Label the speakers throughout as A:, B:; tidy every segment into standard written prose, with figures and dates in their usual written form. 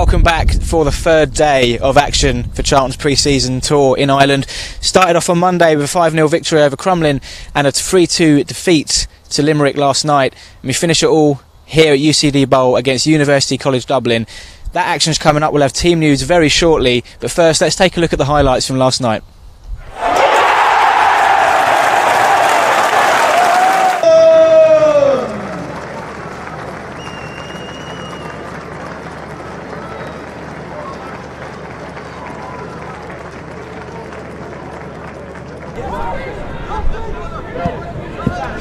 A: Welcome back for the third day of action for Charlton's pre-season tour in Ireland. Started off on Monday with a 5-0 victory over Crumlin and a 3-2 defeat to Limerick last night. And we finish it all here at UCD Bowl against University College Dublin. That action's coming up. We'll have team news very shortly, but first let's take a look at the highlights from last night.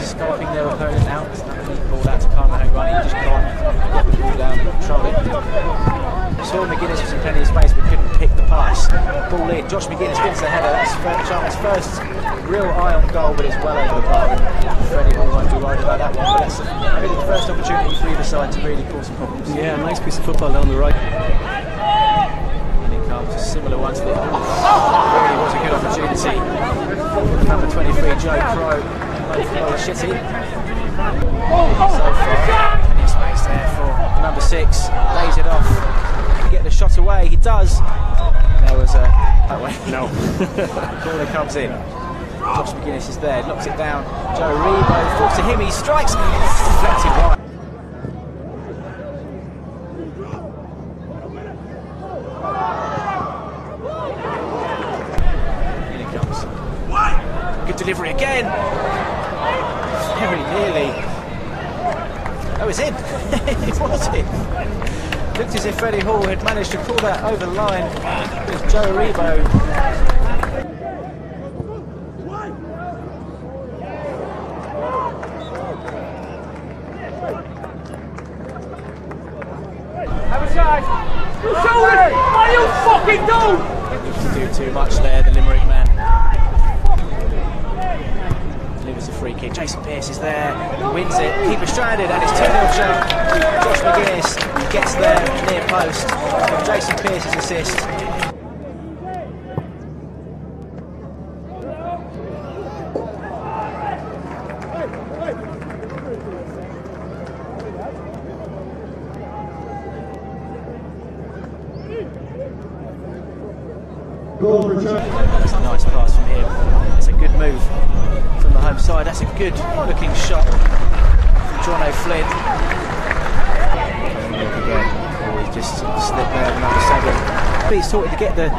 A: Stopping their opponent out. It's not a deep ball out to Carmen O'Grady. He just can't get the ball down and control it. Saw McGuinness was in plenty of space but couldn't pick the pass. Ball in. Josh McGuinness wins the header. That's Charlton's first real eye on goal, but it's well over the bar. Freddie Hall won't be worried about that one, but that's really the first opportunity for either side to really cause some problems. Yeah, nice piece of football down the right. In it comes a similar one to the other. Really was a good opportunity. Number 23, Joe Crow. Shitty. So far, plenty of space there for number 6. Lays it off. Can get the shot away. He does. There was a that way. No. Corner comes in. Josh McGuinness is there. Knocks it down. Joe Rebo falls to him. He strikes. Deflected right. In it comes. Good delivery again. Very nearly. Oh, it's in. It was in. Looked as if Freddie Hall had managed to pull that over the line with Joe Rebo.
B: Have a shot. What are you fucking doing?
A: Didn't do too much there, the Limerick man. Delivers a free kick. Jason Pearce is there, wins it, keeper stranded, and it's 2-0 shot. Josh McGuinness gets there near post from Jason Pearce's assist. That's a nice pass from him. That's a good move from the home side. That's a good looking shot from John O'Flynn. Again, he's just slipped there, number 7. He's sorted to get the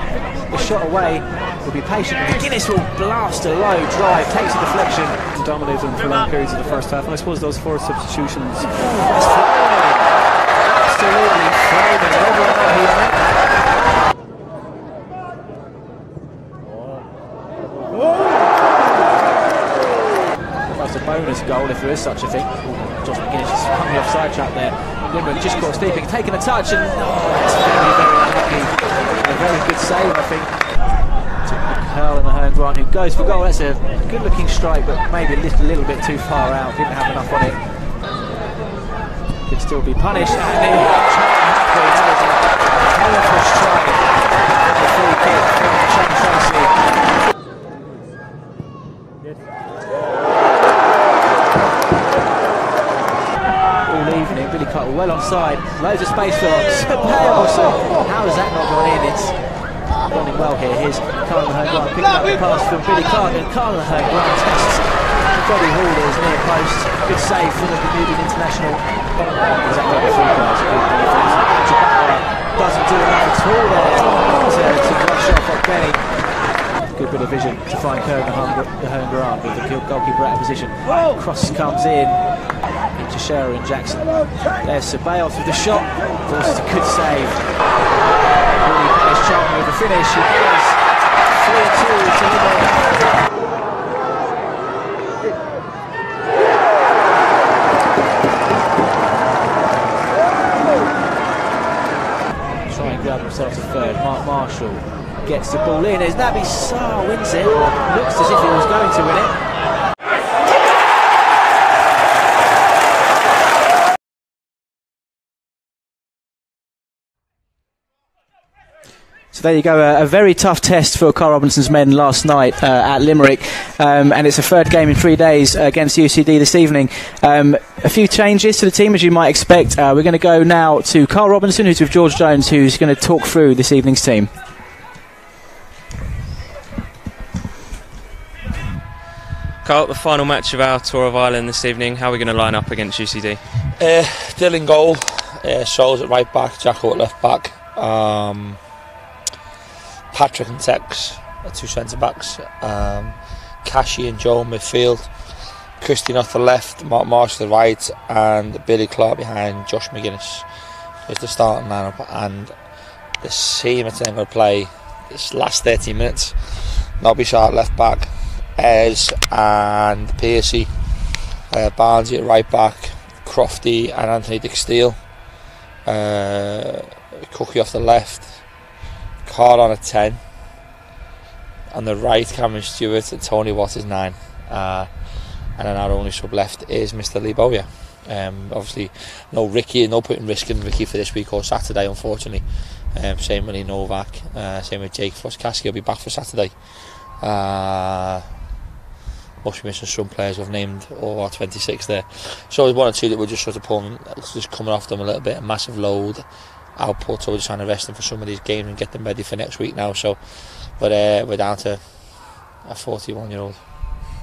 A: shot away. Will be patient. McGuinness will blast a low drive, takes a deflection.
C: Dominated them for long periods of the first half, and I suppose those 4 substitutions.
A: That's flaming. Absolutely flaming. Over and out here. That's a bonus goal if there is such a thing. Josh McGuinness just hung the offside trap there. Limerick just caught sleeping, taking a touch, and that's very, very unlucky. A very good save, I think. To Carl and Mahone Grant, who goes for goal. That's a good looking strike, but maybe a little bit too far out. Didn't have enough on it. Could still be punished. And then powerful strike. The free kick from Sean Tracy. Evening, Billy Cuttle well onside, loads of space for Bales. How has that not gone in? It's gone in well here. Here's Carl Mahone Grant picking up the pass from Billy Clark, and Carl Mahone Grant tests Freddie Hall is near post. Good save from the Bermudian international. Exactly like the free guys. Doesn't do enough at all there to rush off at Benny. Good bit of vision to find Mahone Grant with the goalkeeper out of position. Cross comes in. To Shearer and Jackson. There's Ceballos with the shot. Of course, it's a good save. Really punished Charlton with the finish. It is 3-2 to Limerick. Try and grab themselves a third. Mark Marshall gets the ball in. As Naby Sarr wins it. Looks as if he was going to win it. So there you go, a very tough test for Carl Robinson's men last night at Limerick, and it's a third game in 3 days against UCD this evening. A few changes to the team, as you might expect. We're going to go now to Carl Robinson, who's with George Jones, who's going to talk through this evening's team.
D: Carl, the final match of our Tour of Ireland this evening, how are we going to line up against UCD?
E: Dylan goal, Scholes at right back, Jacko at left back, Patrick and Tex at 2 centre backs, Cashy and Joe midfield, Christian off the left, Mark Marsh to the right, and Billy Clark behind Josh McGuinness is the starting lineup. And the team I'm going to play this last 13 minutes: Nobby Sharp left back, Ez and Piercy, Barnesy at right back, Crofty and Anthony Dick-Steele, Cookie off the left, Carl on a 10, on the right Cameron Stewart and Tony Watt is 9, and then our only sub left is Mr. Lee Bowyer. Obviously no Ricky, no point in risking Ricky for this week or Saturday, unfortunately. Same with Lee Novak, same with Jake Frost-Caskey. Will be back for Saturday. Must be missing some players we've named over 26 there. So there's 1 or 2 that we're just sort of pulling, just coming off them a little bit, a massive load output, so we're just trying to rest them for some of these games and get them ready for next week now. So we're down to a 41-year-old.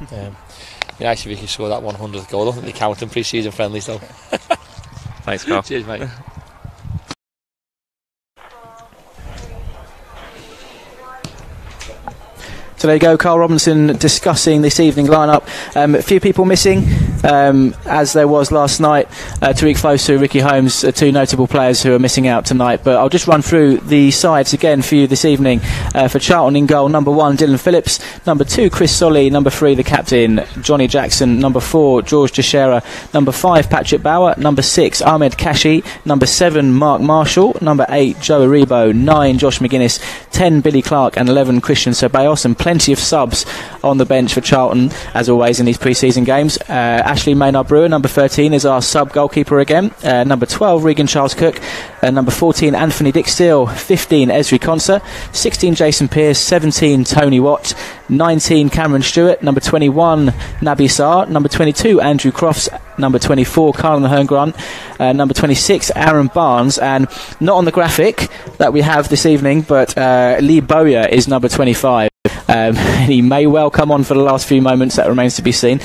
E: Be nice if we could score that 100th goal. I don't think they count in pre-season friendlies though.
D: Thanks, Carl.
E: Cheers, mate.
A: So there you go, Carl Robinson discussing this evening lineup. A few people missing, as there was last night. Tariq Fosu, Ricky Holmes, 2 notable players who are missing out tonight. But I'll just run through the sides again for you this evening. For Charlton in goal, number 1, Dylan Phillips. Number 2, Chris Solly. Number 3, the captain, Johnny Jackson. Number 4, George Teixeira. Number 5, Patrick Bauer. Number 6, Ahmed Kashi. Number 7, Mark Marshall. Number 8, Joe Aribo. 9, Josh McGuinness. 10, Billy Clark. And 11, Christian Ceballos. And plenty of subs on the bench for Charlton, as always in these pre-season games. Ashley Maynard Brewer, number 13, is our sub-goalkeeper again. Number 12, Regan Charles Cook. Number 14, Anthony Dick-Steele. 15, Esri Conser. 16, Jason Pearce. 17, Tony Watt. 19, Cameron Stewart. Number 21, Nabi Sarr. Number 22, Andrew Crofts. Number 24, Carl Mahern Grant. Number 26, Aaron Barnes. And not on the graphic that we have this evening, but Lee Bowyer is number 25. He may well come on for the last few moments. That remains to be seen.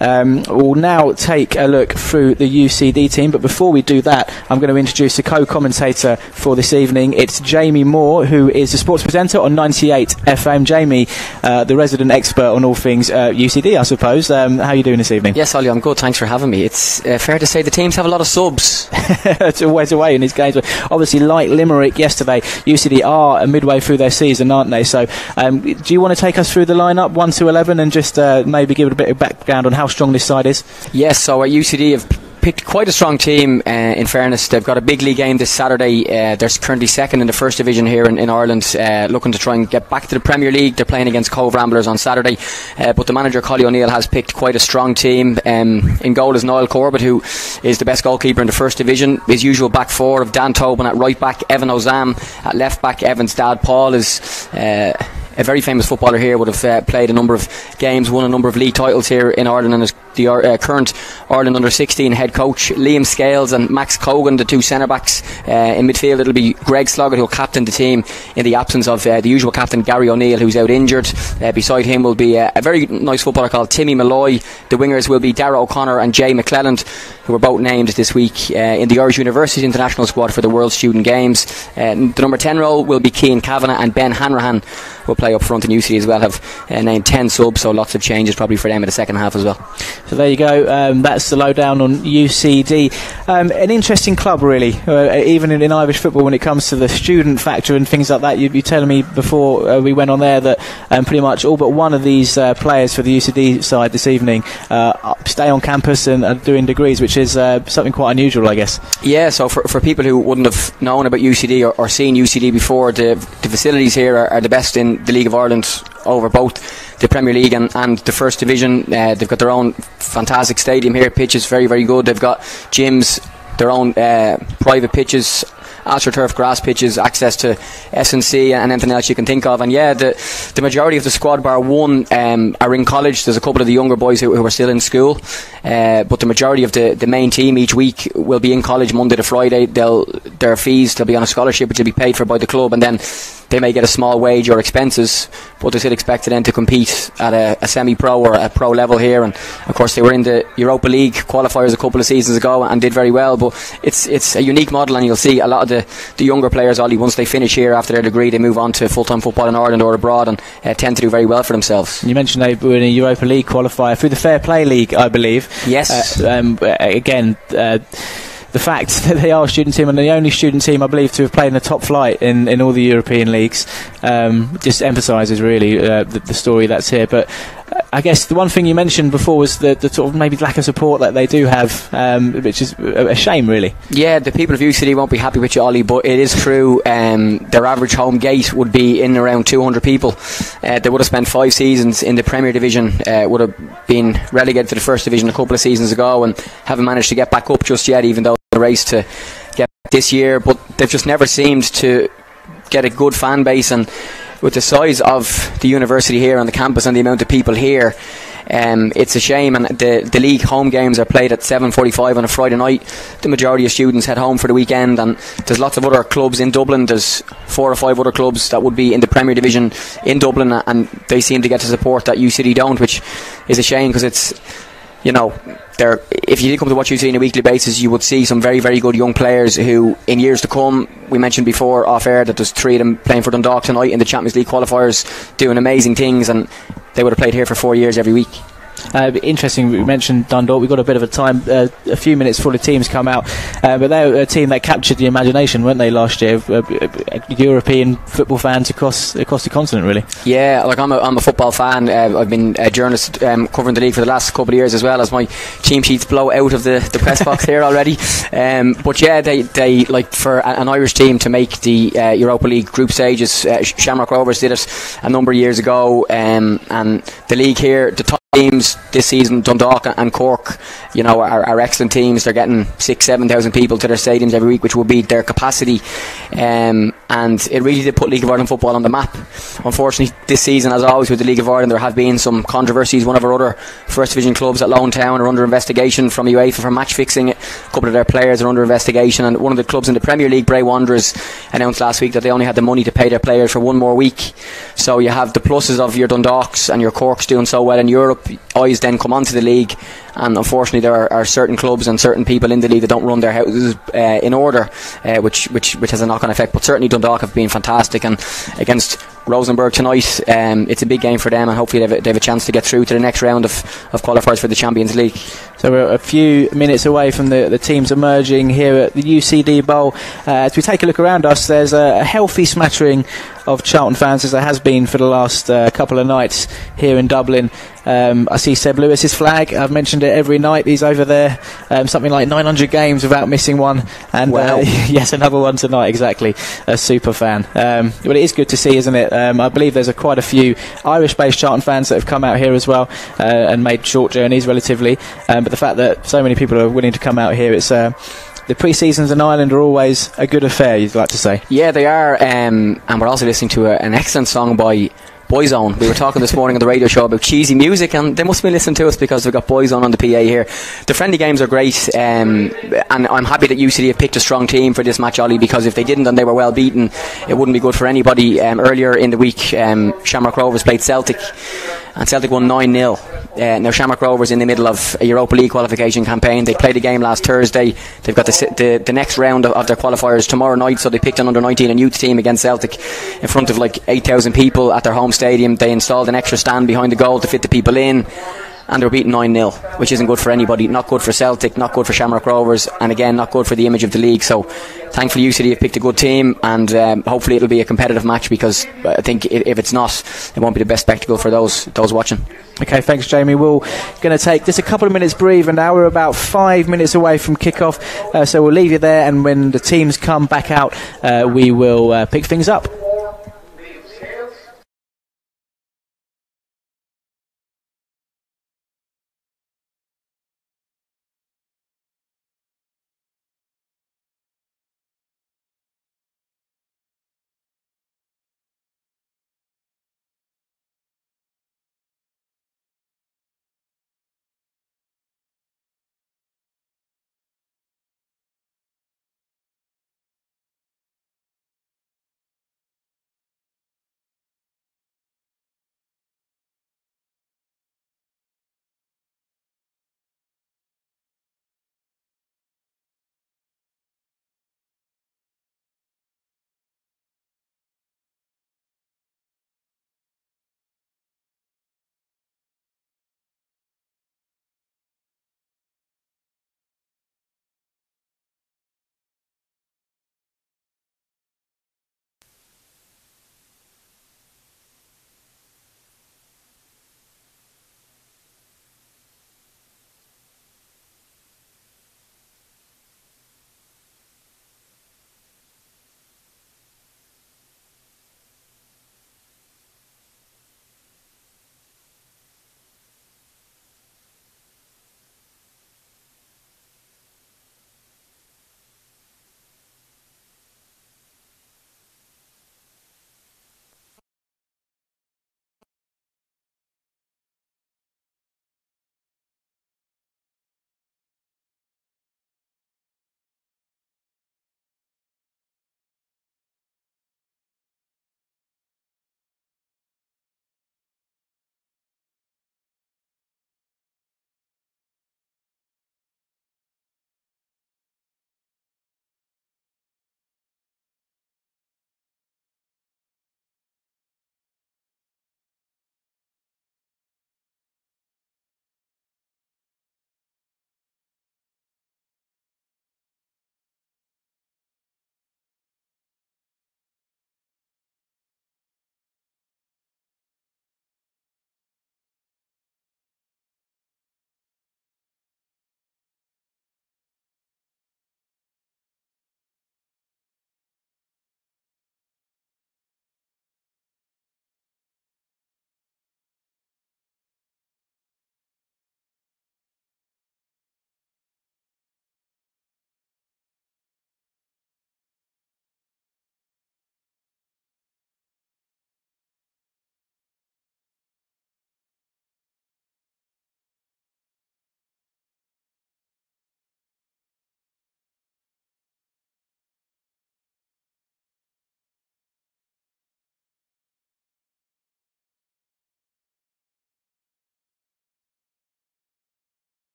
A: We'll now take a look through the UCD team, but before we do that, I'm going to introduce a co-commentator for this evening. It's Jamie Moore, who is the sports presenter on 98 FM. Jamie, the resident expert on all things UCD, I suppose. How are you doing this evening?
F: Yes, Ollie, I'm good. Thanks for having me. It's fair to say the teams have a lot of subs.
A: It's always away in these games. Obviously, like Limerick yesterday, UCD are midway through their season, aren't they? So, do you want to take us through the lineup 1 to 11 and just maybe give it a bit of background on how strong this side is?
F: Yes, so at UCD have picked quite a strong team. In fairness, they've got a big league game this Saturday. They're currently second in the first division here in Ireland, looking to try and get back to the Premier League. They're playing against Cove Ramblers on Saturday, but the manager Collie O'Neill has picked quite a strong team. In goal is Niall Corbett, who is the best goalkeeper in the first division. His usual back four of Dan Tobin at right back, Evan Ozam at left back. Evan's dad Paul is a very famous footballer here, would have played a number of games, won a number of league titles here in Ireland, and is the current Ireland under-16 head coach. Liam Scales and Max Cogan, the 2 centre-backs. In midfield it'll be Greg Sloggett, who'll captain the team in the absence of the usual captain Gary O'Neill, who's out injured. Beside him will be a very nice footballer called Timmy Malloy. The wingers will be Dara O'Connor and Jay McClelland, who were both named this week in the Irish University international squad for the World Student Games. The number 10 role will be Cian Kavanagh, and Ben Hanrahan will play up front. In UCD as well have named 10 subs, so lots of changes probably for them in the second half as well.
A: So there you go, that's the lowdown on UCD. An interesting club really, even in Irish football when it comes to the student factor and things like that. You telling me before we went on there that pretty much all but one of these players for the UCD side this evening stay on campus and are doing degrees, which is something quite unusual, I guess. Yeah,
F: so for people who wouldn't have known about UCD or seen UCD before, the facilities here are the best in the League of Ireland over both the Premier League and the First Division. They've got their own fantastic stadium here. Pitch is very, very good. They've got gyms, their own private pitches AstroTurf grass pitches, access to S&C and anything else you can think of. And yeah, the majority of the squad, bar one, are in college. There's a couple of the younger boys who are still in school, but the majority of the main team each week will be in college Monday to Friday. Their fees, they'll be on a scholarship which will be paid for by the club, and then they may get a small wage or expenses, but they're still expected then to compete at a semi-pro or a pro level here. And of course they were in the Europa League qualifiers a couple of seasons ago and did very well. But it's a unique model, and you'll see a lot of the younger players, Ollie, once they finish here after their degree, they move on to full-time football in Ireland or abroad, and tend to do very well for themselves.
A: You mentioned they were in a Europa League qualifier through the Fair Play League, I believe.
F: Yes.
A: The fact that they are a student team, and the only student team I believe to have played in the top flight in all the European leagues, just emphasises really the story that's here. But I guess the one thing you mentioned before was the sort of maybe lack of support that they do have, which is a shame really.
F: Yeah, the people of UCD won't be happy with you, Ollie, but it is true. Their average home gate would be in around 200 people. They would have spent 5 seasons in the Premier Division, would have been relegated to the First Division a couple of seasons ago, and haven't managed to get back up just yet, even though the race to get back this year. But they've just never seemed to get a good fan base, and with the size of the university here on the campus and the amount of people here, it's a shame. And the league home games are played at 7:45 on a Friday night. The majority of students head home for the weekend, and there's lots of other clubs in Dublin. There's 4 or 5 other clubs that would be in the Premier Division in Dublin, and they seem to get the support that UCD don't, which is a shame, because it's, you know, if you did come to watch UCD on a weekly basis, you would see some very, very good young players who, in years to come, we mentioned before off air that there's 3 of them playing for Dundalk tonight in the Champions League qualifiers, doing amazing things, and they would have played here for 4 years every week.
A: Interesting, we mentioned Dundalk. We've got a bit of a time, a few minutes full of teams come out, but they're a team that captured the imagination, weren't they, last year? European football fans across the continent, really.
F: Yeah, like I'm a football fan. I've been a journalist covering the league for the last couple of years, as well as my team sheets blow out of the press box here already. But yeah, they like, for an Irish team to make the Europa League group stages, Shamrock Rovers did it a number of years ago, and the league here, the top teams this season, Dundalk and Cork, you know, are excellent teams. They're getting 6,000-7,000 people to their stadiums every week, which will be their capacity, and it really did put League of Ireland football on the map. Unfortunately, this season, as always with the League of Ireland, there have been some controversies. One of our other First Division clubs at Lone Town are under investigation from UEFA for match fixing. A couple of their players are under investigation, and one of the clubs in the Premier League, Bray Wanderers, announced last week that they only had the money to pay their players for 1 more week. So you have the pluses of your Dundalks and your Corks doing so well in Europe. Eyes then come onto the league, and unfortunately there are certain clubs and certain people in the league that don't run their houses in order, which has a knock-on effect. But certainly Dundalk have been fantastic, and against Rosenborg tonight, it's a big game for them, and hopefully they have a chance to get through to the next round of qualifiers for the Champions League.
A: So we're a few minutes away from the teams emerging here at the UCD Bowl. As we take a look around us, there's a healthy smattering of Charlton fans, as there has been for the last couple of nights here in Dublin. I see Seb Lewis's flag. I've mentioned it every night. He's over there, something like 900 games without missing one, and
F: wow.
A: Yes, another one tonight. Exactly, a super fan. But it is good to see, isn't it? I believe there's quite a few Irish-based Charlton fans that have come out here as well, and made short journeys relatively. But the fact that so many people are willing to come out here, it's the pre-seasons in Ireland are always a good affair, you'd like to say.
F: Yeah, they are, and we're also listening to an excellent song by Boyzone. We were talking this morning on the radio show about cheesy music, and they must be listening to us because we've got Boyzone on the PA here. The friendly games are great, and I'm happy that UCD have picked a strong team for this match, Ollie, because if they didn't and they were well beaten, it wouldn't be good for anybody. Earlier in the week, Shamrock Rovers played Celtic, and Celtic won 9-0. Now Shamrock Rovers in the middle of a Europa League qualification campaign. They played a game last Thursday. They've got the next round of their qualifiers tomorrow night, so they picked an under-19 and youth team against Celtic in front of like 8,000 people at their home stadium. They installed an extra stand behind the goal to fit the people in, and they were beaten 9-0, which isn't good for anybody. Not good for Celtic, not good for Shamrock Rovers, and again not good for the image of the league. So thankfully UCD have picked a good team, and hopefully it'll be a competitive match, because I think if it's not, it won't be the best spectacle for those watching.
A: Okay, thanks Jamie. We're going to take just a couple of minutes breathe, and now we're about 5 minutes away from kick-off, so we'll leave you there, and when the teams come back out, we will pick things up.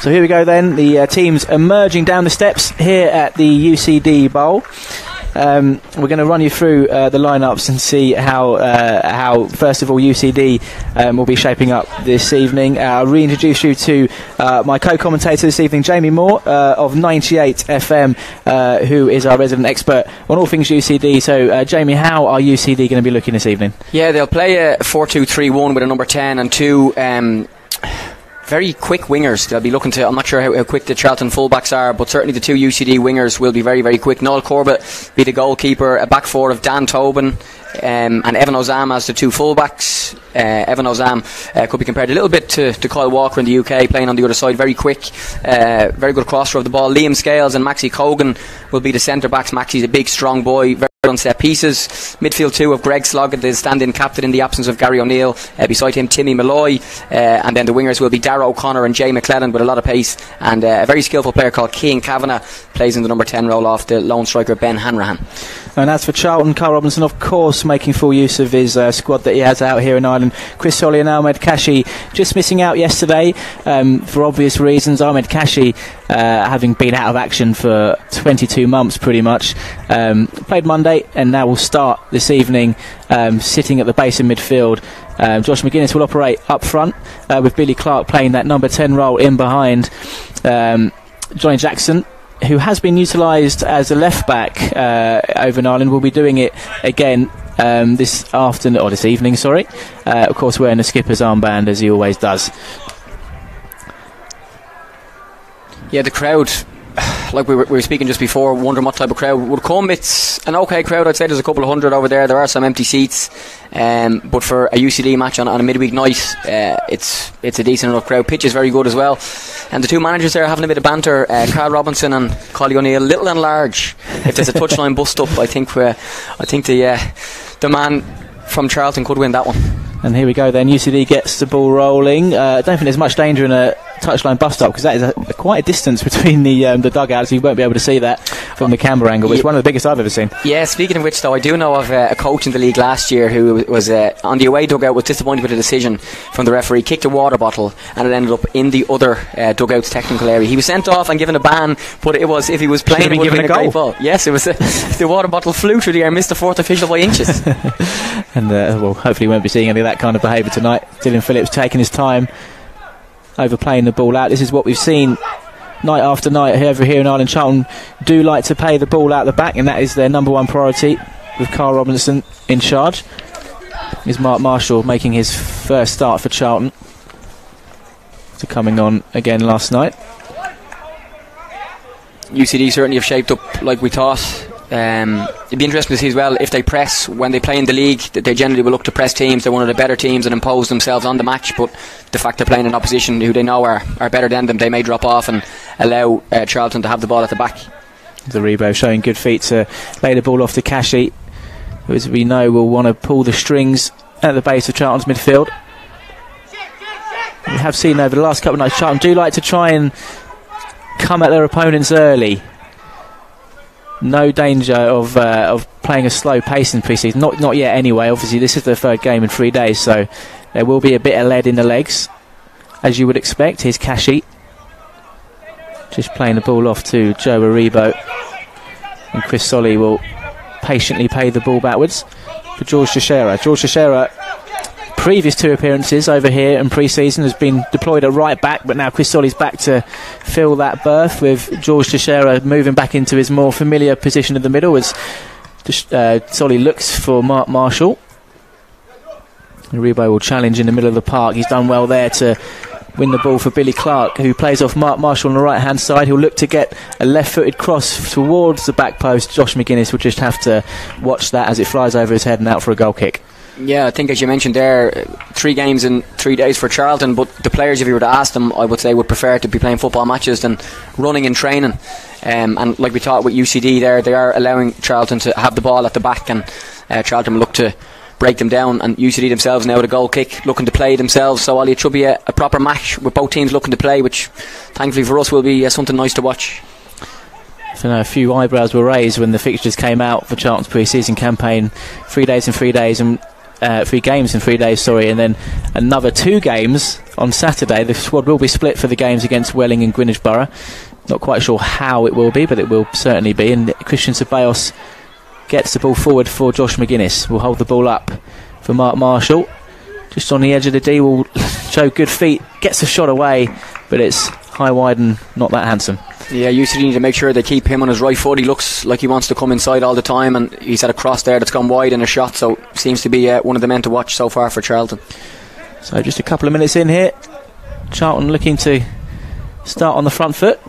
A: So here we go then, the teams emerging down the steps here at the UCD Bowl. We're going to run you through the lineups and see how first of all UCD will be shaping up this evening. I'll reintroduce you to my co-commentator this evening, Jamie Moore of 98 FM, who is our resident expert on all things UCD. So Jamie, how are UCD going to be looking this evening?
F: Yeah, they'll play a 4-2-3-1 with a number 10 and two very quick wingers. They'll be looking to, I'm not sure how quick the Charlton fullbacks are, but certainly the two UCD wingers will be very, very quick. Noel Corbett be the goalkeeper, a back four of Dan Tobin and Evan Ozam as the two fullbacks. Evan Ozam could be compared a little bit to Kyle Walker in the UK, playing on the other side, very quick, very good crosser of the ball. Liam Scales and Maxie Cogan will be the centre backs. Maxie's a big strong boy, very on set pieces. Midfield two of Greg Sloggett, the stand-in captain in the absence of Gary O'Neill, beside him Timmy Malloy, and then the wingers will be Darragh O'Connor and Jay McClellan with a lot of pace, and a very skillful player called Cian Kavanagh plays in the number 10 role off the lone striker Ben Hanrahan.
A: And as for Charlton, Carl Robinson of course making full use of his squad that he has out here in Ireland. Chris Solly and Ahmed Kashi just missing out yesterday for obvious reasons. Ahmed Kashi having been out of action for 22 months pretty much, played Monday and now will start this evening, sitting at the base of midfield. Josh McGuinness will operate up front, with Billy Clark playing that number 10 role in behind. Johnny Jackson, who has been utilised as a left back over in Ireland, will be doing it again this evening. Of course wearing the skipper's armband as he always does.
F: Yeah, the crowd, like we were speaking just before, wondering what type of crowd would come. It's an okay crowd, I'd say. There's a couple of hundred over there. There are some empty seats, but for a UCD match on a midweek night, it's a decent enough crowd. Pitch is very good as well, and the two managers there are having a bit of banter. Carl Robinson and Collie O'Neill, little and large. If there's a touchline bust up, I think the man from Charlton could win that one.
A: And here we go then, UCD gets the ball rolling. I don't think there's much danger in a touchline bust up, because that is quite a distance between the dugouts. You won't be able to see that from the camera angle, but it's one of the biggest I've ever seen. Yeah,
F: speaking of which though, I do know of a coach in the league last year who was on the away dugout, was disappointed with the decision from the referee, kicked a water bottle and it ended up in the other dugout's technical area. He was sent off and given a ban, but it was, if he was playing, it would have been a great ball. Yes, it was the water bottle flew through the air, missed the fourth official by inches.
A: And well, hopefully we won't be seeing any of that kind of behaviour tonight. Dylan Phillips taking his time, overplaying the ball out. This is what we've seen night after night over here in Ireland. Charlton do like to play the ball out the back, and that is their number one priority, with Carl Robinson in charge. Is Mark Marshall making his first start for Charlton, after coming on again last night.
F: UCD certainly have shaped up like we thought. It'd be interesting to see as well if they press when they play in the league. They generally will look to press teams. They're one of the better teams and impose themselves on the match, but the fact they're playing an opposition who they know are better than them, they may drop off and allow Charlton to have the ball at the back.
A: Zaribo showing good feet to lay the ball off to Kashi, who, as we know, will want to pull the strings at the base of Charlton's midfield. We have seen over the last couple of nights Charlton do like to try and come at their opponents early. No danger of playing a slow pace in pre-season, not yet anyway. Obviously this is their third game in 3 days, so there will be a bit of lead in the legs, as you would expect. Here's Kashi, just playing the ball off to Joe Aribo, and Chris Solly will patiently pay the ball backwards for George Teixeira. George Teixeira, previous two appearances over here in pre-season, has been deployed at right back, but now Chris Solly's back to fill that berth, with George Teixeira moving back into his more familiar position in the middle as Solly looks for Mark Marshall. Aribo will challenge in the middle of the park. He's done well there to win the ball for Billy Clark, who plays off Mark Marshall on the right hand side. He'll look to get a left-footed cross towards the back post. Josh McGuinness will just have to watch that as it flies over his head and out for a goal kick.
F: Yeah, I think as you mentioned there, 3 games in 3 days for Charlton, but the players, if you were to ask them, I would say would prefer to be playing football matches than running and training. And like we thought with UCD there, they are allowing Charlton to have the ball at the back, and Charlton will look to break them down, and UCD themselves now with a goal kick looking to play themselves. So Ollie, it should be a proper match with both teams looking to play, which thankfully for us will be something nice to watch.
A: So a few eyebrows were raised when the fixtures came out for Charlton's pre-season campaign. 3 days and 3 days, and games in 3 days, and then another 2 games on Saturday. The squad will be split for the games against Welling and Greenwich Borough. Not quite sure how it will be, but it will certainly be. And Christian Ceballos gets the ball forward for Josh McGuinness. Will hold the ball up for Mark Marshall. Just on the edge of the D, will show good feet, gets a shot away, but it's high, wide and not that handsome.
F: Yeah, UCD need to make sure they keep him on his right foot. He looks like he wants to come inside all the time, and he's had a cross there that's gone wide in a shot, so seems to be one of the men to watch so far for Charlton.
A: So just a couple of minutes in here, Charlton looking to start on the front foot.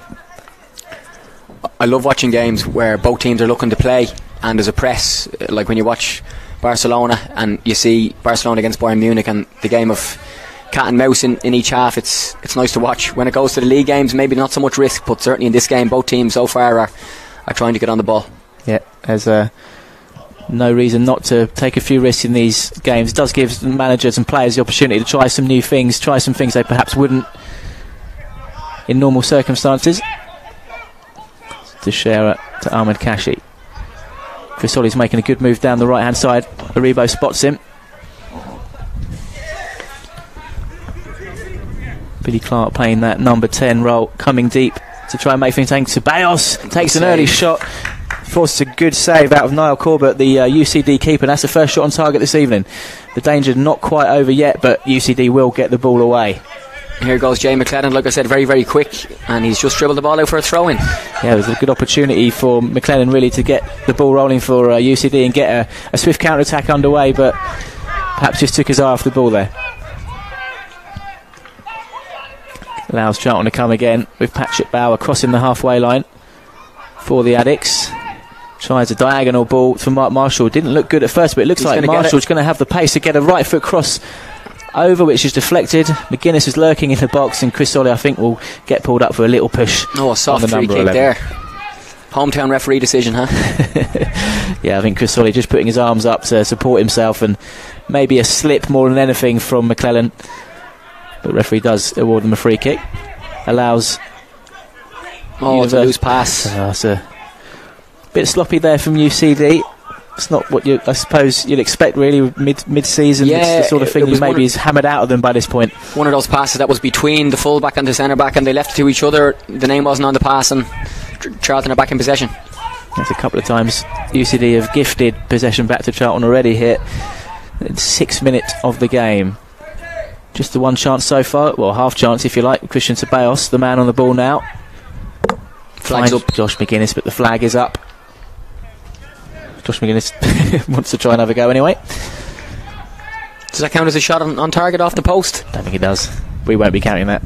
F: I love watching games where both teams are looking to play and there's a press, like when you watch Barcelona and you see Barcelona against Bayern Munich and the game of cat and mouse in each half. It's nice to watch. When it goes to the league games, maybe not so much risk, but certainly in this game both teams so far are trying to get on the ball.
A: Yeah, there's no reason not to take a few risks in these games. It does give managers and players the opportunity to try some new things, try some things they perhaps wouldn't in normal circumstances. To share it to Ahmed Kashi. Chris Ollie's making a good move down the right hand side. Aribo spots him. Billy Clark playing that number 10 role, coming deep to try and make things happen. Ceballos takes an early shot, forces a good save out of Niall Corbett, the UCD keeper. That's the first shot on target this evening. The danger not quite over yet, but UCD will get the ball away.
F: Here goes Jay McLennan, like I said, very, very quick, and he's just dribbled the ball out for a throw-in.
A: Yeah, it was a good opportunity for McLennan really to get the ball rolling for UCD and get a swift counter-attack underway, but perhaps just took his eye off the ball there. Allows Charlton to come again with Patrick Bauer crossing the halfway line for the Addicts. Tries a diagonal ball to Mark Marshall. Didn't look good at first, but it looks like Marshall's going to have the pace to get a right foot cross over, which is deflected. McGuinness is lurking in the box, and Chris Solly, I think, will get pulled up for a little push.
F: Oh, a soft free kick there. Hometown referee decision, huh?
A: Yeah, I think Chris Solly just putting his arms up to support himself, and maybe a slip more than anything from McClellan. But referee does award them a free kick. Allows.
F: Oh, it's a loose pass.
A: It's a bit sloppy there from UCD. It's not what I suppose you'd expect really mid-season.
F: Yeah,
A: it's the sort of thing that maybe is hammered out of them by this point.
F: One of those passes that was between the full-back and the centre-back, and they left it to each other. The name wasn't on the pass, and Charlton are back in possession.
A: That's a couple of times UCD have gifted possession back to Charlton already here. 6 minutes of the game. Just the one chance so far, well, half chance if you like. Christian Ceballos, the man on the ball now.
F: Flag's up.
A: Josh McGuinness, but the flag is up. Josh McGuinness wants to try another go anyway.
F: Does that count as a shot on target off the post?
A: Don't think it does. We won't be counting that.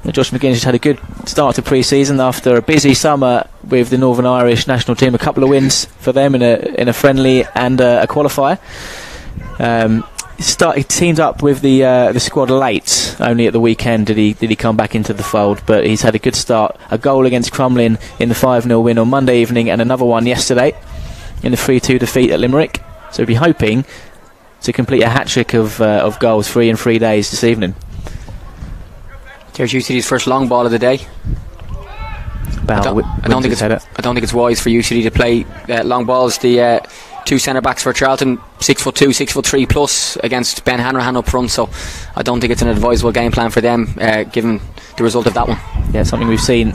A: Josh McGuinness has had a good start to pre-season after a busy summer with the Northern Irish national team. A couple of wins for them in a friendly and a qualifier. He teamed up with the squad late. Only at the weekend did he come back into the fold, but he's had a good start. A goal against Crumlin in the 5-0 win on Monday evening, and another one yesterday in the 3-2 defeat at Limerick. So we'll be hoping to complete a hat-trick of goals 3 in 3 days this evening.
F: There's UCD's first long ball of the day. I don't think it's wise for UCD to play long balls. The two centre backs for Charlton, 6'2", 6'3" plus against Ben Hanrahan up front. So I don't think it's an advisable game plan for them, given the result of that one.
A: Yeah, something we've seen,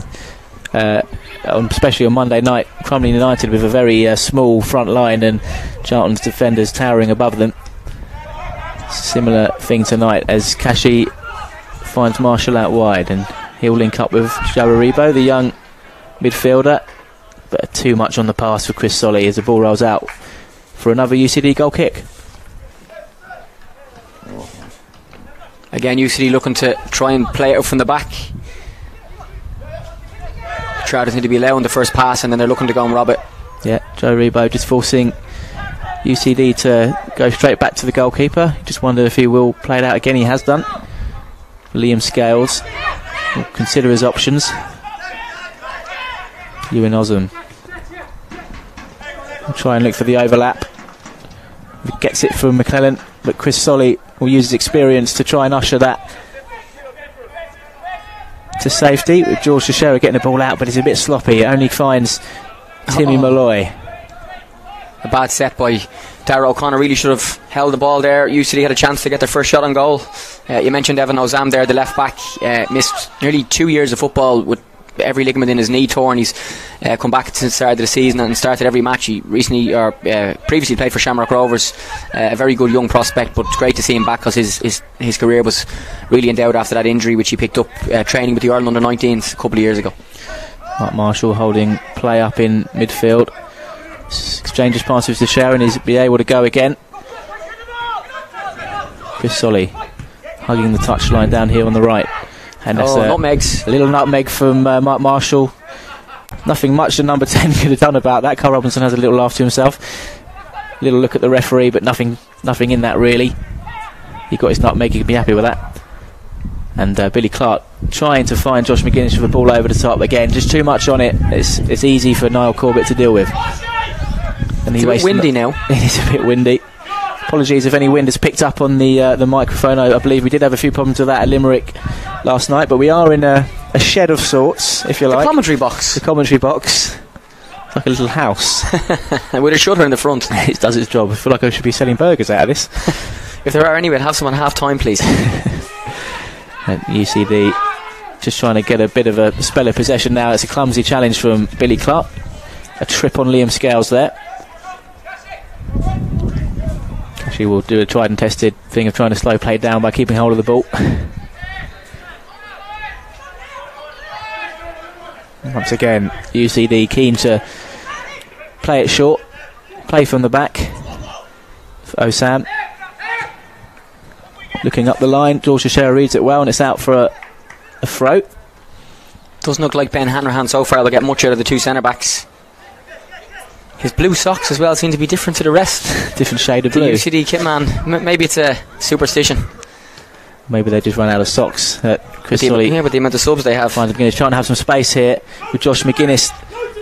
A: especially on Monday night. Crumlin United with a very small front line, and Charlton's defenders towering above them. Similar thing tonight as Kashi finds Marshall out wide, and he'll link up with Joe Aribo, the young midfielder, but too much on the pass for Chris Solly as the ball rolls out for another UCD goal kick.
F: Again, UCD looking to try and play it out from the back. Charlton need to be allowing the first pass, and then they're looking to go and rob it.
A: Yeah, Joe Aribo just forcing UCD to go straight back to the goalkeeper. Just wondered if he will play it out again. He has done. Liam Scales will consider his options. Ewan Osm will try and look for the overlap. He gets it from McClellan, but Chris Solly will use his experience to try and usher that to safety, with George Teixeira getting the ball out, but it's a bit sloppy. It only finds Timmy Malloy.
F: A bad set by Darragh O'Connor. Really should have held the ball there. UCD had a chance to get their first shot on goal. You mentioned Evan Ozam there, the left back. Missed nearly 2 years of football with every ligament in his knee torn. He's come back since the start of the season and started every match. He previously played for Shamrock Rovers. A very good young prospect, but it's great to see him back because his career was really in doubt after that injury which he picked up training with the Ireland under-19s a couple of years ago.
A: Mark Marshall holding play up in midfield. Exchanges passes to Sharon. He's be able to go again. Chris Solly hugging the touchline down here on the right. And that's
F: nutmegs.
A: A little nutmeg from Mark Marshall. Nothing much the number 10 could have done about that. Carl Robinson has a little laugh to himself. Little look at the referee, but nothing in that really. He got his nutmeg, he could be happy with that. And Billy Clark trying to find Josh McGuinness with the ball over the top again. Just too much on it. It's easy for Niall Corbett to deal with. And
F: it's a bit windy now.
A: It is a bit windy. Apologies if any wind has picked up on the microphone. I believe we did have a few problems with that at Limerick last night, but we are in a shed of sorts, if you like.
F: The commentary box.
A: The commentary box. It's like a little house.
F: With a shutter in the front.
A: It does its job. I feel like I should be selling burgers out of this.
F: If there are any, we'd have some on half time, please.
A: And UCD just trying to get a bit of a spell of possession now. It's a clumsy challenge from Billy Clark. A trip on Liam Scales there. She will do a tried and tested thing of trying to slow play down by keeping hold of the ball. Once again, UCD keen to play it short, play from the back. For Osam. Looking up the line, George Shea reads it well and it's out for a throw.
F: Doesn't look like Ben Hanrahan so far will get much out of the two centre backs. His blue socks as well seem to be different to the rest.
A: Different shade of blue.
F: The UCD kit man. Maybe it's a superstition.
A: Maybe they just run out of socks. Chris Solly,
F: with the amount of subs they have.
A: Finds McGuinness trying to have some space here with Josh McGuinness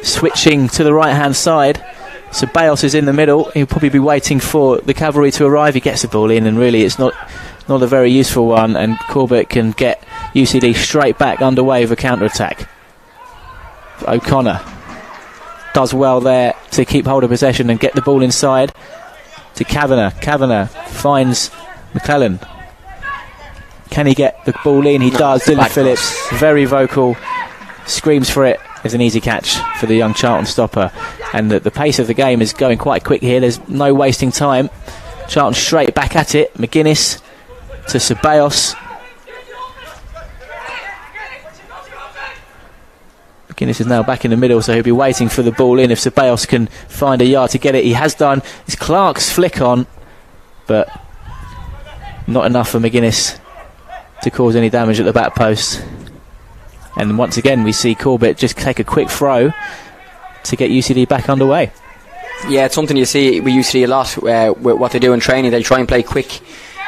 A: switching to the right hand side. So Bales is in the middle. He'll probably be waiting for the cavalry to arrive. He gets the ball in and really it's not a very useful one, and Corbett can get UCD straight back underway with a counter attack. O'Connor does well there to keep hold of possession and get the ball inside to Kavanagh. Kavanagh finds McClellan. Can he get the ball in? He does. Dylan Phillips, very vocal, screams for it. There's an easy catch for the young Charlton stopper. And the pace of the game is going quite quick here. There's no wasting time. Charlton straight back at it. McGuinness to Ceballos. McGuinness is now back in the middle, so he'll be waiting for the ball in if Ceballos can find a yard to get it. He has done. It's Clark's flick on, but not enough for McGuinness to cause any damage at the back post. And once again we see Corbett just take a quick throw to get UCD back underway. Yeah, it's something you see with UCD a lot with what they do in training. They try and play quick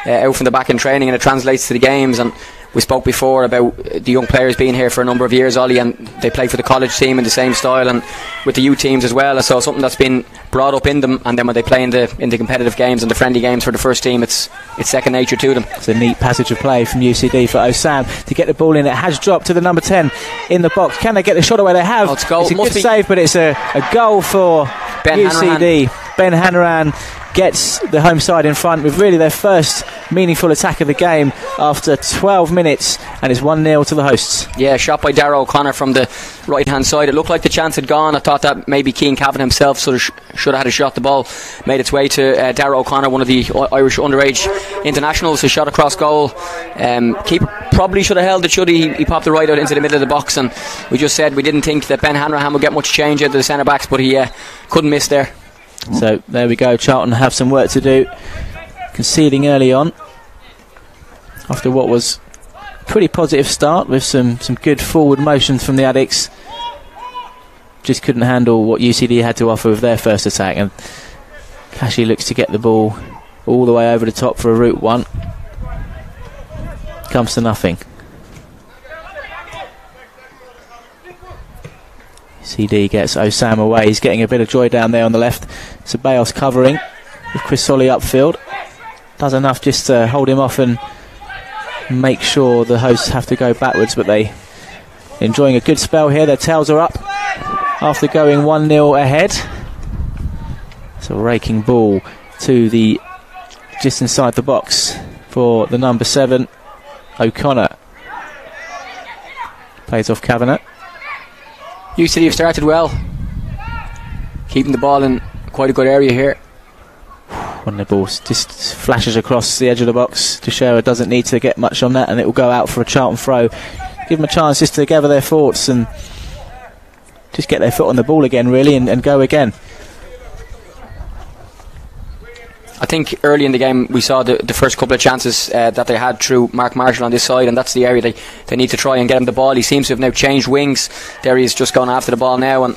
A: out from the back in training, and it translates to the games. And we spoke before about the young players being here for a number of years, Ollie, and they play for the college team in the same style and with the youth teams as well. So something that's been brought up in them, and then when they play in the competitive games and the friendly games for the first team, it's second nature to them. It's a neat passage of play from UCD for Osam to get the ball in. It has dropped to the number 10 in the box. Can they get the shot away? They have. It's a good save, but it's a goal for Ben UCD. Hanrahan. Ben Hanrahan gets the home side in front with really their first meaningful attack of the game after 12 minutes, and it's 1-0 to the hosts. Yeah, shot by Darragh O'Connor from the right hand side. It looked like the chance had gone. I thought that maybe Keane Cavan himself should have had a shot. The ball made its way to Darragh O'Connor, one of the Irish underage internationals, who shot across goal. Keeper probably should have held it, should he? He popped it right out into the middle of the box, and we just said we didn't think that Ben Hanrahan would get much change out of the centre backs, but he couldn't miss there. So there we go. Charlton have some work to do, conceding early on after what was a pretty positive start with some good forward motions from the Addicts. Just couldn't handle what UCD had to offer with their first attack, and Kashi looks to get the ball all the way over the top for a route one. Comes to nothing. CD gets Osam away. He's getting a bit of joy down there on the left. Ceballos covering with Chris Solly upfield. Does enough just to hold him off and make sure the hosts have to go backwards, but they enjoying a good spell here. Their tails are up after going 1-0 ahead. It's a raking ball to the just inside the box for the number 7, O'Connor. Plays off Kavanagh.
F: UCD have started well, keeping the ball in quite a good area here.
A: When the ball just flashes across the edge of the box, Teixeira doesn't need to get much on that, and it will go out for a Charlton throw. Give them a chance just to gather their thoughts and just get their foot on the ball again, really, and go again.
F: I think early in the game we saw the first couple of chances that they had through Mark Marshall on this side, and that's the area they need to try and get him the ball. He seems to have now changed wings. There he is, just gone after the ball now, and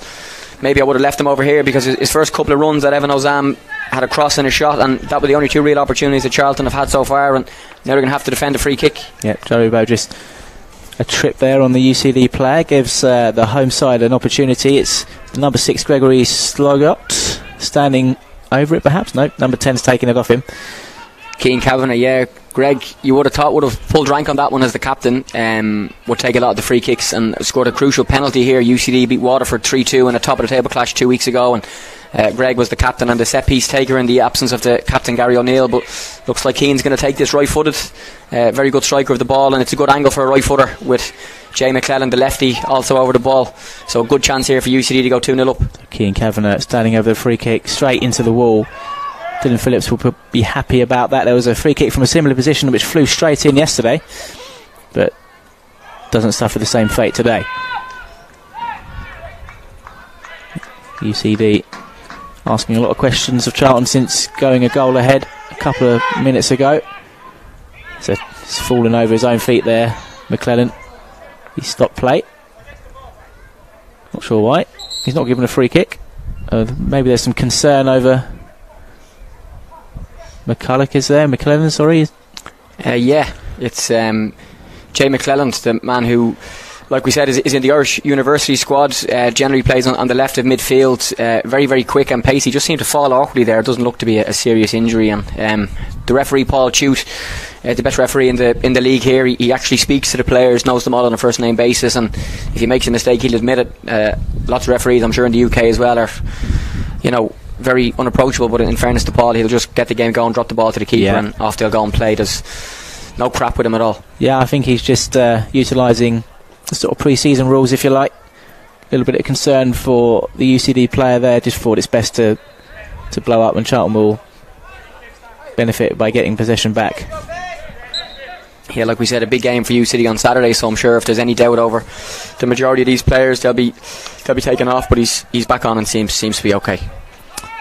F: maybe I would have left him over here because his first couple of runs at Evan Ozam had a cross and a shot, and that were the only 2 real opportunities that Charlton have had so far, and now they're going to have to defend a free kick.
A: Yeah, Jaribo just a trip there on the UCD player gives the home side an opportunity. It's the number 6 Gregory Slogot standing over it, perhaps. No, number 10's taking it off him.
F: Keane Kavanagh, yeah. Greg, you would have thought would have pulled rank on that one as the captain. Would take a lot of the free kicks and scored a crucial penalty here. UCD beat Waterford 3-2 in a top of the table clash 2 weeks ago, and Greg was the captain and the set piece taker in the absence of the captain Gary O'Neill. But looks like Keane's going to take this right footed. Very good striker of the ball, and it's a good angle for a right footer with Jay McClellan, the lefty, also over the ball. So a good chance here for UCD to go 2-0 up.
A: Keane Kavanagh standing over the free kick straight into the wall. Dylan Phillips will be happy about that. There was a free kick from a similar position which flew straight in yesterday, but doesn't suffer the same fate today. UCD asking a lot of questions of Charlton since going a goal ahead a couple of minutes ago. So he's fallen over his own feet there, McClellan. He stopped play. Not sure why. He's not given a free kick. Maybe there's some concern over McCulloch is there. McClellan, sorry.
F: Yeah, it's Jay McClellan, the man who, like we said, is in the Irish University squad. Generally plays on the left of midfield. Very, very quick and pacey. Just seemed to fall awkwardly there. It doesn't look to be a serious injury. And the referee, Paul Chute, the best referee in the league here, he actually speaks to the players, knows them all on a first name basis, and if he makes a mistake, he'll admit it. Lots of referees, I'm sure in the UK as well, are, very unapproachable, but in fairness to Paul, he'll just get the game going, drop the ball to the keeper, and off they'll go and play. There's no crap with him at all. Yeah,
A: I think he's just utilising the sort of pre-season rules, if you like. A little bit of concern for the UCD player there. Just thought it's best to blow up, and Charlton will benefit by getting possession back.
F: Yeah, like we said, a big game for UCD on Saturday, so I'm sure if there's any doubt over the majority of these players, they'll be taken off, but he's back on and seems to be okay.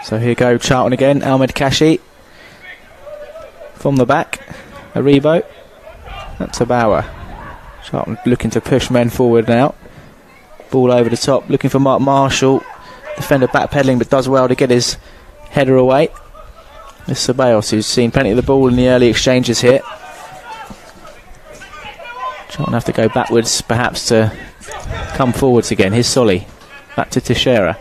A: So here go Charlton again. Ahmed Kashi from the back. Aribo. That's a Bauer. Charlton looking to push men forward now. Ball over the top, looking for Mark Marshall. Defender backpedaling, but does well to get his header away. This is Ceballos, who's seen plenty of the ball in the early exchanges here. Charlton have to go backwards, perhaps, to come forwards again. Here's Solly. Back to Teixeira.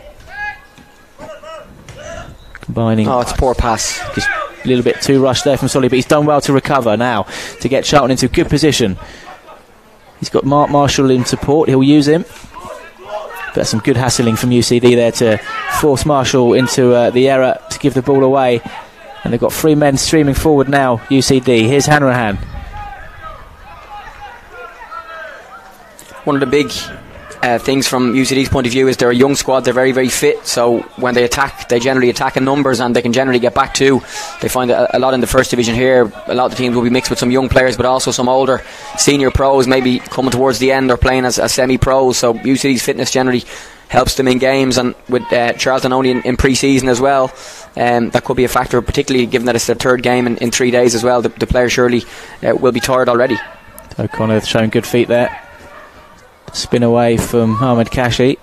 A: Combining.
F: Oh, it's a poor pass.
A: Just a little bit too rushed there from Solly, but he's done well to recover now to get Charlton into good position. He's got Mark Marshall in support. He'll use him. But some good hassling from UCD there to force Marshall into the error to give the ball away. And they've got 3 men streaming forward now, UCD. Here's Hanrahan.
F: One of the big things from UCD's point of view is they're a young squad. They're very, very fit, so when they attack, they generally attack in numbers, and they can generally get back too. They find a lot in the first division here. A lot of the teams will be mixed with some young players, but also some older senior pros maybe coming towards the end or playing as semi-pros. So UCD's fitness generally helps them in games, and with Charlton only in pre-season as well, that could be a factor, particularly given that it's their 3rd game in 3 days as well. The players surely will be tired already.
A: O'Connor showing good feet there. Spin away from Ahmed Kashi.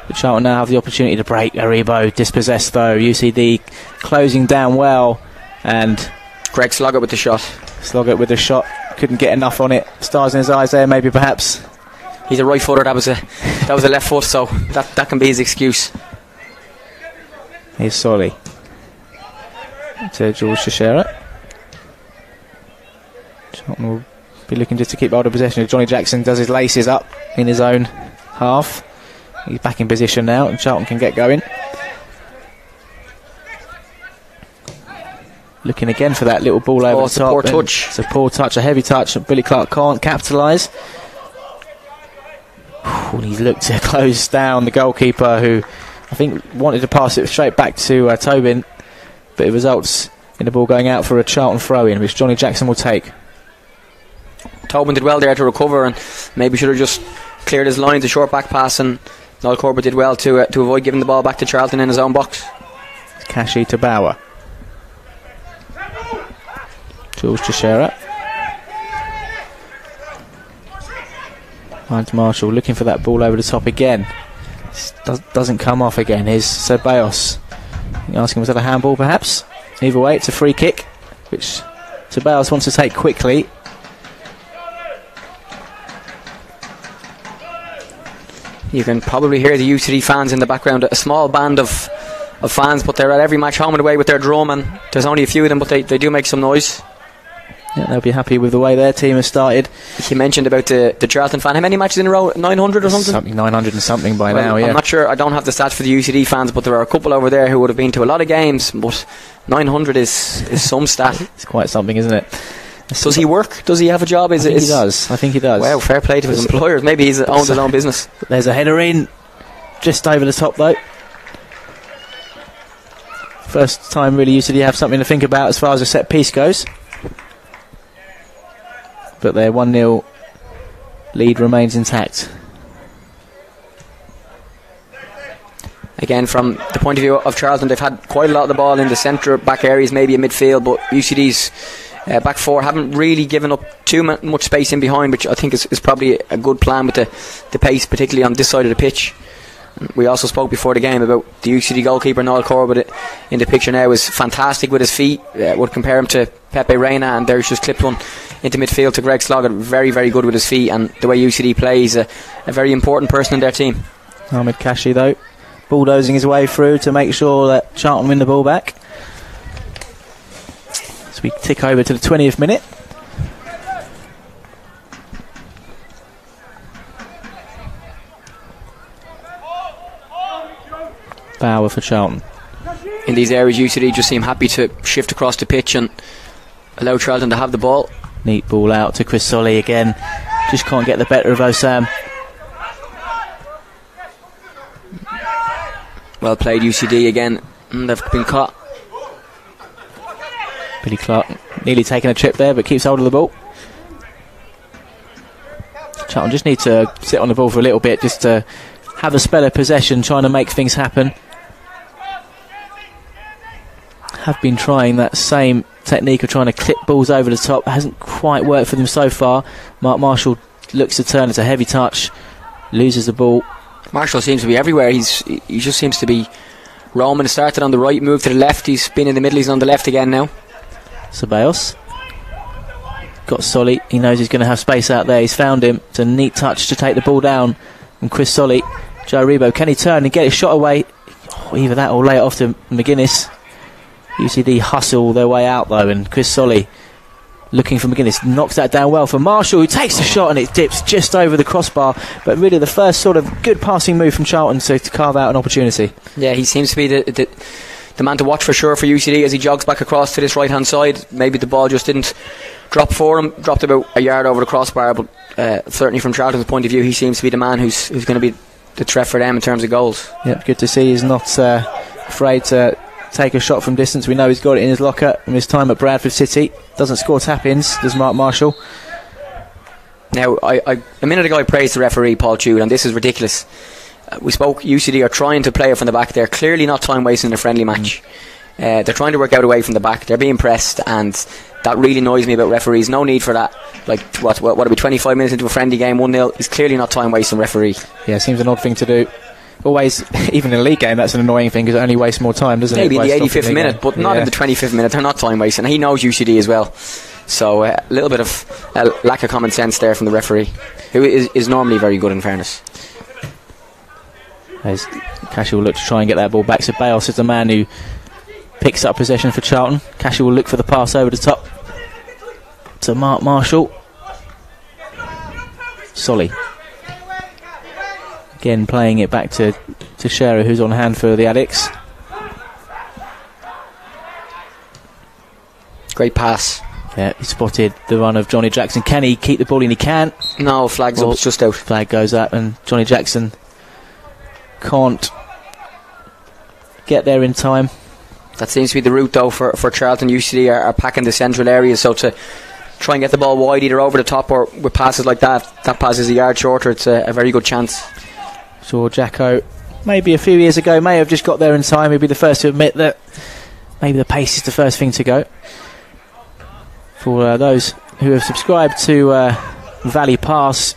A: But Charlton now have the opportunity to break. Aribo dispossessed though. UCD closing down well, and
F: Greg Sloggett with the shot.
A: Sloggett with the shot. Couldn't get enough on it. Stars in his eyes there, maybe, perhaps.
F: He's a right footer. That was a left foot, so that can be his excuse.
A: Here's Solly to George Teixeira. Charlton will be looking just to keep hold of possession. Johnny Jackson does his laces up in his own half. He's back in position now, and Charlton can get going. Looking again for that little ball over the
F: it's
A: top.
F: a poor touch.
A: It's a poor touch, a heavy touch. Billy Clark can't capitalise. He's looked to close down the goalkeeper, who I think wanted to pass it straight back to Tobin, but it results in the ball going out for a Charlton throw-in, which Johnny Jackson will take.
F: Tobin did well there to recover, and maybe should have just cleared his lines, a short back pass, and Noel Corbett did well to avoid giving the ball back to Charlton in his own box.
A: Kashi to Bauer. Jules Teixeira. Finds Marshall looking for that ball over the top again. Doesn't come off again. Here's Ceballos. Asking, was that a handball perhaps? Either way, it's a free kick, which Ceballos wants to take quickly.
F: You can probably hear the UCD fans in the background, a small band of fans, but they're at every match home and away with their drum, and there's only a few of them, but they do make some noise.
A: Yeah, they'll be happy with the way their team has started.
F: You mentioned about the Charlton fan. How many matches in a row? 900 or something?
A: 900 and something by now, yeah.
F: I'm not sure, I don't have the stats for the UCD fans, but there are a couple over there who would have been to a lot of games, but 900 is some stat.
A: It's quite something, isn't it?
F: Does he work? Does he have a job?
A: I think he does.
F: Wow, fair play to his employers. Maybe he's owns his own business.
A: There's a header in, just over the top though. First time really UCD have something to think about as far as a set piece goes. But their 1-0 lead remains intact.
F: Again, from the point of view of Charlton, they've had quite a lot of the ball in the centre back areas, maybe in midfield, but UCD's back four haven't really given up too much space in behind, which I think is probably a good plan with the pace, particularly on this side of the pitch. We also spoke before the game about the UCD goalkeeper Noel Corbett in the picture now is fantastic with his feet. Would compare him to Pepe Reina, and there's just clipped one into midfield to Greg Sloggett. Very, very good with his feet, and the way UCD plays, a very important person in their team.
A: Ahmed Kashi though, bulldozing his way through to make sure that Charlton win the ball back. So we tick over to the 20th minute. Bauer for Charlton.
F: In these areas, UCD just seem happy to shift across the pitch and allow Charlton to have the ball.
A: Neat ball out to Chris Solly again. Just can't get the better of Osam.
F: Well played UCD again. They've been caught.
A: Billy Clark nearly taking a trip there, but keeps hold of the ball. Charlton just need to sit on the ball for a little bit, just to have a spell of possession, trying to make things happen. Have been trying that same technique of trying to clip balls over the top. Hasn't quite worked for them so far. Mark Marshall looks to turn. It's a heavy touch. Loses the ball.
F: Marshall seems to be everywhere. He just seems to be roaming. Started on the right, moved to the left. He's been in the middle. He's on the left again now.
A: Ceballos got Solly. He knows he's going to have space out there. He's found him. It's a neat touch to take the ball down. And Chris Solly, Joe Rebo, can he turn and get his shot away? Either that or lay it off to McGuinness. UCD hustle their way out though, and Chris Solly looking for McGuinness, knocks that down well for Marshall, who takes the shot and it dips just over the crossbar. But really the first sort of good passing move from Charlton to carve out an opportunity.
F: Yeah, he seems to be the man to watch for sure for UCD as he jogs back across to this right hand side. Maybe the ball just didn't drop for him, dropped about a yard over the crossbar, but certainly from Charlton's point of view, he seems to be the man who's going to be the threat for them in terms of goals.
A: Yep, good to see he's not afraid to take a shot from distance. We know he's got it in his locker from his time at Bradford City. Doesn't score tap-ins, does Mark Marshall.
F: Now, a minute ago I praised the referee Paul Tude, and this is ridiculous. We spoke, UCD are trying to play it from the back. They're clearly not time wasting in a friendly match. They're trying to work out away from the back. They're being pressed, and that really annoys me about referees. No need for that. Like, what are we, 25 minutes into a friendly game, 1-0? He's clearly not time wasting referee.
A: Yeah, seems an odd thing to do. Always, even in a league game, that's an annoying thing because it only wastes more time, doesn't
F: Maybe
A: it?
F: Maybe in the 85th minute, but not in the 25th minute. They're not time wasting. He knows UCD as well. So a little bit of lack of common sense there from the referee, who is normally very good in fairness.
A: As Kashi will look to try and get that ball back. Ceballos is the man who picks up possession for Charlton. Kashi will look for the pass over the top to Mark Marshall. Solly again playing it back to Shearer, who's on hand for the Addicts.
F: Great pass.
A: Yeah, he spotted the run of Johnny Jackson. Can he keep the ball in? He can.
F: No, flag's up, it's just out.
A: Flag goes up, and Johnny Jackson can't get there in time.
F: That seems to be the route, though, for Charlton. UCD are packing the central areas, so to try and get the ball wide, either over the top or with passes like that pass is a yard shorter. It's a very good chance.
A: So Jacko, maybe a few years ago, may have just got there in time. He'd be the first to admit that maybe the pace is the first thing to go. For those who have subscribed to Valley Pass,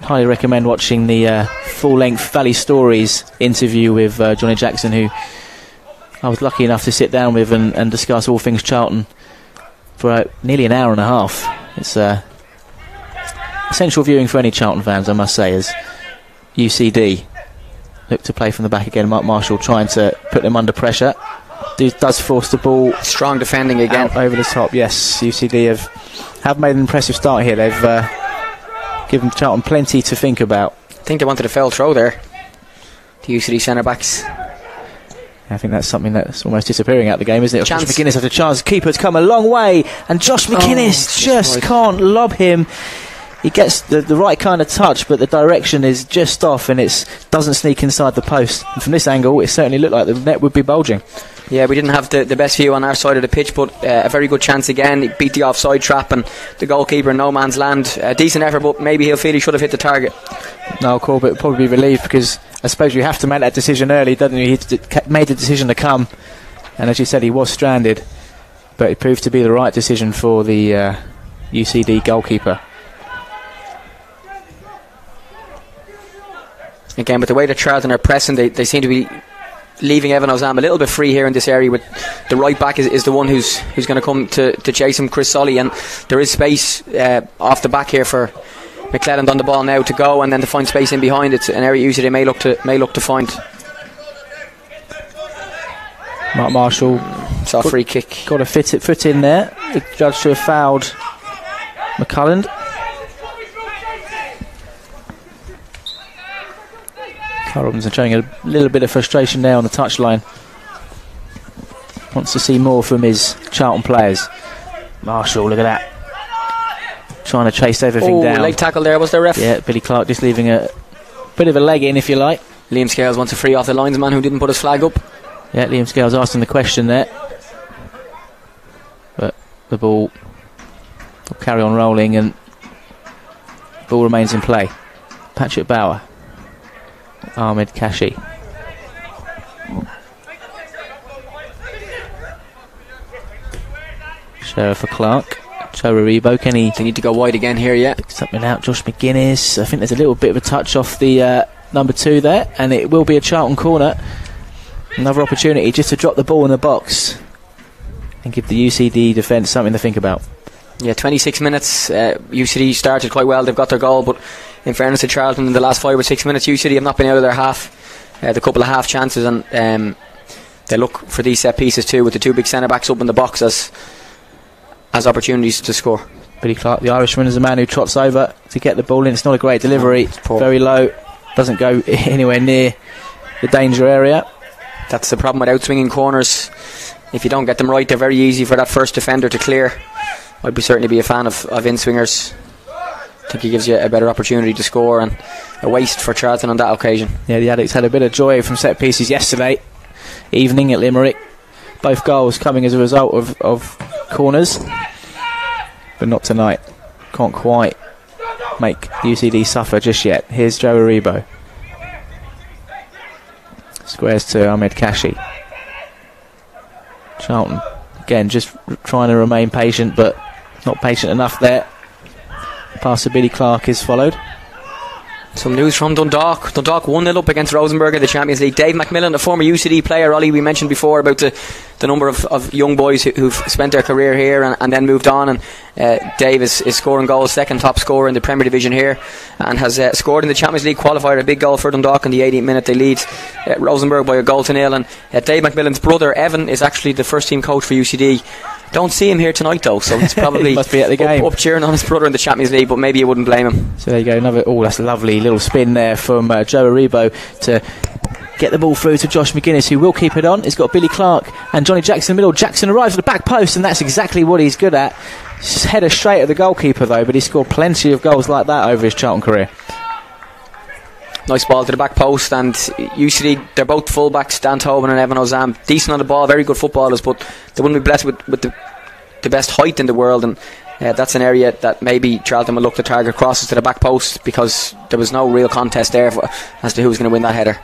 A: highly recommend watching the full-length Valley Stories interview with Johnny Jackson, who I was lucky enough to sit down with and discuss all things Charlton for nearly an hour and a half. It's essential viewing for any Charlton fans, I must say, as UCD look to play from the back again. Mark Marshall trying to put them under pressure. Does force the ball.
F: Strong defending again.
A: Over the top, yes. UCD have made an impressive start here. They've given Charlton plenty to think about.
F: I think they wanted a foul throw there, the UCD centre-backs.
A: I think that's something that's almost disappearing out of the game, isn't it? Josh McGuinness has a chance. Keeper's come a long way, and Josh McGuinness just can't lob him. He gets the right kind of touch, but the direction is just off, and it doesn't sneak inside the post. And from this angle, it certainly looked like the net would be bulging.
F: Yeah, we didn't have the best view on our side of the pitch, but a very good chance again. He beat the offside trap, and the goalkeeper in no man's land. Decent effort, but maybe he'll feel he should have hit the target.
A: No, Corbett will probably be relieved, because I suppose you have to make that decision early, doesn't you? He made the decision to come, and as you said, he was stranded, but it proved to be the right decision for the UCD goalkeeper.
F: Again, with the way that Charlton are pressing, they seem to be leaving Evan Ozam a little bit free here in this area. With the right back is the one who's going to come to chase him, Chris Solly, and there is space off the back here for McClelland on the ball now to go, and then to find space in behind. It's an area usually they may look to find.
A: Mark Marshall
F: saw a free kick. Got
A: a foot in there. The judge to have fouled McCulland. Carl Robinson showing a little bit of frustration there on the touchline. Wants to see more from his Charlton players. Marshall, look at that. Trying to chase everything down.
F: Leg tackle there, was there, ref?
A: Yeah, Billy Clark just leaving a bit of a leg in, if you like.
F: Liam Scales wants a free off the linesman who didn't put his flag up.
A: Yeah, Liam Scales asking the question there. But the ball will carry on rolling, and the ball remains in play. Patrick Bauer. Ahmed Kashi. Sheriff for Clark. Joe Raribo. Can he?
F: They need to go wide again here, yeah.
A: Pick something out. Josh McGuinness. I think there's a little bit of a touch off the number 2 there, and it will be a Charlton corner. Another opportunity just to drop the ball in the box and give the UCD defence something to think about.
F: Yeah, 26 minutes. UCD started quite well. They've got their goal, but in fairness to Charlton, in the last 5 or 6 minutes, UCD have not been out of their half. The couple of half chances, and they look for these set pieces too, with the 2 big centre backs up in the box as opportunities to score.
A: Billy Clark, the Irishman, is a man who trots over to get the ball in. It's not a great delivery. Very low. Doesn't go anywhere near the danger area.
F: That's the problem with outswinging corners. If you don't get them right, they're very easy for that first defender to clear. I'd certainly be a fan of in-swingers. I think he gives you a better opportunity to score, and a waste for Charlton on that occasion.
A: Yeah, the Addicts had a bit of joy from set pieces yesterday evening at Limerick. Both goals coming as a result of corners, but not tonight. Can't quite make UCD suffer just yet. Here's Joe Aribo. Squares to Ahmed Kashi. Charlton again just trying to remain patient, but not patient enough there. Pass to Billy Clark is followed.
F: Some news from Dundalk. Dundalk 1-0 up against Rosenborg in the Champions League. Dave McMillan, a former UCD player, Ollie, we mentioned before about the number of young boys who've spent their career here and then moved on, and Dave is scoring goals, second top scorer in the Premier Division here, and has scored in the Champions League qualifier, a big goal for Dundalk in the 18th minute. They lead Rosenborg by a 1-0, and Dave McMillan's brother Evan is actually the first team coach for UCD. Don't see him here tonight though, so it's probably
A: must be at the game.
F: Up cheering on his brother in the Champions League, but maybe you wouldn't blame him.
A: So there you go, another. Oh, that's a lovely little spin there from Joe Aribo to get the ball through to Josh McGuinness, who will keep it on. He's got Billy Clark and Johnny Jackson in the middle. Jackson arrives at the back post, and that's exactly what he's good at. Header straight at the goalkeeper though, but he scored plenty of goals like that over his Charlton career.
F: Nice ball to the back post, and UCD, they're both fullbacks, Dan Tobin and Evan Ozam. Decent on the ball, very good footballers, but they wouldn't be blessed with the best height in the world, and that's an area that maybe Charlton will look to target crosses to the back post, because there was no real contest there as to who was going to win that header.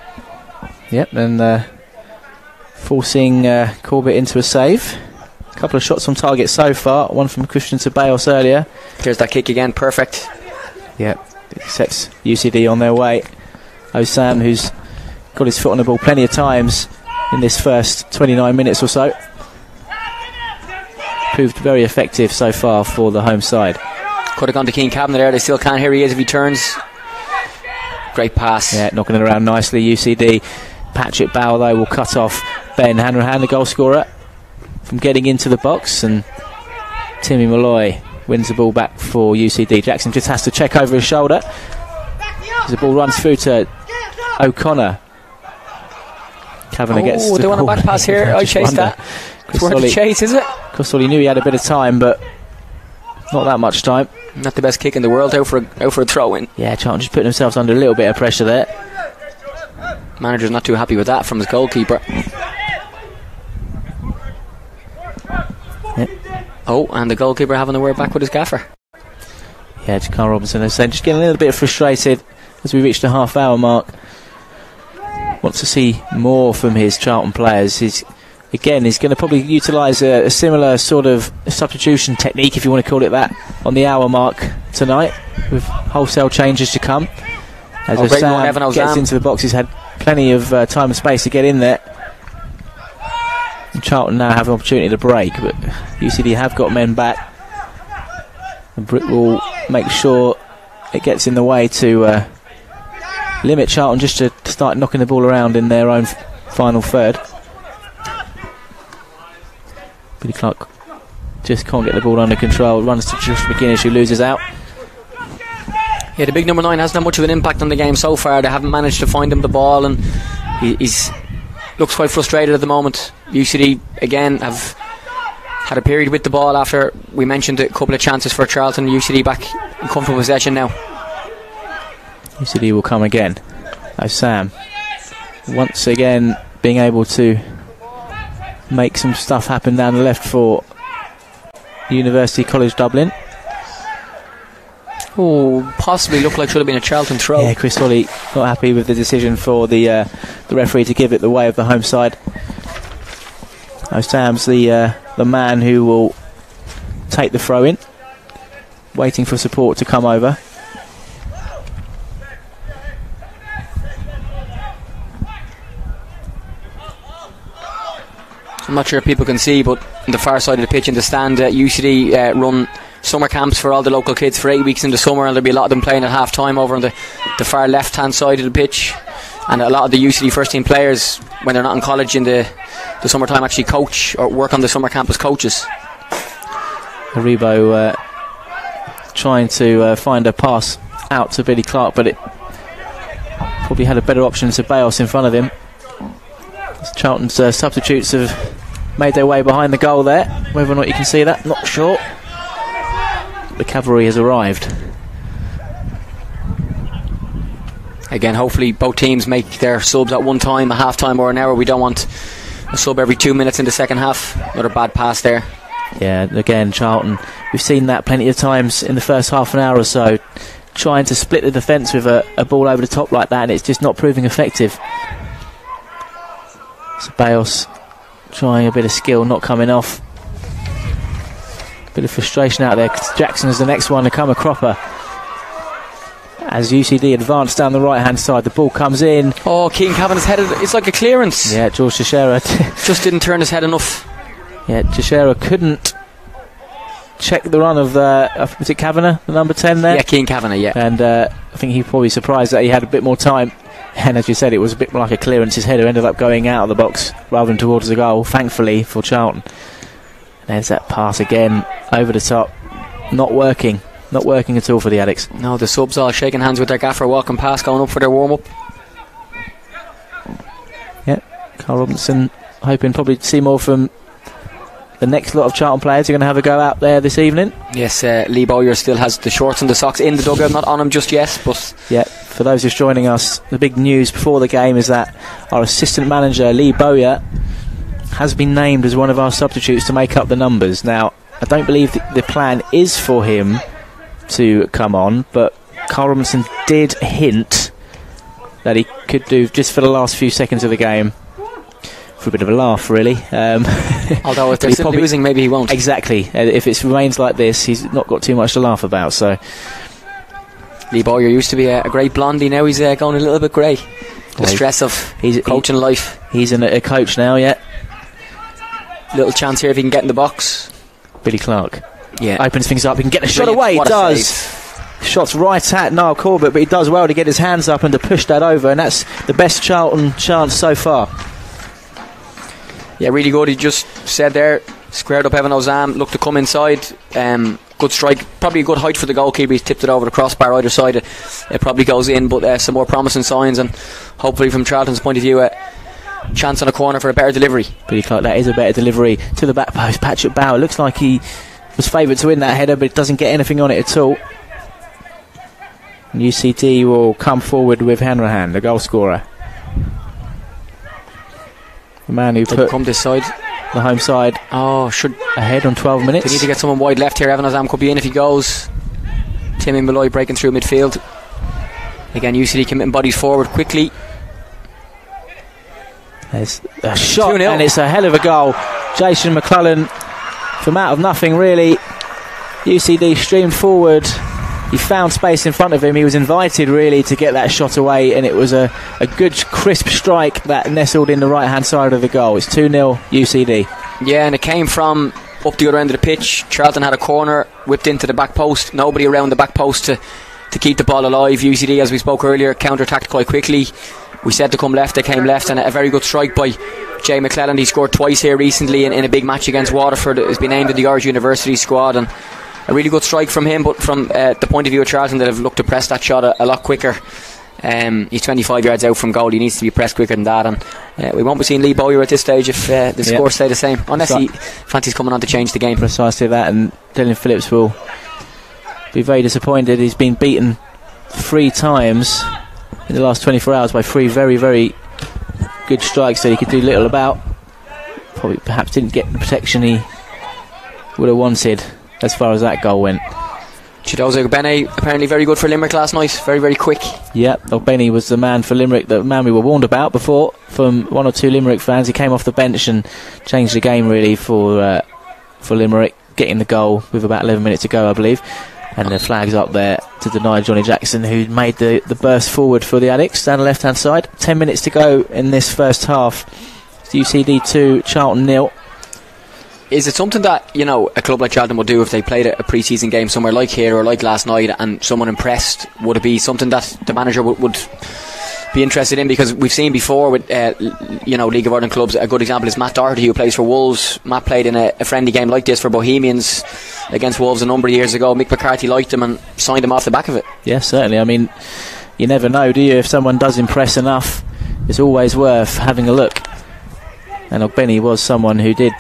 A: Yep, and forcing Corbett into a save. A couple of shots on target so far, one from Christian Ceballos earlier.
F: There's that kick again, perfect.
A: Yep, it sets UCD on their way. Osam, who's got his foot on the ball plenty of times in this first 29 minutes or so. Proved very effective so far for the home side.
F: Could have gone to Keane Kavanagh there, they still can't. Here he is if he turns. Great pass. Yeah,
A: knocking it around nicely. UCD. Patrick Bauer though will cut off Ben Hanrahan, the goal scorer, from getting into the box, and Timmy Malloy wins the ball back for UCD. Jackson just has to check over his shoulder as the ball runs through to O'Connor. Kavanagh gets the
F: they want a back pass here. I chased that. It's worth the chase, is it?
A: Costoli knew he had a bit of time, but not that much time.
F: Not the best kick in the world, out for a throw-in.
A: Yeah, Charlton just putting themselves under a little bit of pressure there.
F: Manager's not too happy with that from his goalkeeper.
A: Yep.
F: Oh, and the goalkeeper having a word back with his gaffer.
A: Yeah, Carl Robinson is saying just getting a little bit frustrated as we reach the half-hour mark. Wants to see more from his Charlton players. He's going to probably utilise a similar sort of substitution technique, if you want to call it that, on the hour mark tonight, with wholesale changes to come. As Sam gets into the box, he's had plenty of time and space to get in there. And Charlton now have an opportunity to break, but UCD have got men back. And Britt will make sure it gets in the way to limit Charlton just to start knocking the ball around in their own final third. Billy Clark just can't get the ball under control. Runs to Josh McGuinness, who loses out.
F: Yeah, the big number 9 hasn't had much of an impact on the game so far. They haven't managed to find him the ball, and he's looks quite frustrated at the moment. UCD again have had a period with the ball after we mentioned a couple of chances for Charlton. UCD back in comfortable possession now.
A: UCD will come again. Sam once again being able to make some stuff happen down the left for University College Dublin.
F: Oh, possibly looked like should have been a Charlton throw.
A: Yeah, Chris Wally not happy with the decision for the referee to give it the way of the home side. Sam's the man who will take the throw in, waiting for support to come over.
F: I'm not sure if people can see, but on the far side of the pitch in the stand, UCD run summer camps for all the local kids for 8 weeks in the summer, and there'll be a lot of them playing at half time over on the far left hand side of the pitch. And a lot of the UCD first team players, when they're not in college in the summertime, actually coach or work on the summer camp as coaches.
A: Haribo trying to find a pass out to Billy Clark, but it probably had a better option to Bayos in front of him. Charlton's substitutes have made their way behind the goal there. Whether or not you can see that, not sure. The cavalry has arrived.
F: Again, hopefully both teams make their subs at one time, a half time or an hour. We don't want a sub every 2 minutes in the second half. Another bad pass there.
A: Yeah, again, Charlton, we've seen that plenty of times in the first half an hour or so, trying to split the defence with a ball over the top like that, and it's just not proving effective. Ceballos trying a bit of skill, not coming off. Bit of frustration out there. Jackson is the next one to come a cropper. As UCD advance down the right hand side, the ball comes in.
F: Oh, Keane Cavanagh's headed. It's like a clearance.
A: Yeah, George Teixeira
F: just didn't turn his head enough.
A: Yeah, Teixeira couldn't check the run of was it Kavanagh, the number 10 there?
F: Yeah, Keane Kavanagh, yeah.
A: And I think he probably surprised that he had a bit more time. And as you said, it was a bit more like a clearance. His header ended up going out of the box rather than towards the goal, thankfully for Charlton. And there's that pass again over the top. Not working at all for the Addicts.
F: No, the subs all shaking hands with their gaffer, walking past, going up for their warm-up.
A: Carl Robinson hoping probably to see more from the next lot of Charlton players who are going to have a go out there this evening.
F: Yes, Lee Bowyer still has the shorts and the socks in the dugout, not on him just yet. But
A: yeah, for those who's joining us, the big news before the game is that our assistant manager Lee Bowyer has been named as one of our substitutes to make up the numbers. Now, I don't believe the plan is for him to come on, but Carl Robinson did hint that he could do just for the last few seconds of the game, for a bit of a laugh, really.
F: Although if they're still losing, maybe he won't.
A: Exactly. If it remains like this, he's not got too much to laugh about. So
F: Lee Bowyer used to be a great blondie. Now he's going a little bit grey. The stress of coaching life.
A: He's a coach now, yeah.
F: Little chance here if he can get in the box.
A: Billy Clark.
F: Yeah.
A: Opens things up. He can get a shot away. He does. Shots right at Niall Corbett, but he does well to get his hands up and to push that over, and that's the best Charlton chance so far.
F: Yeah, really good. He just said there, squared up Evan Ozam, looked to come inside. Good strike, probably a good height for the goalkeeper. He's tipped it over the crossbar either side. It probably goes in, but some more promising signs, and hopefully from Charlton's point of view, a chance on a corner for a better delivery.
A: Billy Clark, that is a better delivery to the back post. Patrick Bauer looks like he was favoured to win that header, but doesn't get anything on it at all. And UCD will come forward with Hanrahan, the goal scorer. The man who put
F: come this side,
A: the home side,
F: should
A: ahead on 12 minutes.
F: They need to get someone wide left here. Evan Ozam could be in if he goes. Timmy Malloy breaking through midfield. Again, UCD committing bodies forward quickly.
A: There's a shot,
F: 2-0.
A: And it's a hell of a goal. Jason McClellan from out of nothing, really. UCD streamed forward. He found space in front of him. He was invited really to get that shot away, and it was a good crisp strike that nestled in the right hand side of the goal. It's 2-0 UCD.
F: Yeah, and it came from up the other end of the pitch. Charlton had a corner whipped into the back post, nobody around the back post to keep the ball alive. UCD, as we spoke earlier, counter-attacked quite quickly. We said to come left, they came left, and a very good strike by Jay McClellan. He scored twice here recently in a big match against Waterford. Has been named in the Irish University squad, and a really good strike from him, but from the point of view of Charlton, that have looked to press that shot a lot quicker. He's 25 yards out from goal. He needs to be pressed quicker than that, and we won't be seeing Lee Bowyer at this stage if the scores stay the same, unless he fancies coming on to change the game.
A: Precisely that, and Dylan Phillips will be very disappointed. He's been beaten 3 times in the last 24 hours by 3 very, very good strikes that he could do little about. Probably perhaps didn't get the protection he would have wanted as far as that goal went.
F: Chidozie Ogbene apparently very good for Limerick last night, very, very quick.
A: Yeah, Ogbene was the man for Limerick, the man we were warned about before from 1 or 2 Limerick fans. He came off the bench and changed the game really for Limerick, getting the goal with about 11 minutes to go, I believe. And the flag's up there to deny Johnny Jackson, who made the burst forward for the Addicts down the left hand side. 10 minutes to go in this first half. It's UCD 2, Charlton 0.
F: Is it something that, you know, a club like Charlton would do if they played a pre-season game somewhere like here or like last night and someone impressed? Would it be something that the manager would be interested in? Because we've seen before with League of Ireland clubs, a good example is Matt Doherty, who plays for Wolves. Matt played in a friendly game like this for Bohemians against Wolves a number of years ago. Mick McCarthy liked him and signed him off the back of it. Yes,
A: certainly. I mean, you never know, do you? If someone does impress enough, it's always worth having a look. And Ogbene was someone who did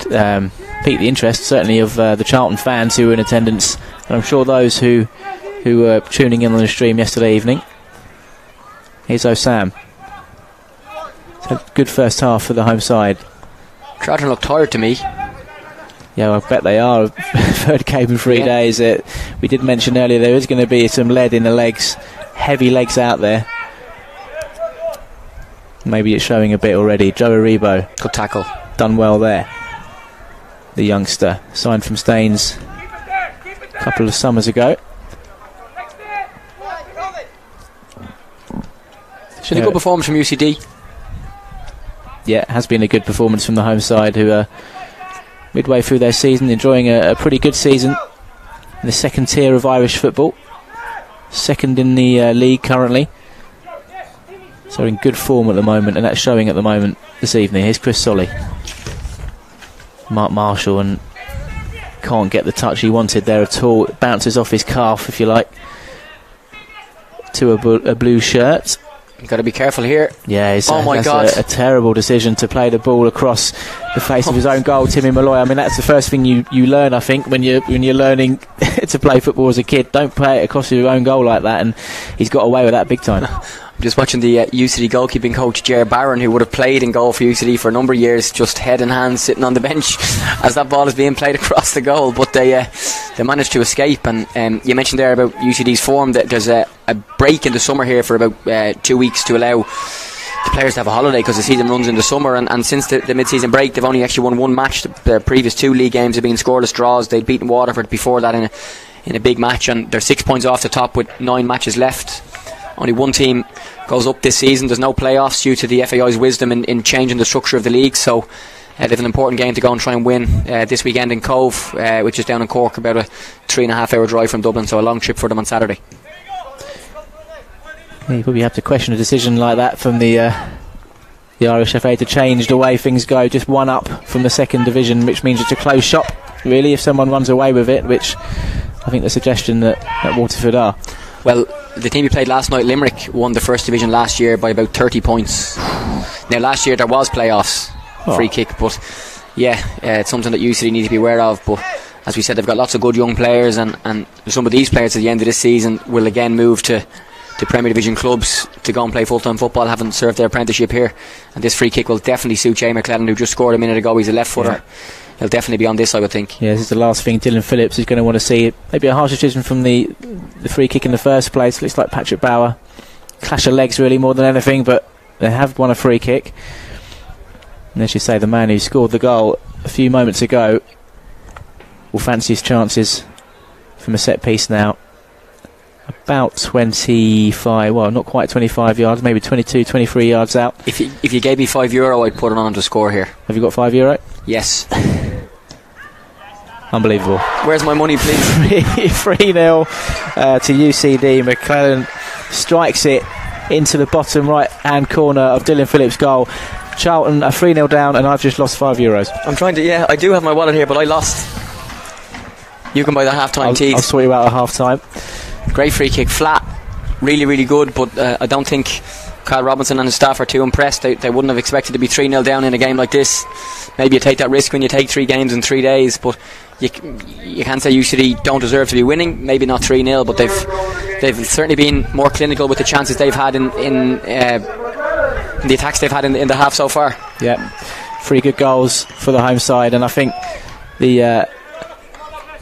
A: pique the interest, certainly of the Charlton fans who were in attendance, and I'm sure those who were tuning in on the stream yesterday evening. Here's Osam. It's a good first half for the home side.
F: Charlton look tired to me.
A: Yeah, I bet they are. Third game in 3 days. We did mention earlier there is going to be some lead in the legs, heavy legs out there. Maybe it's showing a bit already. Joe Aribo,
F: good tackle,
A: done well there. The youngster, signed from Staines a couple of summers ago.
F: It's been a good performance from UCD.
A: Yeah, it has been a good performance from the home side, who are midway through their season, enjoying a pretty good season in the second tier of Irish football. Second in the league currently. So in good form at the moment, and that's showing at the moment this evening. Here's Chris Solly. Mark Marshall, and can't get the touch he wanted there at all. It bounces off his calf, if you like, to a blue shirt.
F: You've got to be careful here.
C: Yeah,
F: that's
C: a terrible decision to play the ball across the face of his own goal, Timmy Malloy. I mean, that's the first thing you learn, I think, when you're learning to play football as a kid. Don't play it across your own goal like that, and he's got away with that big time.
F: I'm just watching the UCD goalkeeping coach Ger Barron, who would have played in goal for UCD for a number of years, just head in hand sitting on the bench as that ball is being played across the goal, but they managed to escape. And you mentioned there about UCD's form, that there's a break in the summer here for about 2 weeks to allow the players to have a holiday, because the season runs in the summer, and since the mid-season break they've only actually won one match. The previous 2 league games have been scoreless draws. They'd beaten Waterford before that in a big match, and they're 6 points off the top with 9 matches left. Only one team goes up this season. There's no playoffs due to the FAI's wisdom in changing the structure of the league, so they have an important game to go and try and win this weekend in Cove, which is down in Cork, about a 3.5 hour drive from Dublin, so a long trip for them on Saturday.
C: Yeah, you probably have to question a decision like that from the Irish FA to change the way things go. Just 1 up from the second division, which means it's a closed shop, really, if someone runs away with it, which I think the suggestion that Waterford are.
F: Well, the team we played last night, Limerick, won the first division last year by about 30 points. Now, last year there was playoffs, free kick, but yeah, it's something that UCD need to be aware of. But as we said, they've got lots of good young players, and some of these players at the end of this season will again move to Premier Division clubs to go and play full-time football, having served their apprenticeship here. And this free kick will definitely suit Jay McClellan, who just scored a minute ago. He's a left footer. Yeah. He'll definitely be on this, I would think. Yeah,
C: this is the last thing Dylan Phillips is going to want to see. Maybe a harsh decision from the free kick in the first place. Looks like Patrick Bauer. Clash of legs, really, more than anything, but they have won a free kick. And as you say, the man who scored the goal a few moments ago will fancy his chances from a set piece now. About 25, well, not quite 25 yards, maybe 22, 23 yards out.
F: If you gave me €5, I'd put it on to score here.
C: Have you got €5?
F: Yes.
C: Unbelievable.
F: Where's my money, please?
C: 3-0 to UCD. McClellan strikes it into the bottom right hand corner of Dylan Phillips' goal. Charlton are 3-0 down, and I've just lost €5.
F: I'm trying to, I do have my wallet here, but I lost. You can buy the half-time teas.
C: I'll sort you out at half-time.
F: Great free kick, flat, really, really good, but I don't think Kyle Robinson and his staff are too impressed. They wouldn't have expected to be 3-0 down in a game like this. Maybe you take that risk when you take 3 games in 3 days, but you can't say UCD don't deserve to be winning. Maybe not 3-0, but they've certainly been more clinical with the chances they've had in the attacks they've had in the half so far.
C: Yeah, 3 good goals for the home side, and I think the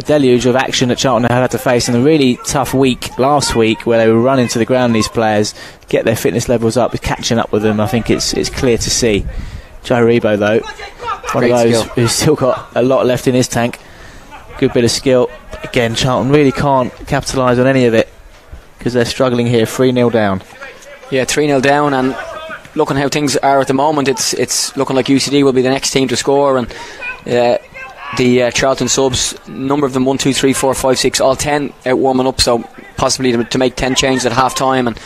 C: deluge of action that Charlton have had to face in a really tough week last week, where they were running to the ground, these players get their fitness levels up, catching up with them. I think it's clear to see. Joe Rebo, though, one of those who's still got a lot left in his tank. Good bit of skill. Again, Charlton really can't capitalise on any of it because they're struggling here. 3-0 down.
F: Yeah, 3-0 down, and looking how things are at the moment, it's looking like UCD will be the next team to score, and the Charlton subs, number of them 1, 2, 3, 4, 5, 6, all 10 out warming up, so possibly to make 10 changes at half time and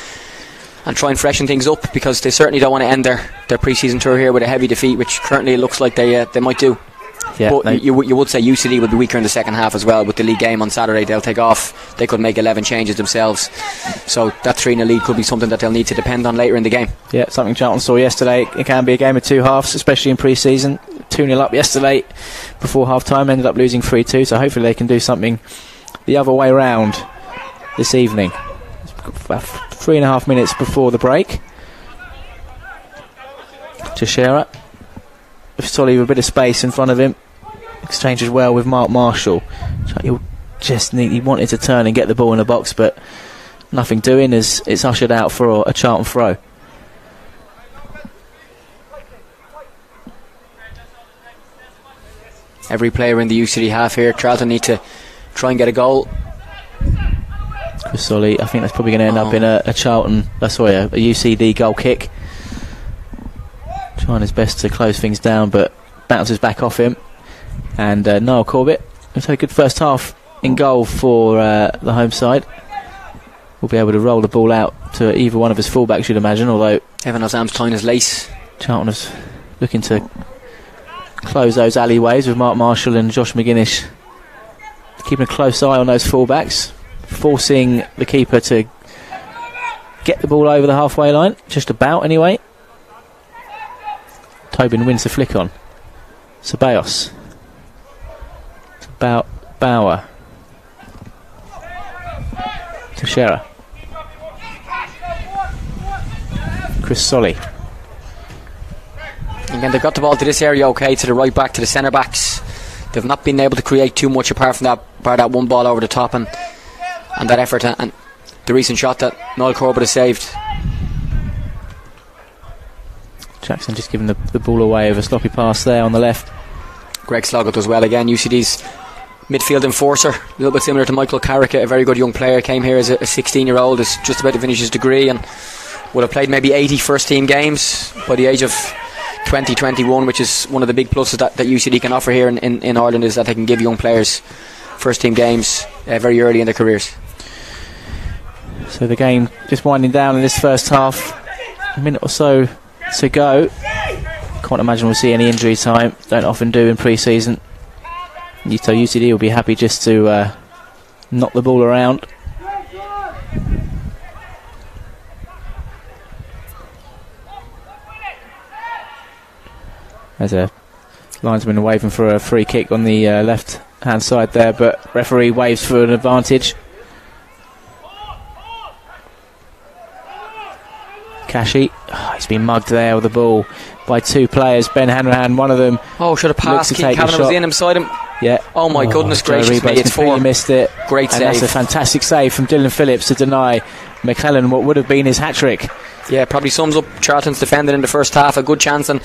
F: try and freshen things up, because they certainly don't want to end their pre-season tour here with a heavy defeat, which currently it looks like they might do. Yeah, but you would say UCD will be weaker in the second half as well. With the league game on Saturday, they'll take off. They could make 11 changes themselves, so that 3-0 lead could be something that they'll need to depend on later in the game.
C: Yeah, something Charlton saw yesterday. It can be a game of 2 halves, especially in pre-season. 2-0 up yesterday before half-time, ended up losing 3-2, so hopefully they can do something the other way round this evening. 3.5 minutes before the break. Teixeira with Solly with a bit of space in front of him, exchanges well with Mark Marshall. He wanted to turn and get the ball in the box, but nothing doing as it's ushered out for a Charlton throw.
F: Every player in the UCD half here. Charlton need to try and get a goal.
C: Chris Solly, I think that's probably going to end up in a Charlton, a UCD goal kick. Trying his best to close things down, but bounces back off him. And Niall Corbett has had a good first half in goal for the home side. Will be able to roll the ball out to either one of his fullbacks, you'd imagine, although
F: Evan has arms tying his lace.
C: Charlton is looking to close those alleyways with Mark Marshall and Josh McGuinness keeping a close eye on those fullbacks, forcing the keeper to get the ball over the halfway line, just about anyway. Tobin wins the flick on. Ceballos. About Bauer. Teixeira. Chris Solly.
F: Again, they've got the ball to this area okay, to the right back, to the centre backs. They've not been able to create too much apart from that one ball over the top and that effort and the recent shot that Noel Corbett has saved.
C: Jackson just giving the ball away with a sloppy pass there on the left.
F: Greg Sloggett as well again, UCD's midfield enforcer, a little bit similar to Michael Carrick, a very good young player, came here as a 16-year-old, is just about to finish his degree and would have played maybe 80 first team games by the age of 2021, which is one of the big pluses that UCD can offer here in Ireland, is that they can give young players first team games very early in their careers.
C: So the game just winding down in this first half, a minute or so to go. Can't imagine we'll see any injury time, don't often do in pre-season. So UCD will be happy just to knock the ball around. There's a linesman waving for a free kick on the left hand side there, but referee waves for an advantage. Kashi, he's been mugged there with the ball by two players. Ben Hanrahan, one of them.
F: Oh, should have passed. Keith Kavanagh was in beside him.
C: Yeah.
F: Oh my goodness gracious me! It's
C: completely missed it.
F: Great save.
C: That's a fantastic save from Dylan Phillips to deny McClellan what would have been his hat-trick.
F: Yeah, probably sums up Charlton's defending in the first half. A good chance, and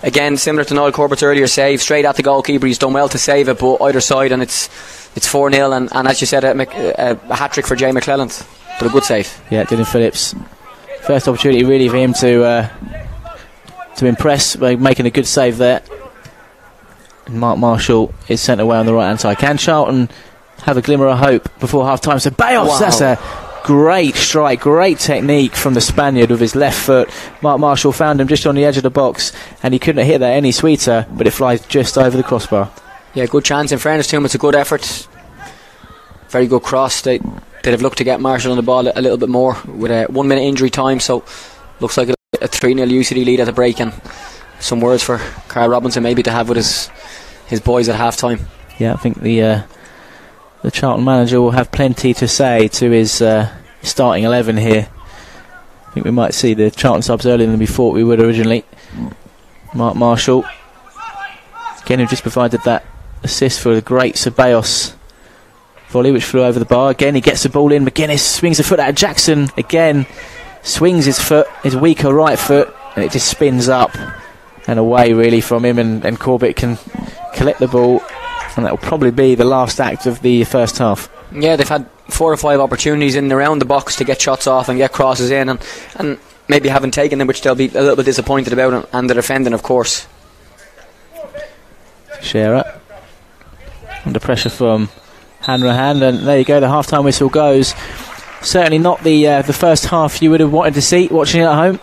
F: again, similar to Noel Corbett's earlier save, straight at the goalkeeper. He's done well to save it, but either side, and it's 4-0, and as you said, a hat-trick for Jay McClellan, but a good save. Yeah,
C: Dylan Phillips. First opportunity really for him to impress by making a good save there. And Mark Marshall is sent away on the right hand side. Can Charlton have a glimmer of hope before half time? So Bayos, wow. That's a great strike, great technique from the Spaniard with his left foot. Mark Marshall found him just on the edge of the box and he couldn't have hit that any sweeter, but it flies just over the crossbar.
F: Yeah, good chance. In fairness to him, it's a good effort. Very good cross. They'd have looked to get Marshall on the ball a little bit more with a 1 minute injury time, so looks like a 3-0 UCD lead at the break, and some words for Carl Robinson maybe to have with his boys at half time.
C: Yeah, I think the Charlton manager will have plenty to say to his starting 11 here. I think we might see the Charlton subs earlier than we thought we would originally. Mark Marshall again, who just provided that assist for the great Ceballos volley which flew over the bar. Again he gets the ball in. McGuinness swings a foot at Jackson again, swings his foot, his weaker right foot, and it just spins up and away really from him, and Corbett can collect the ball, and that will probably be the last act of the first half.
F: Yeah, they've had 4 or 5 opportunities in and around the box to get shots off and get crosses in, and maybe haven't taken them, which they'll be a little bit disappointed about, and the defending of course.
C: Shearer under pressure from Hanrahan, and there you go, the half-time whistle goes. Certainly not the first half you would have wanted to see watching it at home.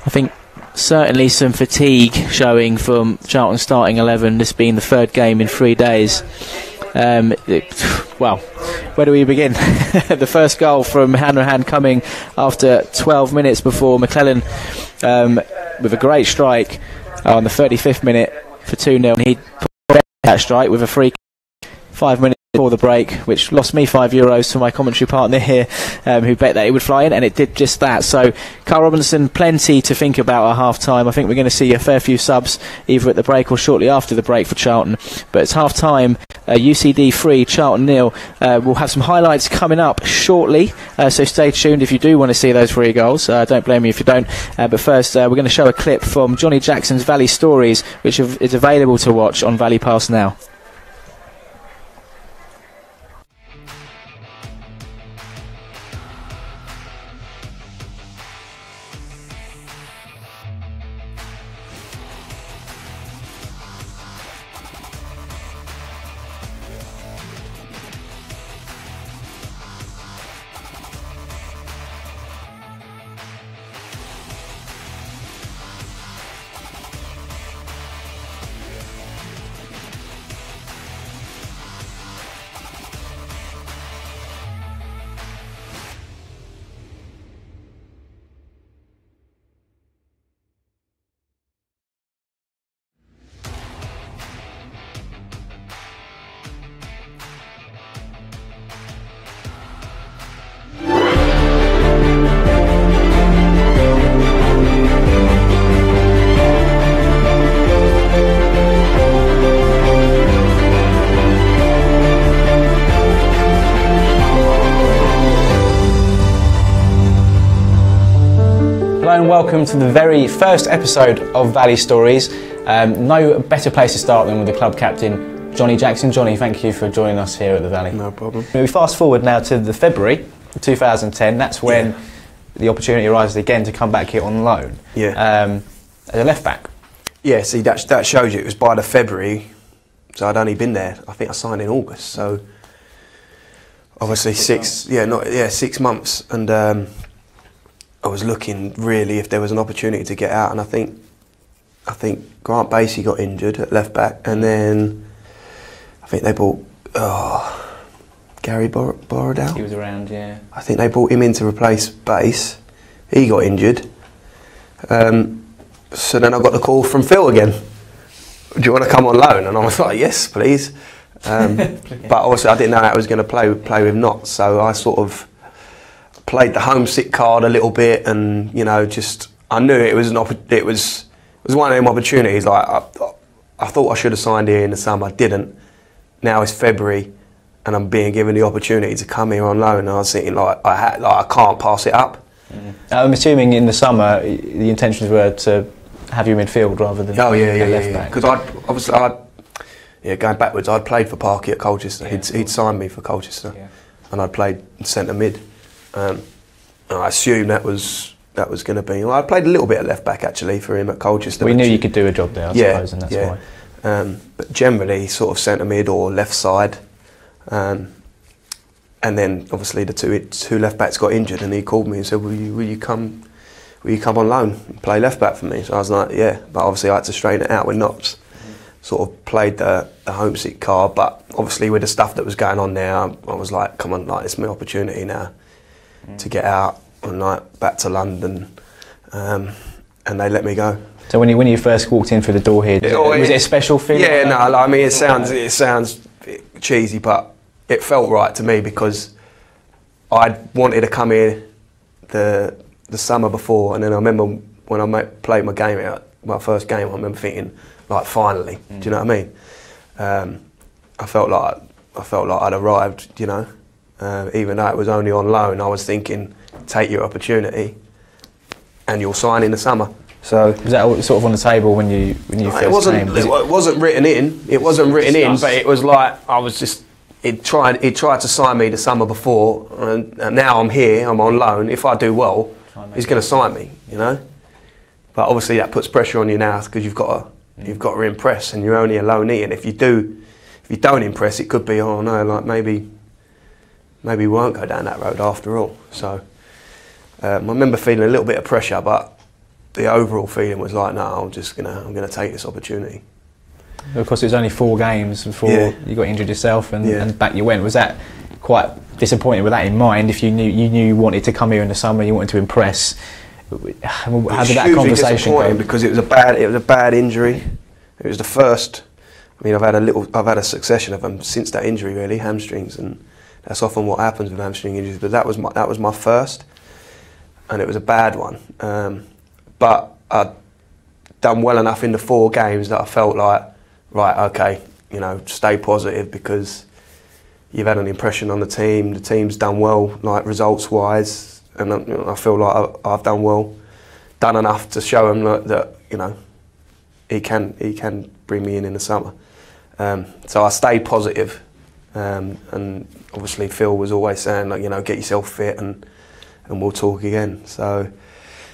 C: I think certainly some fatigue showing from Charlton starting 11, this being the third game in 3 days. Well, where do we begin? The first goal from Hanrahan coming after 12 minutes before McClellan with a great strike on the 35th minute for 2-0, and he put that strike with a free kick 5 minutes before the break, which lost me €5 to my commentary partner here, who bet that it would fly in, and it did just that. So Carl Robinson, plenty to think about at half time. I think we're going to see a fair few subs either at the break or shortly after the break for Charlton, but it's half time, UCD 3, Charlton 0. We'll have some highlights coming up shortly, so stay tuned if you do want to see those 3 goals. Don't blame me if you don't, but first we're going to show a clip from Johnny Jackson's Valley Stories, which is available to watch on Valley Pass now. welcome to the very first episode of Valley Stories. No better place to start than with the club captain, Johnny Jackson. Johnny, thank you for joining us here at the Valley.
G: No problem.
C: We fast forward now to the February 2010. That's when the opportunity arises again to come back here on loan.
G: Yeah.
C: As a left back.
G: Yeah, see, that shows you it was by the February, so I'd only been there. I think I signed in August, so obviously 6 months, and I was looking really if there was an opportunity to get out, and I think Grant Basie got injured at left back, and then I think they bought Gary Borrowdale.
C: He was around, yeah.
G: I think they brought him in to replace Bass. He got injured. So then I got the call from Phil again. Do you want to come on loan? And I was like, yes, please. But also I didn't know how I was going to play with Notts, so I sort of played the homesick card a little bit, and just I knew it was it was one of them opportunities. Like I thought I should have signed here in the summer, I didn't. Now it's February, and I'm being given the opportunity to come here on loan, and I was thinking I can't pass it up.
C: I'm assuming in the summer the intentions were to have you midfield rather than left back.
G: Because going backwards, I'd played for Parky at Colchester. He'd signed me for Colchester, and I'd played centre mid. And I assumed that was going to be. Well, I played a little bit of left back actually for him at Colchester.
C: We knew you could do a job there, I suppose, and that's why.
G: But generally, sort of centre mid or left side. And then obviously the two left backs got injured, and he called me and said, "Will you come on loan and play left back for me?" So I was like, "Yeah," but obviously I had to straighten it out with Notts. Sort of played the homesick card, but obviously with the stuff that was going on there, I was like, "Come on, it's my opportunity now to get out and back to London," and they let me go.
C: So when you first walked in through the door here, was it a special feeling?
G: Yeah, no, I mean it sounds cheesy, but it felt right to me because I'd wanted to come here the summer before, and then I remember when I played my game out, my first game, I remember thinking, finally, do you know what I mean? I felt like I'd arrived, even though it was only on loan. I was thinking, take your opportunity, and you'll sign in the summer. So
C: was that sort of on the table when you first came?
G: It wasn't written in. It wasn't written in, but it was like I was just. He tried to sign me the summer before, and now I'm here. I'm on loan. If I do well, he's going to sign me. But obviously that puts pressure on you now because you've got to impress, and you're only a loanee. And if you don't impress, it could be maybe we won't go down that road after all. So I remember feeling a little bit of pressure, but the overall feeling was like, no, I'm going to take this opportunity.
C: Of course, it was only 4 games before you got injured yourself, and back you went. Was that quite disappointing with that in mind? If you knew you wanted to come here in the summer, you wanted to impress. How did that conversation go?
G: Because it was a bad injury. It was the first. I mean, I've had a succession of them since that injury, really, hamstrings, and that's often what happens with hamstring injuries. But that was my first, and it was a bad one. But I'd done well enough in the 4 games that I felt like, right, okay, stay positive because you've had an impression on the team. The team's done well, results-wise, and I feel like I've done well, done enough to show him that he can bring me in the summer. So I stayed positive, and obviously Phil was always saying get yourself fit and we'll talk again. So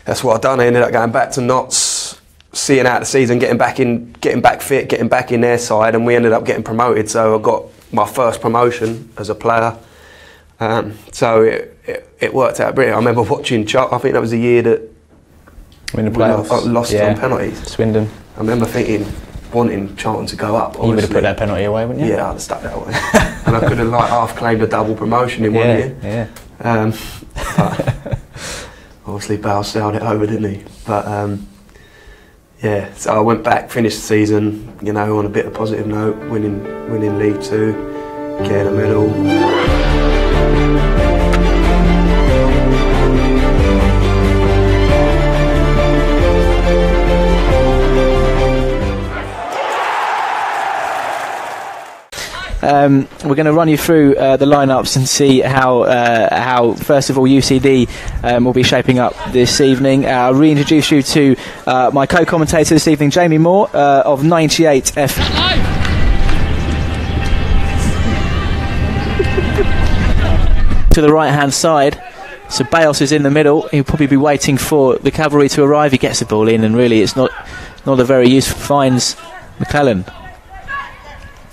G: that's what I've done. I ended up going back to Notts, seeing out the season, getting back fit, getting back in their side, and we ended up getting promoted. So I got my first promotion as a player. So it worked out brilliant. I remember watching Charlton. I think that was the year that
C: in the playoffs,
G: I lost on penalties.
C: Swindon.
G: I remember wanting Charlton to go up.
C: You would have put that penalty away, wouldn't you?
G: Yeah, I'd have stuck that away. And I could have half claimed a double promotion in 1 year.
C: Yeah.
G: But obviously Bale sailed it over, didn't he? But so I went back, finished the season, on a bit of positive note, winning League 2, getting a medal.
C: We're going to run you through the lineups and see how first of all UCD will be shaping up this evening. I'll reintroduce you to my co-commentator this evening, Jamie Moore of 98FM. To the right hand side, so Bayos is in the middle. He'll probably be waiting for the cavalry to arrive. He gets the ball in, and really it's not a very useful. Finds McClellan.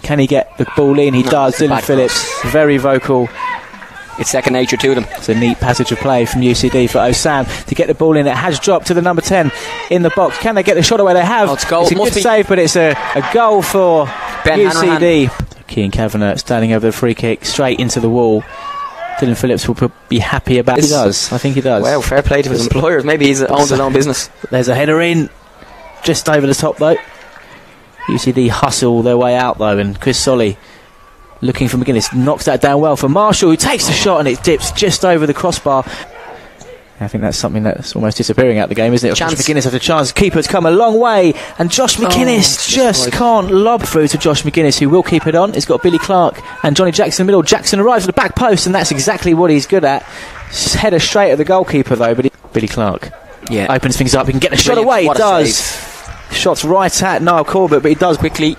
C: Can he get the ball in? He does. Dylan Phillips, very vocal.
F: It's second nature to them.
C: It's a neat passage of play from UCD for Osam to get the ball in. It has dropped to the number 10 in the box. Can they get the shot away? They have.
F: It's a
C: good save, but it's a goal for
F: Ben
C: UCD. Keane Kavanagh standing over the free kick straight into the wall. Dylan Phillips will be happy about it. He does. I think he does.
F: Well, fair play to his employers. Maybe he's owns his own business.
C: There's a header in. Just over the top, though. UCD hustle their way out, though, and Chris Solly looking for McGuinness. Knocks that down well for Marshall, who takes the shot, and it dips just over the crossbar. I think that's something that's almost disappearing out the game, isn't it? Josh McGuinness has a chance. Keeper's come a long way, and Josh McGuinness just can't lob through to Josh McGuinness, who will keep it on. He's got Billy Clark and Johnny Jackson in the middle. Jackson arrives at the back post, and that's exactly what he's good at. Header straight at the goalkeeper, though, but Billy Clark opens things up. He can get the shot away. He does. Shots right at Niall Corbett, but he does quickly.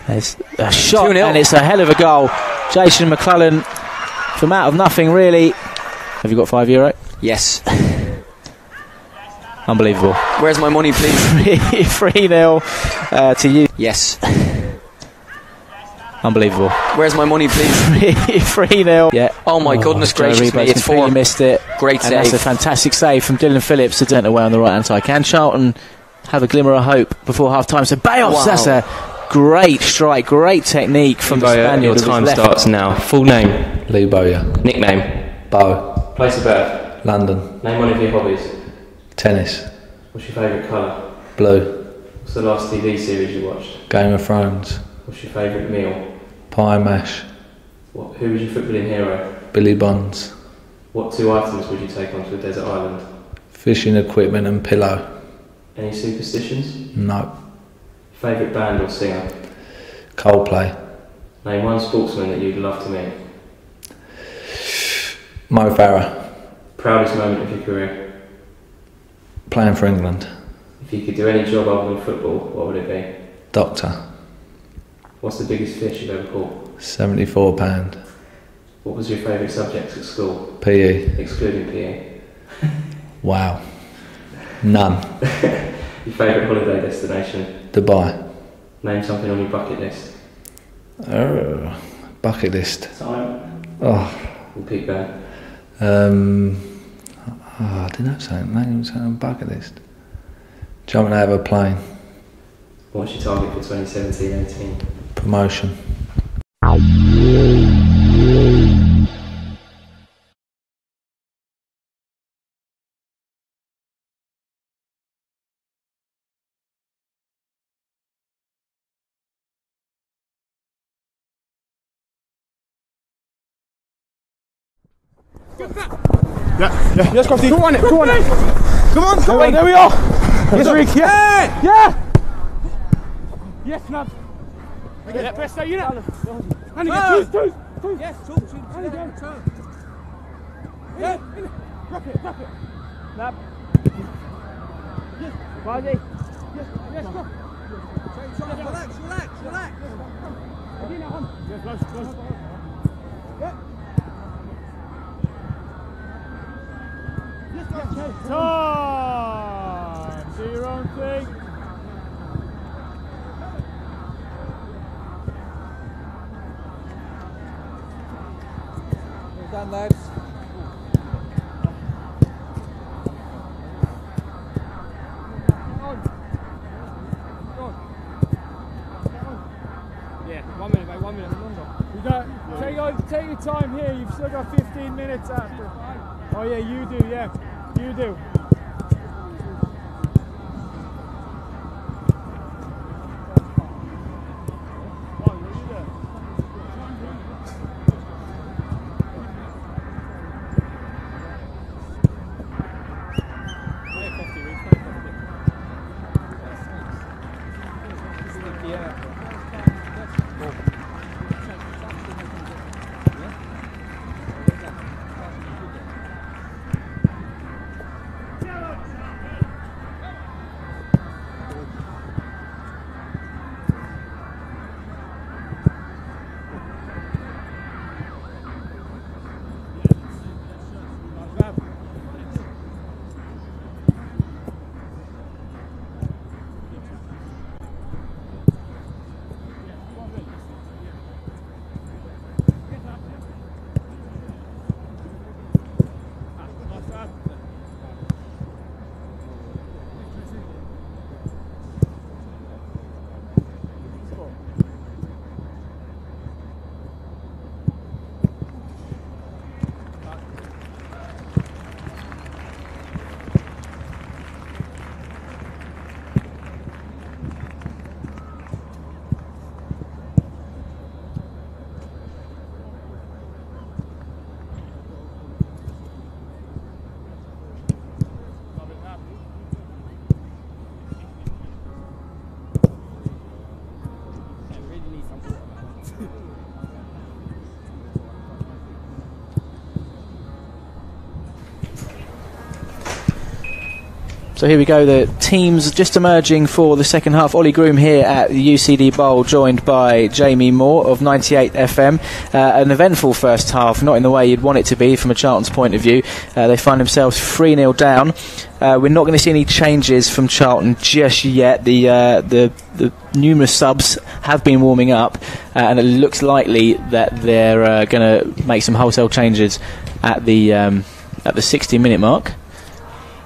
C: There's a shot, 2-0. And it's a hell of a goal. Jason McClellan from out of nothing, really. Have you got €5?
F: Yes.
C: Unbelievable.
F: Where's my money, please?
C: 3-0 to you.
F: Yes.
C: Unbelievable.
F: Where's my money, please?
C: 3-0. Yeah.
F: Oh my goodness gracious me! It's 4.
C: Missed it.
F: Great save.
C: That's a fantastic save from Dylan Phillips to turn it away on the right hand side. Can Charlton have a glimmer of hope before half time? So Bayos, that's a great strike, great technique from the Spaniard.
D: Your time starts now. Full name?
H: Lee Bowyer.
D: Nickname?
H: Bo.
D: Place of birth?
H: London.
D: Name one of your hobbies?
H: Tennis.
D: What's your favourite colour?
H: Blue.
D: What's the last TV series you watched?
H: Game of Thrones.
D: What's your favourite meal?
H: Pie mash.
D: Who was your footballing hero?
H: Billy Bonds.
D: What 2 items would you take onto a desert island?
H: Fishing equipment and pillow.
D: Any superstitions?
H: No.
D: Favourite band or singer?
H: Coldplay.
D: Name one sportsman that you'd love to meet.
H: Mo Farah.
D: Proudest moment of your career?
H: Playing for England.
D: If you could do any job other than football, what would it be?
H: Doctor.
D: What's the biggest fish you've ever caught?
H: £74.
D: What was your favourite subject at school?
H: PE.
D: Excluding PE.
H: Wow. None.
D: Your favourite holiday destination?
H: Dubai.
D: Name something on your bucket list.
H: Bucket list.
D: Time.
H: We'll
D: keep going.
H: I didn't have something. Name something on bucket list. Jumping out of a plane.
D: What's your target for 2017-18?
H: Promotion.
B: Yeah, let's go, Steve. Go on it. Come on, there we are. Yes, Rick, yeah. Yes, Nab. Yeah, best day, you know. And again, two. Yes, two. And again. Yeah, drop it. Nab. Yes, Vardy. Yes, go. Relax. Again, that one. Yes, close. Yeah. Time! Do your own thing. Well done, lads. Yeah, 1 minute, mate, 1 minute. Take your time here. You've still got 15 minutes after. Oh yeah, you do, yeah. You do. Yeah.
C: So here we go, the teams just emerging for the second half. Ollie Groom here at the UCD Bowl, joined by Jamie Moore of 98 FM. An eventful first half, not in the way you'd want it to be from a Charlton's point of view. They find themselves 3-0 down. We're not going to see any changes from Charlton just yet. The numerous subs have been warming up, and it looks likely that they're going to make some wholesale changes at the 60-minute mark.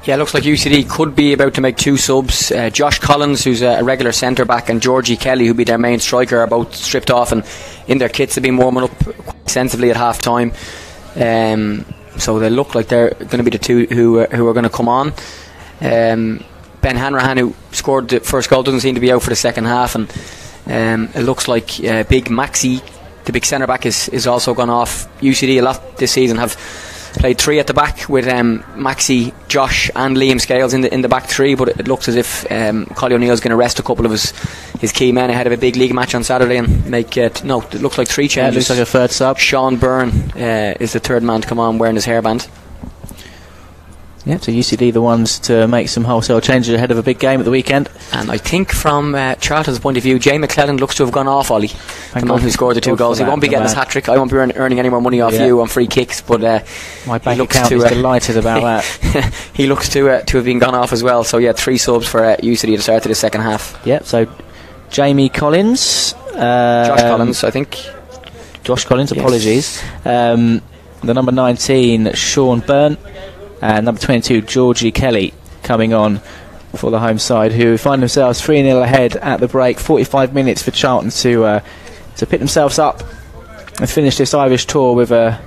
F: Yeah, it looks like UCD could be about to make 2 subs. Josh Collins, who's a regular centre-back, and Georgie Kelly, who'll be their main striker, are both stripped off and in their kits have been warming up quite extensively at half-time. So they look like they're going to be the 2 who are going to come on. Ben Hanrahan, who scored the first goal, doesn't seem to be out for the second half, and it looks like Big Maxi, the big centre-back, is also gone off. UCD a lot this season have played 3 at the back with Maxi, Josh and Liam Scales in the back 3, but it looks as if Collie O'Neill's going to rest a couple of his key men ahead of a big league match on Saturday and make it looks like 3 changes.
C: Yeah, it looks like a third sub.
F: Sean Byrne is the third man to come on wearing his hairband.
C: Yeah, so UCD the ones to make some wholesale changes ahead of a big game at the weekend.
F: And I think from Charlton's point of view, Jay McClellan looks to have gone off, Ollie. The man who scored the 2 goals. He won't be getting his hat-trick. I won't be earning any more money off you on free kicks, but
C: my bank account is delighted about that.
F: He looks to have been gone off as well. So yeah, 3 subs for UCD at the start of the second half.
C: Yep, so Jamie Collins,
F: Josh Collins, I think.
C: Josh Collins, apologies. The number 19, Sean Byrne, and number 22, Georgie Kelly, coming on for the home side, who find themselves 3-0 ahead at the break. 45 minutes for Charlton to pick themselves up and finish this Irish tour with a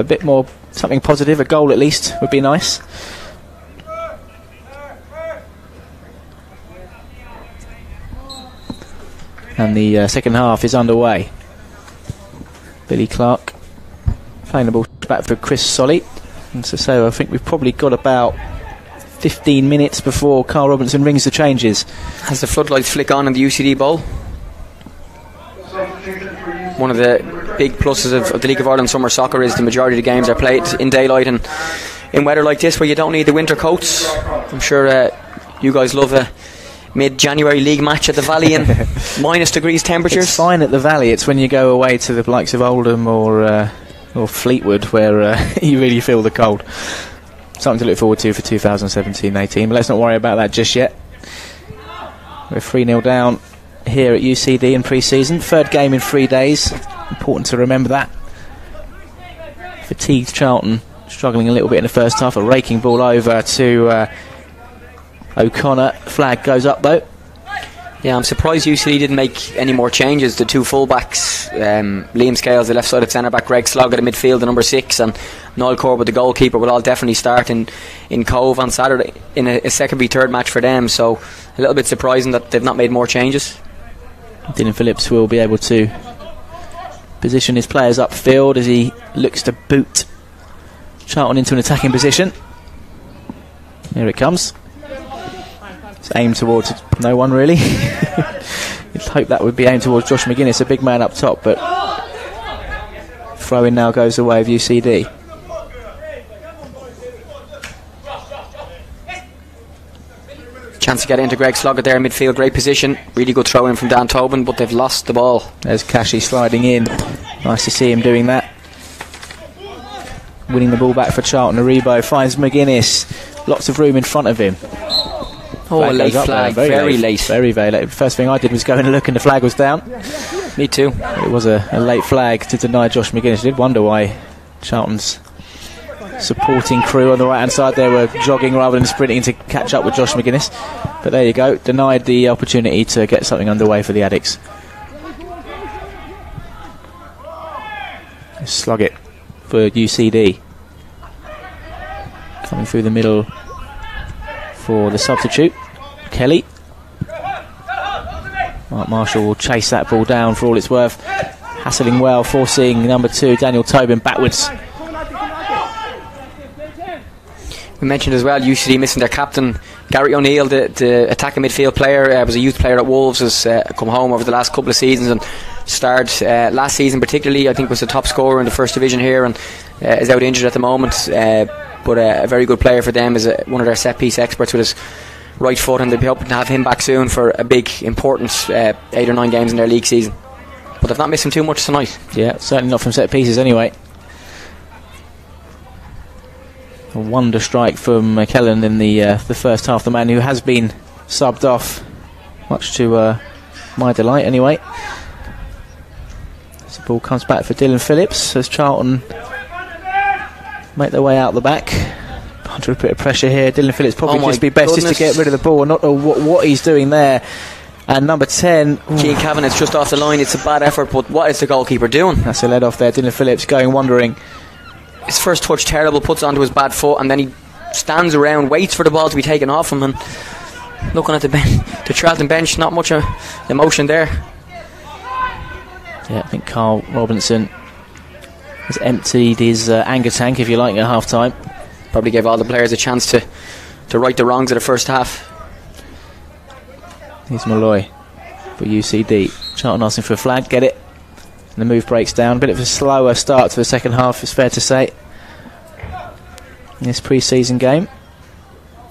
C: bit more, something positive. A goal at least would be nice. And the second half is underway. Billy Clark playing the ball back for Chris Solly. And so I think we've probably got about 15 minutes before Carl Robinson rings the changes.
F: Has the floodlights flick on in the UCD Bowl? One of the big pluses of the League of Ireland Summer Soccer is the majority of the games are played in daylight and in weather like this where you don't need the winter coats. I'm sure you guys love a mid-January league match at the Valley in minus degrees temperatures.
C: It's fine at the Valley. It's when you go away to the likes of Oldham or Fleetwood where you really feel the cold. Something to look forward to for 2017-18, but let's not worry about that just yet. We're 3-0 down here at UCD in pre-season. 3rd game in 3 days. Important to remember that. Fatigued Charlton, struggling a little bit in the first half. A raking ball over to O'Connor. Flag goes up though.
F: Yeah, I'm surprised UCD didn't make any more changes. The 2 full-backs, Liam Scales, the left-sided centre-back, Greg Slogg at the midfield, the number 6, and Noel Corbett, the goalkeeper, will all definitely start in Cove on Saturday in a second v third match for them. So a little bit surprising that they've not made more changes.
C: Dylan Phillips will be able to position his players upfield as he looks to boot Charlton into an attacking position. Here it comes. It's aimed towards no one really. You'd hope that would be aimed towards Josh McGuinness, a big man up top, but throw-in now goes the way of UCD.
F: Chance to get into Greg Sloggett there in midfield, great position, really good throw-in from Dan Tobin, but they've lost the ball.
C: There's Cashy sliding in, nice to see him doing that. Winning the ball back for Charlton. Aribo finds McGuinness, lots of room in front of him.
F: Oh, a late flag, very late.
C: Very late. First thing I did was go and look and the flag was down.
F: Me too.
C: It was a late flag to deny Josh McGuinness. I did wonder why Charlton's supporting crew on the right hand side there were jogging rather than sprinting to catch up with Josh McGuinness. But there you go, denied the opportunity to get something underway for the Addicts. Slug it for UCD. Coming through the middle for the substitute, Kelly. Mark Marshall will chase that ball down for all it's worth, hassling well, forcing number 2 Daniel Tobin backwards.
F: We mentioned as well UCD missing their captain Gary O'Neill, the attacking midfield player, was a youth player at Wolves, has come home over the last couple of seasons and starred last season particularly. I think was the top scorer in the first division here and is out injured at the moment. but a very good player for them, is one of their set piece experts with his right foot, and they'll be hoping to have him back soon for a big, important 8 or 9 games in their league season. But they've not missed him too much tonight.
C: Yeah, certainly not from set pieces anyway. A wonder strike from Kellen in the first half, the man who has been subbed off, much to my delight anyway. As the ball comes back for Dylan Phillips as Charlton make their way out the back. Under a bit of pressure here. Dylan Phillips probably just be best just to get rid of the ball and not know what he's doing there. And number 10,
F: Keane Cavanagh's just off the line. It's a bad effort, but what is the goalkeeper doing?
C: That's a lead off there. Dylan Phillips going wandering.
F: His first touch terrible, puts it onto his bad foot, and then he stands around, waits for the ball to be taken off him, and looking at the Charlton bench, not much emotion there.
C: Yeah, I think Carl Robinson has emptied his anger tank, if you like, at half time.
F: Probably gave all the players a chance to right the wrongs of the first half.
C: Here's Malloy for UCD. Charlton asking for a flag, get it. And the move breaks down. A bit of a slower start to the second half, it's fair to say, in this pre-season game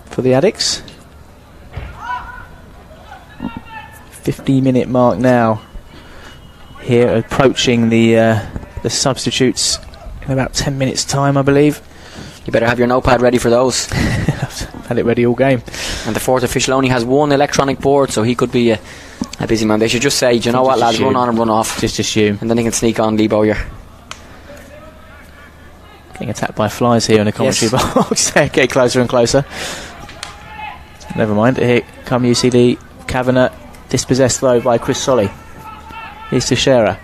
C: for the Addicts. 50-minute mark now. Here, approaching the substitutes in about 10 minutes' time, I believe.
F: You better have your notepad ready for those.
C: Had it ready all game.
F: And the fourth official only has one electronic board, so he could be a busy man. They should just say, do you know what, lads, run on and run off.
C: Just assume.
F: And then he can sneak on Lee Bowyer.
C: Getting attacked by flies here in the commentary box. Get closer and closer. Never mind. Here come UCD. Kavanagh dispossessed though by Chris Solly. Here's Teixeira.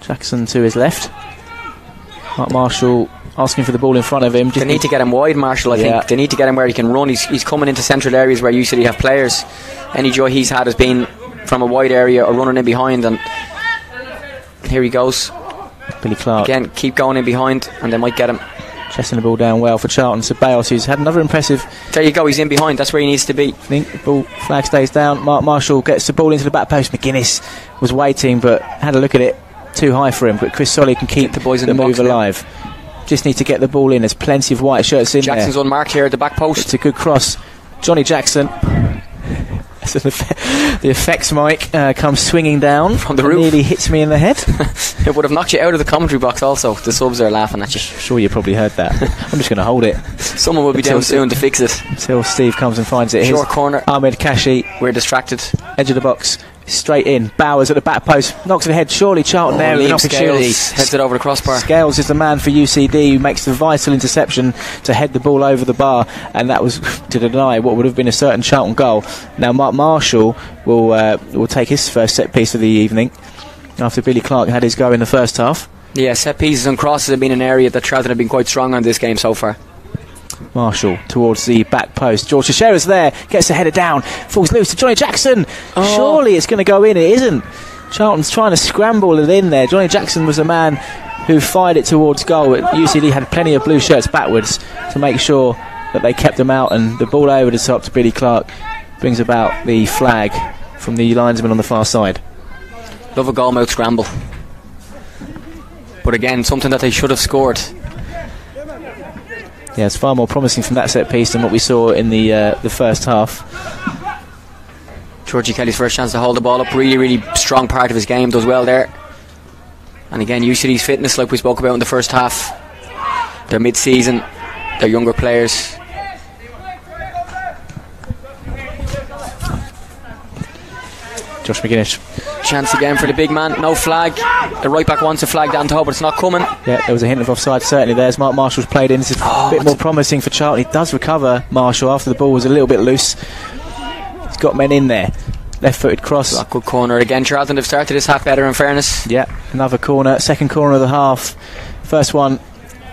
C: Jackson to his left. Mark Marshall asking for the ball in front of him.
F: They need to get him wide, Marshall, I think. They need to get him where he can run. He's coming into central areas where UCD have players. Any joy he's had has been from a wide area or running in behind, and here he goes.
C: Billy Clark.
F: Again, keep going in behind and they might get him.
C: Chesting the ball down well for Charlton. Ceballos, who's had another impressive...
F: There you go, he's in behind, that's where he needs to be.
C: I think the ball flag stays down. Mark Marshall gets the ball into the back post. McGuinness was waiting but had a look at it. Too high for him, but Chris Solly can keep
F: the boys in
C: the
F: box
C: move alive. Just need to get the ball in. There's plenty of white shirts in
F: Jackson's
C: there.
F: unmarked here at the back post.
C: It's a good cross. Johnny Jackson. The effects mic comes swinging down
F: from the roof.
C: Nearly hits me in the head.
F: It would have knocked you out of the commentary box also. The subs are laughing at you.
C: Sure you probably heard that. I'm just going to hold it.
F: Someone will be down soon to fix it.
C: Until Steve comes and finds it.
F: Short corner.
C: Ahmed Kashi.
F: We're distracted.
C: Edge of the box. Straight in. Bowers at the back post. Knocks it ahead. Surely Charlton there with an opportunity.
F: Heads it over the crossbar.
C: Scales is the man for UCD who makes the vital interception to head the ball over the bar, and that was to deny what would have been a certain Charlton goal. Now Mark Marshall will take his first set piece of the evening after Billy Clark had his go in the first half.
F: Yeah, set pieces and crosses have been an area that Charlton have been quite strong on this game so far.
C: Marshall towards the back post. George Teixeira's there, gets the header down, falls loose to Johnny Jackson. Surely it's going to go in. It isn't. Charlton's trying to scramble it in there. Johnny Jackson was the man who fired it towards goal. UCD had plenty of blue shirts backwards to make sure that they kept them out, and the ball over the top to Billy Clark brings about the flag from the linesman on the far side.
F: Love a goal mouth scramble, but again something that they should have scored.
C: Yeah, it's far more promising from that set piece than what we saw in the first half.
F: Georgie Kelly's first chance to hold the ball up, really strong part of his game, does well there. And again, UCD's fitness, like we spoke about in the first half, they're mid-season, they're younger players.
C: Josh McGuinness.
F: Chance again for the big man, no flag. The right back wants a flag down top, but it's not coming.
C: Yeah, there was a hint of offside certainly there as Mark Marshall's played in. This is a bit more promising for Charlton. He does recover, Marshall, after the ball was a little bit loose. He's got men in there. Left-footed cross.
F: A good corner again. Charlton have started this half better, in fairness.
C: Yeah, another corner, second corner of the half. First one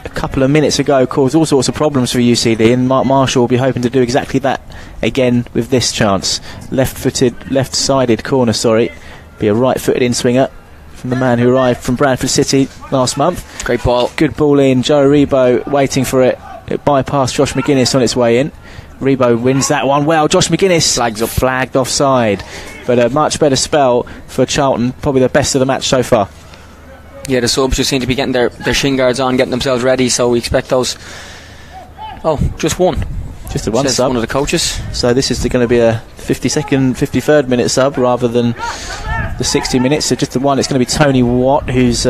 C: a couple of minutes ago caused all sorts of problems for UCD, and Mark Marshall will be hoping to do exactly that again with this chance. Left-sided corner, be a right-footed in-swinger from the man who arrived from Bradford City last month.
F: Great ball.
C: Good ball in. Joe Rebo waiting for it. It bypassed Josh McGuinness on its way in. Rebo wins that one well. Josh McGuinness flagged offside, but a much better spell for Charlton, probably the best of the match so far.
F: Yeah, the subs just seem to be getting their shin guards on, getting themselves ready, so we expect those Oh, just one.
C: Just the one
F: Says
C: sub.
F: one of the coaches.
C: So this is going to be a 53rd minute sub rather than the 60 minutes. So just the one. It's going to be Tony Watt who's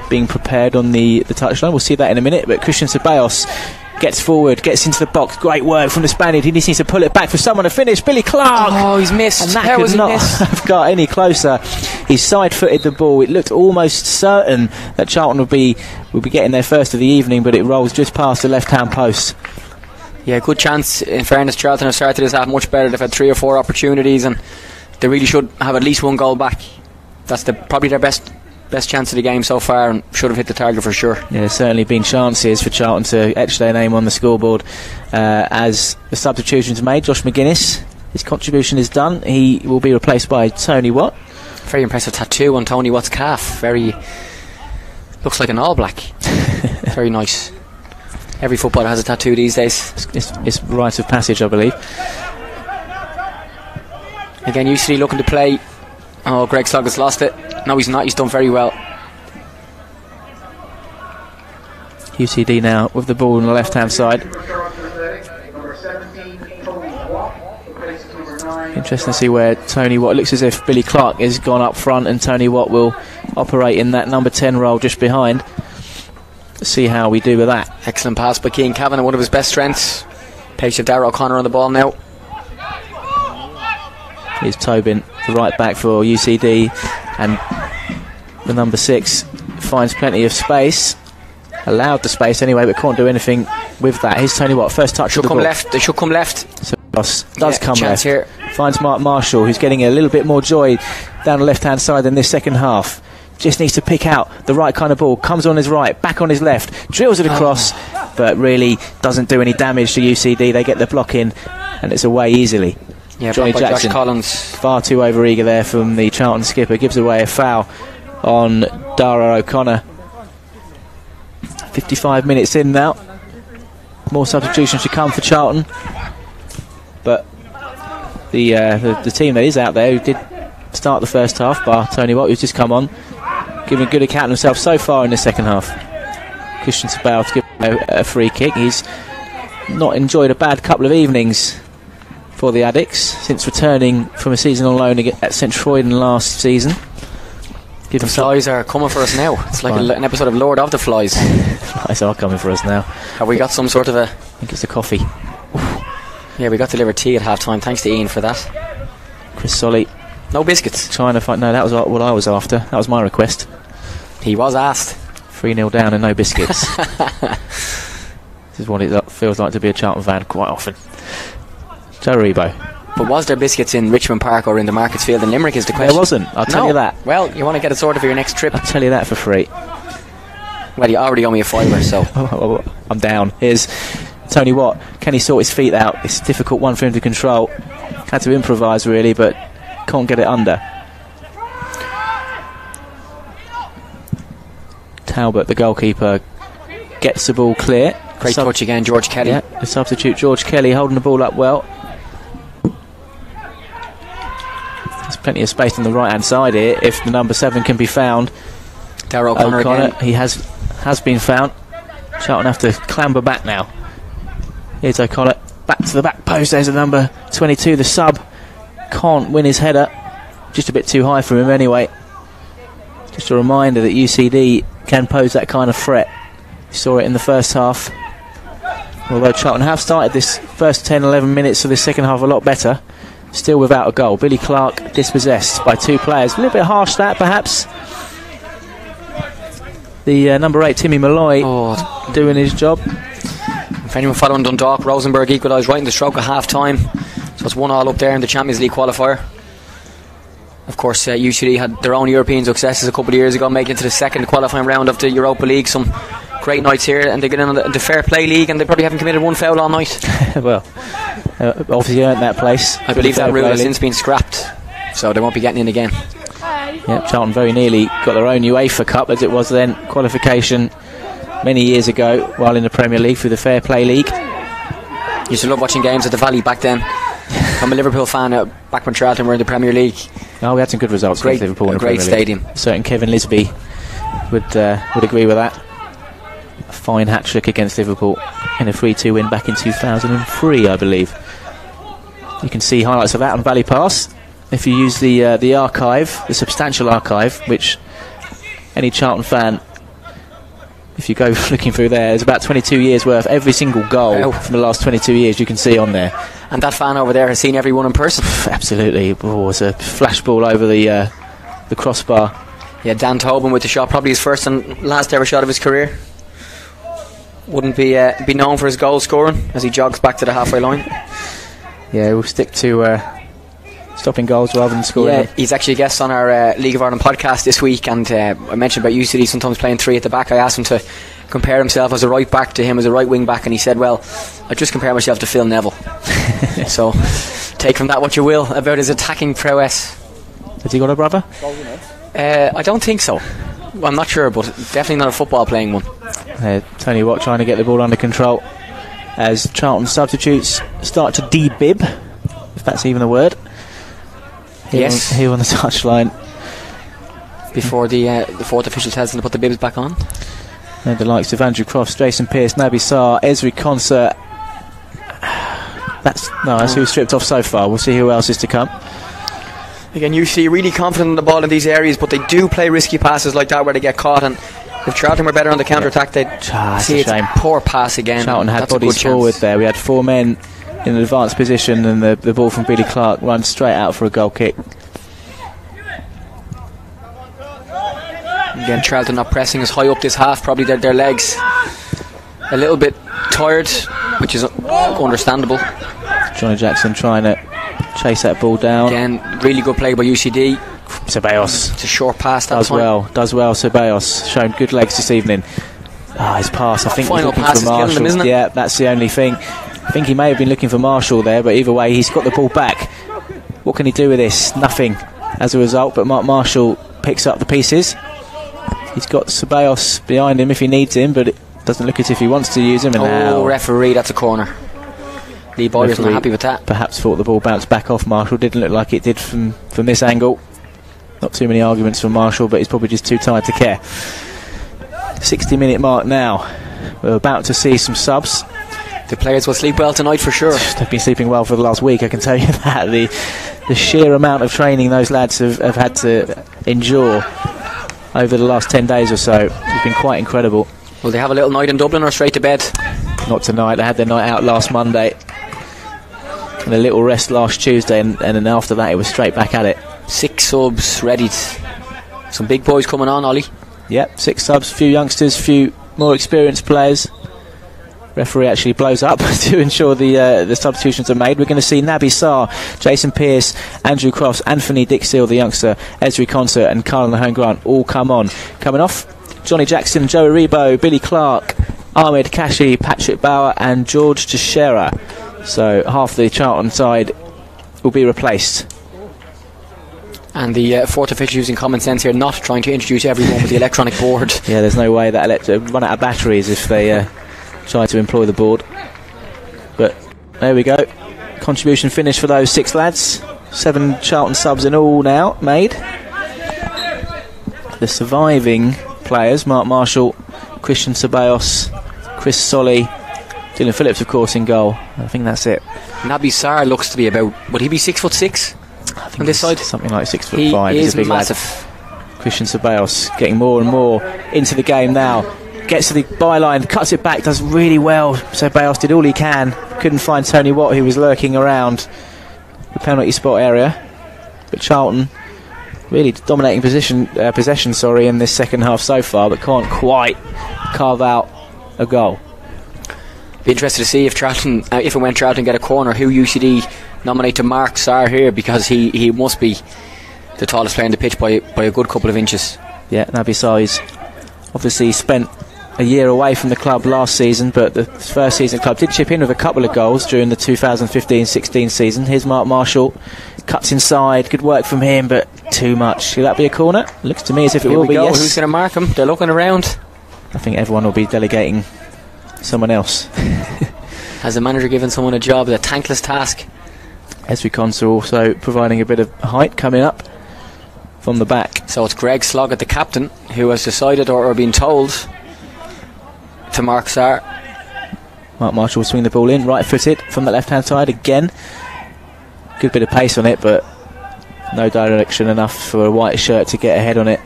C: being prepared on the touchline. We'll see that in a minute. But Christian Ceballos gets forward, gets into the box. Great work from the Spaniard. He just needs to pull it back for someone to finish. Billy Clark.
F: Oh, he's missed.
C: And that
F: How
C: could
F: was he
C: not
F: missed?
C: have got any closer. He side-footed the ball. It looked almost certain that Charlton would be getting their first of the evening, but it rolls just past the left-hand post.
F: Yeah, good chance. In fairness, Charlton have started this half much better. They've had 3 or 4 opportunities, and they really should have at least one goal back. That's probably their best chance of the game so far, and should have hit the target for sure.
C: Yeah, there's certainly been chances for Charlton to etch their name on the scoreboard as the substitutions made. Josh McGuinness, his contribution is done. He will be replaced by Tony Watt.
F: Very impressive tattoo on Tony Watt's calf. Very looks like an All Black. Very nice. Every footballer has a tattoo these days.
C: It's rite of passage, I believe.
F: Again, UCD looking to play. Oh, Greg Slug has lost it. No, he's not. He's done very well.
C: UCD now with the ball on the left-hand side. Interesting to see where Tony Watt. It looks as if Billy Clark has gone up front and Tony Watt will operate in that number 10 role just behind. Let's see how we do with that.
F: Excellent pass by Keane Kavanagh, one of his best strengths. Page of Darragh O'Connor on the ball now.
C: Here's Tobin, the right back for UCD, and the number 6 finds plenty of space. Allowed the space anyway, but can't do anything with that. Here's Tony Watt, first touch of the ball.
F: They should come left.
C: So does come left.
F: Here.
C: Finds Mark Marshall, who's getting a little bit more joy down the left-hand side in this second half. Just needs to pick out the right kind of ball. Comes on his right, back on his left, drills it across, but really doesn't do any damage to UCD. They get the block in, and it's away easily.
F: Yeah,
C: Johnny
F: Josh
C: Jackson,
F: Collins.
C: far too overeager there from the Charlton skipper. Gives away a foul on Darragh O'Connor. 55 minutes in now. More substitutions to come for Charlton, but the team that is out there who did start the first half, bar Tony Watt, who's just come on, giving good account of himself so far in the second half. Christian Ceballos giving a free kick. He's not enjoyed a bad couple of evenings for the Addicts since returning from a season on loan at St Troyden last season.
F: The flies are coming for us now. It's like an episode of Lord of the Flies.
C: Flies are coming for us now.
F: Have we got some sort of a...
C: I think it's the coffee.
F: Yeah, we got delivered tea at half time. Thanks to Ian for that.
C: Chris Solly.
F: No biscuits.
C: Trying to find... No, that was what I was after. That was my request.
F: He was asked.
C: 3-0 down and no biscuits. This is what it feels like to be a Charlton fan quite often. Joe Rebo.
F: But was there biscuits in Richmond Park or in the Markets Field in Limerick is the question.
C: There wasn't, I'll tell you that.
F: Well, you want to get it sorted for your next trip.
C: I'll tell you that for free.
F: Well, you already owe me a fiver, so...
C: I'm down. Here's Tony Watt. Can he sort his feet out? It's a difficult one for him to control. Had to improvise really, but can't get it under. Talbot, the goalkeeper, gets the ball clear.
F: Great touch again, George Kelly.
C: Yeah, the substitute George Kelly holding the ball up well. There's plenty of space on the right hand side here if the number 7 can be found.
F: Darragh O'Connor again.
C: He has been found. Charlton have to clamber back now. Here's O'Connor back to the back post. There's the number 22, the sub. Can't win his header. Just a bit too high for him anyway. Just a reminder that UCD can pose that kind of threat. You saw it in the first half. Although Charlton have started this first 10-11 minutes of this second half a lot better, still without a goal. Billy Clark dispossessed by 2 players. A little bit harsh that perhaps. The number 8 Timmy Malloy doing his job.
F: If anyone following Dundalk, Rosenberg equalised right in the stroke of half time, so it's 1-1 up there in the Champions League qualifier. Of course, UCD had their own European successes a couple of years ago, making it to the second qualifying round of the Europa League. Some great nights here, and they get in the Fair Play League, and they probably haven't committed one foul all night.
C: Well, obviously earned that place.
F: I believe that rule has since been scrapped, so they won't be getting in again.
C: Yep, Charlton very nearly got their own UEFA Cup, as it was then, qualification many years ago while in the Premier League through the Fair Play League.
F: Used to love watching games at the Valley back then. I'm a Liverpool fan back when Charlton were in the Premier League.
C: Oh, we had some good results against Liverpool in the Premier League.
F: Great stadium.
C: Certain Kevin Lisby would agree with that. a fine hat-trick against Liverpool in a 3-2 win back in 2003, I believe. You can see highlights of that on Valley Pass if you use the archive, the substantial archive, which any Charlton fan, if you go looking through there, there's about 22 years worth. Every single goal from the last 22 years you can see on there.
F: And that fan over there has seen everyone in person.
C: Absolutely. Oh, it's a flashball over the crossbar.
F: Yeah, Dan Tobin with the shot, probably his first and last ever shot of his career. Wouldn't be known for his goal scoring as he jogs back to the halfway line.
C: Yeah, we'll stick to stopping goals rather than scoring.
F: Yeah, he's actually a guest on our League of Ireland podcast this week, and I mentioned about UCD sometimes playing three at the back. I asked him to compare himself as a right back to him as a right wing back, and he said, well, I just compare myself to Phil Neville. So take from that what you will about his attacking prowess.
C: Has he got a brother?
F: I don't think so. Well, I'm not sure, but definitely not a football playing one.
C: Tony Watt trying to get the ball under control as Charlton substitutes start to debib, if that's even a word. Here on the touchline
F: before the fourth official tells them to put the bibs back on.
C: And the likes of Andrew Crofts, Jason Pearce, Naby Sarr, Esri Konsa. That's who's stripped off so far. We'll see who else is to come.
F: Again, you see really confident in the ball in these areas, but they do play risky passes like that where they get caught, and if Charlton were better on the counter-attack, they'd see it's a poor pass again.
C: Charlton had bodies forward there. We had four men in an advanced position, and the ball from Billy Clark runs straight out for a goal kick.
F: Again, Charlton not pressing as high up this half, probably their legs a little bit tired, which is understandable.
C: Johnny Jackson trying to chase that ball down.
F: Again, really good play by UCD.
C: Ceballos.
F: It's a short pass that
C: does well Ceballos, showing good legs this evening. His pass, I think he's looking for Marshall.
F: Him, isn't it?
C: Yeah, that's the only thing. I think he may have been looking for Marshall there, but either way he's got the ball back. What can he do with this? Nothing as a result, but Mark Marshall picks up the pieces. He's got Ceballos behind him if he needs him, but it doesn't look as if he wants to use him. And
F: referee, that's a corner. Lee Boyer's not happy with that.
C: Perhaps thought the ball bounced back off Marshall. Didn't look like it did from this angle. Not too many arguments from Marshall, but he's probably just too tired to care. 60-minute mark now. We're about to see some subs.
F: The players will sleep well tonight for sure.
C: They've been sleeping well for the last week, I can tell you that. The sheer amount of training those lads have had to endure over the last 10 days or so has been quite incredible.
F: Will they have a little night in Dublin or straight to bed?
C: Not tonight. They had their night out last Monday and a little rest last Tuesday, and then after that it was straight back at it.
F: 6 subs ready. Some big boys coming on, Ollie.
C: Yep, 6 subs, few youngsters, few more experienced players. Referee actually blows up to ensure the substitutions are made. We're going to see Naby Sarr, Jason Pearce, Andrew Crofts, Anthony Dixhill, the youngster, Esri Konsa and Carl Mahone Grant all come on. Coming off, Johnny Jackson, Joe Aribo, Billy Clark, Ahmed Kashi, Patrick Bauer and George Teixeira. So half the Charlton side will be replaced.
F: And the fourth official using common sense here, not trying to introduce everyone with the electronic board.
C: Yeah, there's no way that run out of batteries if they try to employ the board. But there we go. Contribution finished for those 6 lads. 7 Charlton subs in all now made. The surviving players, Mark Marshall, Christian Ceballos, Chris Solly, Dylan Phillips of course in goal. I think that's it.
F: Naby Sarr looks to be about, would he be 6'6"?
C: I think
F: on this side?
C: Something like 6'5". He's a big
F: massive
C: lad. Christian Ceballos getting more and more into the game now. Gets to the byline, cuts it back, does really well. Ceballos did all he can. Couldn't find Tony Watt, who was lurking around the penalty spot area. But Charlton really dominating possession in this second half so far, but can't quite carve out a goal.
F: Be interested to see if Charlton, if and when Charlton get a corner, who UCD nominate to mark Sarr here, because he must be the tallest player on the pitch by a good couple of inches.
C: Yeah, Naby Sarr obviously spent a year away from the club last season, but the first season the club did chip in with a couple of goals during the 2015-16 season. Here's Mark Marshall, cuts inside, good work from him, but too much. Could that be a corner? Looks to me as if it will be. Yes.
F: Who's going to mark him? They're looking around.
C: I think everyone will be delegating someone else.
F: Has the manager given someone a job, a thankless task?
C: Esri Konsa also providing a bit of height coming up from the back.
F: So it's Greg Sloggett, the captain, who has decided or been told to Mark Sarr.
C: Mark Marshall will swing the ball in, right-footed from the left-hand side again. Good bit of pace on it, but no direction enough for a white shirt to get ahead on it.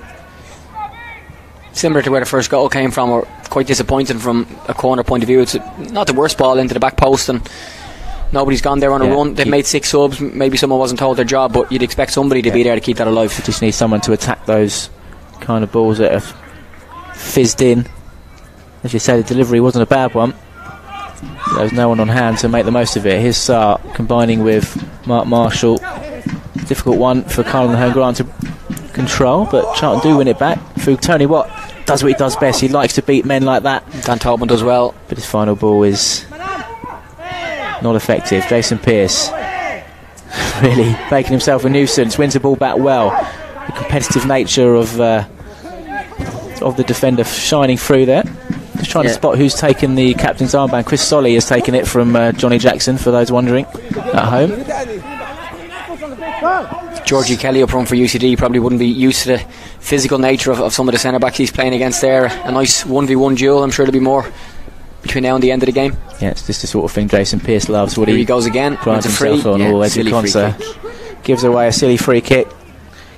F: Similar to where the first goal came from, or quite disappointing from a corner point of view. It's not the worst ball into the back post, and nobody's gone there on a run. They've made 6 subs. Maybe someone wasn't told their job, but you'd expect somebody to be there to keep that alive.
C: You just need someone to attack those kind of balls that have fizzed in. As you say, the delivery wasn't a bad one. There was no one on hand to make the most of it. Here's Sarr combining with Mark Marshall. Difficult one for Carl and Grant to control, but Charlton do win it back through Tony Watt. Does what he does best. He likes to beat men like that.
F: Dan Tobin does well,
C: but his final ball is not effective. Jason Pearce really making himself a nuisance. Wins the ball back well. The competitive nature of the defender shining through there. Just trying to spot who's taken the captain's armband. Chris Solly has taken it from Johnny Jackson, for those wondering at home.
F: Georgie Kelly up front for UCD probably wouldn't be used to the physical nature of some of the centre backs he's playing against there. A nice 1v1 duel. I'm sure there'll be more between now and the end of the game.
C: Yeah, it's just the sort of thing Jason Pearce loves.
F: Here he goes again.
C: Prides himself on all Eddie Conser. Gives away a silly free kick,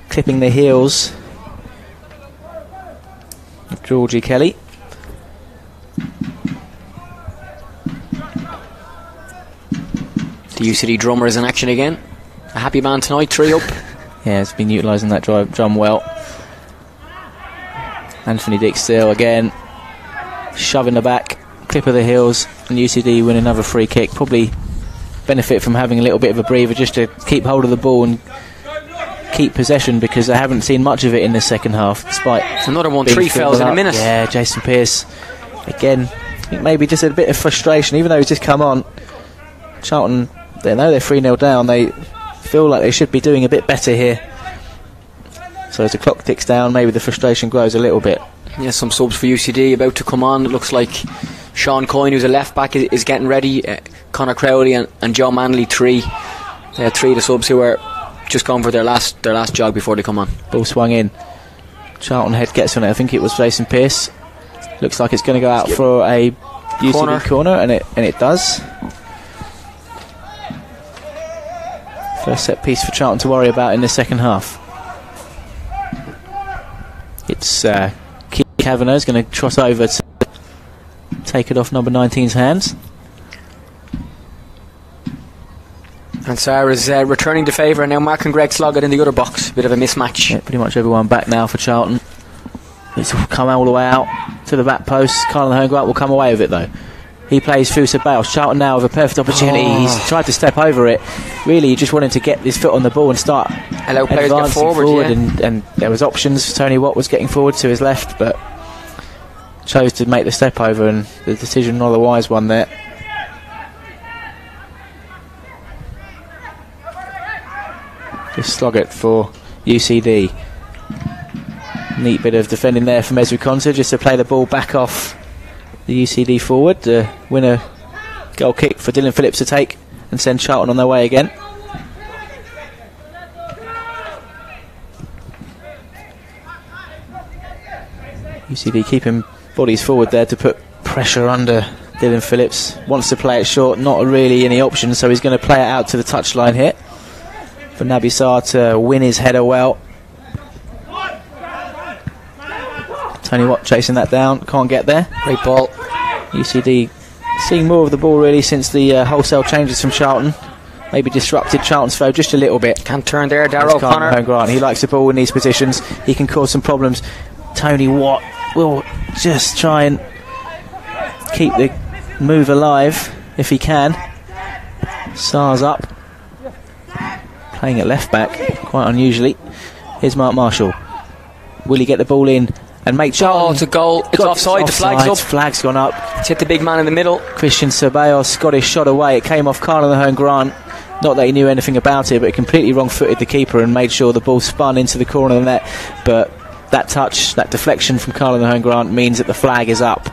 C: clipping the heels of Georgie Kelly.
F: The UCD drummer is in action again. A happy man tonight, 3 up.
C: Yeah, it's been utilising that drum well. Anthony Dick-Steele again, shoving the back, clip of the heels, and UCD win another free kick. Probably benefit from having a little bit of a breather just to keep hold of the ball and keep possession, because they haven't seen much of it in the second half, despite
F: it's another one. 3 fouls in a minute.
C: Yeah, Jason Pearce again. I think maybe just a bit of frustration, even though he's just come on. Charlton, they know they're 3-0 down. They feel like they should be doing a bit better here. So as the clock ticks down, maybe the frustration grows a little bit.
F: Yeah, some subs for UCD about to come on. It looks like Sean Coyne, who's a left back, is getting ready. Conor Crowley and Joe Manley, 3. 3 of the subs who are just going for their last jog before they come on.
C: Ball swung in. Charlton head gets on it. I think it was Jason Pearce. Looks like it's going to go out for a UCD corner, and it does. First set piece for Charlton to worry about in the second half. It's Keith Kavanagh is going to trot over to take it off number 19's hands.
F: And Sarr is returning the favour, and now Mark and Greg Sloggett in the other box. Bit of a mismatch.
C: Yeah, pretty much everyone back now for Charlton. It's come all the way out to the back post. Carl Grant will come away with it though. He plays Fusa Bales. Charlton now with a perfect opportunity. He's tried to step over it. Really, he just wanted to get his foot on the ball and start
F: allow players get forward.
C: And there was options. Tony Watt was getting forward to his left, but chose to make the step over, and the decision not a wise one there. Just Sloggett for UCD. Neat bit of defending there from Ezra Conser, just to play the ball back off the UCD forward. The winner goal kick for Dylan Phillips to take and send Charlton on their way again. UCD keeping bodies forward there to put pressure under Dylan Phillips. Wants to play it short, not really any options, so he's going to play it out to the touchline here for Naby Sarr to win his header well. Tony Watt chasing that down, can't get there.
F: Great ball.
C: UCD seeing more of the ball really since the wholesale changes from Charlton. Maybe disrupted Charlton's flow just a little bit.
F: Can't turn there, Darryl O'Connor.
C: Grant. He likes the ball in these positions. He can cause some problems. Tony Watt will just try and keep the move alive if he can. Sarr's up, playing at left back quite unusually. Here's Mark Marshall. Will he get the ball in and make Charlton?
F: Oh, it's a goal. It's offside. The flag's up.
C: Flag's gone up.
F: It's hit the big man in the middle.
C: Christian Ceballos, Scottish shot away. It came off Carl Grant. Not that he knew anything about it, but he completely wrong-footed the keeper and made sure the ball spun into the corner of the net. But that touch, that deflection from Carl Grant means that the flag is up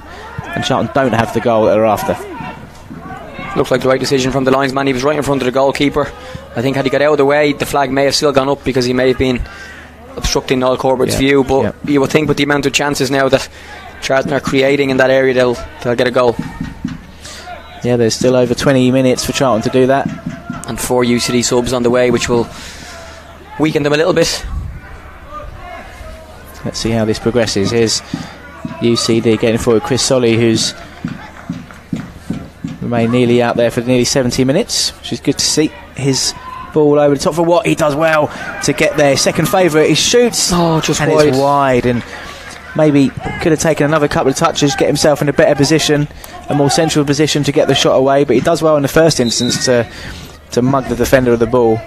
C: and Charlton don't have the goal that they're after.
F: Looked like the right decision from the linesman. He was right in front of the goalkeeper. I think had he got out of the way, the flag may have still gone up because he may have been obstructing Noel Corbett's view, but you would think with the amount of chances now that Charlton are creating in that area, they'll get a goal.
C: Yeah, there's still over 20 minutes for Charlton to do that.
F: And 4 UCD subs on the way, which will weaken them a little bit.
C: Let's see how this progresses. Here's UCD getting forward. Chris Solly, who's remained nearly out there for nearly 70 minutes, which is good to see. His ball over the top for Watt. He does well to get there. Second favourite. He shoots.
F: Just
C: and
F: wide.
C: It's wide. And maybe could have taken another couple of touches, get himself in a better position, a more central position to get the shot away. But he does well in the first instance to mug the defender of the ball.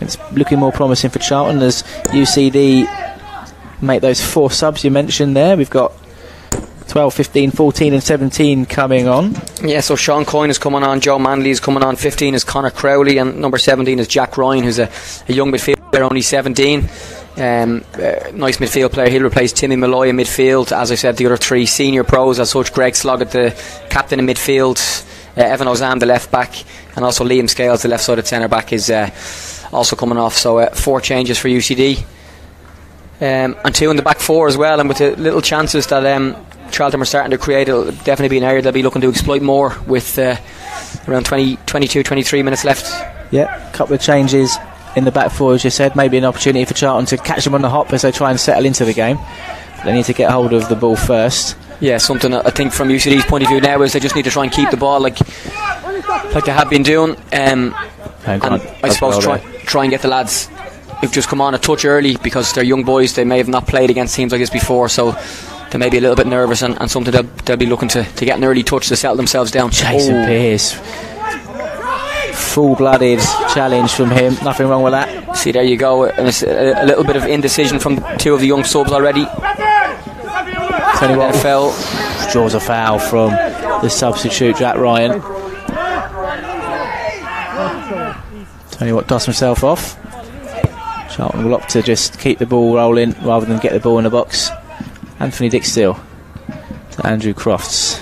C: It's looking more promising for Charlton as UCD make those 4 subs you mentioned there. We've got 12, 15, 14 and 17 coming on.
F: Yeah, so Sean Coyne is coming on, Joe Manley is coming on, 15 is Conor Crowley, and number 17 is Jack Ryan, who's a young midfielder, only 17. Nice midfield player. He'll replace Timmy Malloy in midfield. As I said, the other 3 senior pros as such: Greg Sloggett, the captain in midfield, Evan Ozam, the left back, and also Liam Scales, the left sided centre back, is also coming off. So 4 changes for UCD, and 2 in the back 4 as well. And with the little chances that Charlton are starting to create, it'll definitely be an area they'll be looking to exploit more with around 22, 23 minutes left.
C: Yeah, a couple of changes in the back 4, as you said. Maybe an opportunity for Charlton to catch them on the hop as they try and settle into the game. They need to get hold of the ball first.
F: Yeah, something I think from UCD's point of view now is they just need to try and keep the ball like they have been doing, and I suppose try and get the lads who've just come on a touch early, because they're young boys. They may have not played against teams like this before, so they may be a little bit nervous, and something they'll be looking to get an early touch to settle themselves down.
C: Jason Pearce, full-blooded challenge from him. Nothing wrong with that.
F: See, there you go. And it's a little bit of indecision from 2 of the young subs already.
C: Tell you what, fell. Draws a foul from the substitute Jack Ryan. Tell you what, dusts himself off. Charlton will opt to just keep the ball rolling rather than get the ball in the box. Anthony Dickstill to Andrew Crofts.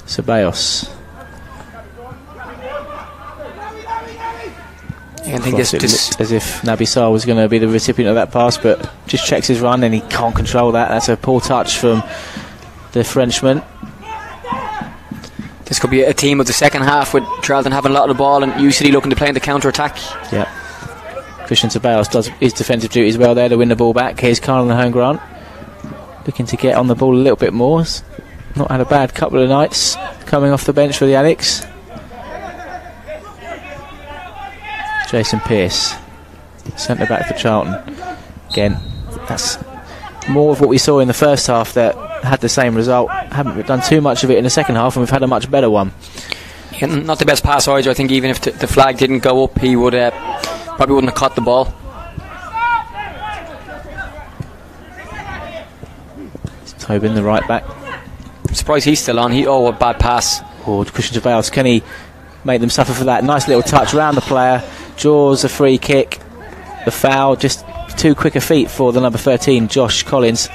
C: Ceballos.
F: I think
C: it looked as if Naby Sarr was going to be the recipient of that pass, but just checks his run and he can't control that. That's a poor touch from the Frenchman.
F: This could be a team of the second half, with Charlton having a lot of the ball and UCD looking to play in the counter-attack.
C: Yeah. Christian Ceballos does his defensive duties well there to win the ball back. Here's Carl Hone Grant looking to get on the ball a little bit more. Not had a bad couple of nights coming off the bench for the Alex. Jason Pearce, centre back for Charlton. Again, that's more of what we saw in the first half that had the same result. Haven't done too much of it in the second half, and we've had a much better one.
F: Yeah, not the best pass either. I think even if the flag didn't go up, he would probably wouldn't have caught the ball.
C: It's Tobin, the right back.
F: I'm surprised he's still on. A bad pass.
C: Christian Ceballos, can he make them suffer for that? Nice little touch around the player, draws a free kick. The foul, just too quick a feet for the number 13, Josh Collins.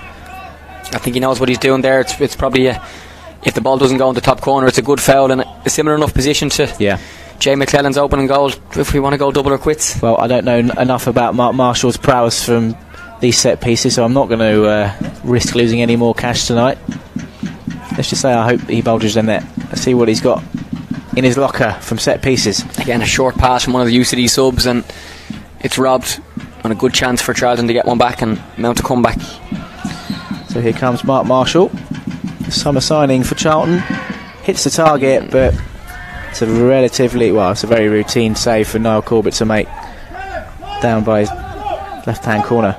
F: I think he knows what he's doing there. It's probably if the ball doesn't go in the top corner, it's a good foul in a similar enough position to Jay McClellan's opening goal, if we want to go double or quits.
C: Well, I don't know enough about Mark Marshall's prowess from these set pieces, so I'm not going to risk losing any more cash tonight. Let's just say I hope he bulges the net. Let's see what he's got in his locker from set pieces.
F: Again, a short pass from one of the UCD subs, and it's robbed, and a good chance for Charlton to get one back and mount a comeback.
C: So here comes Mark Marshall, summer signing for Charlton. Hits the target, but it's a very routine save for Niall Corbett to make down by his left-hand corner.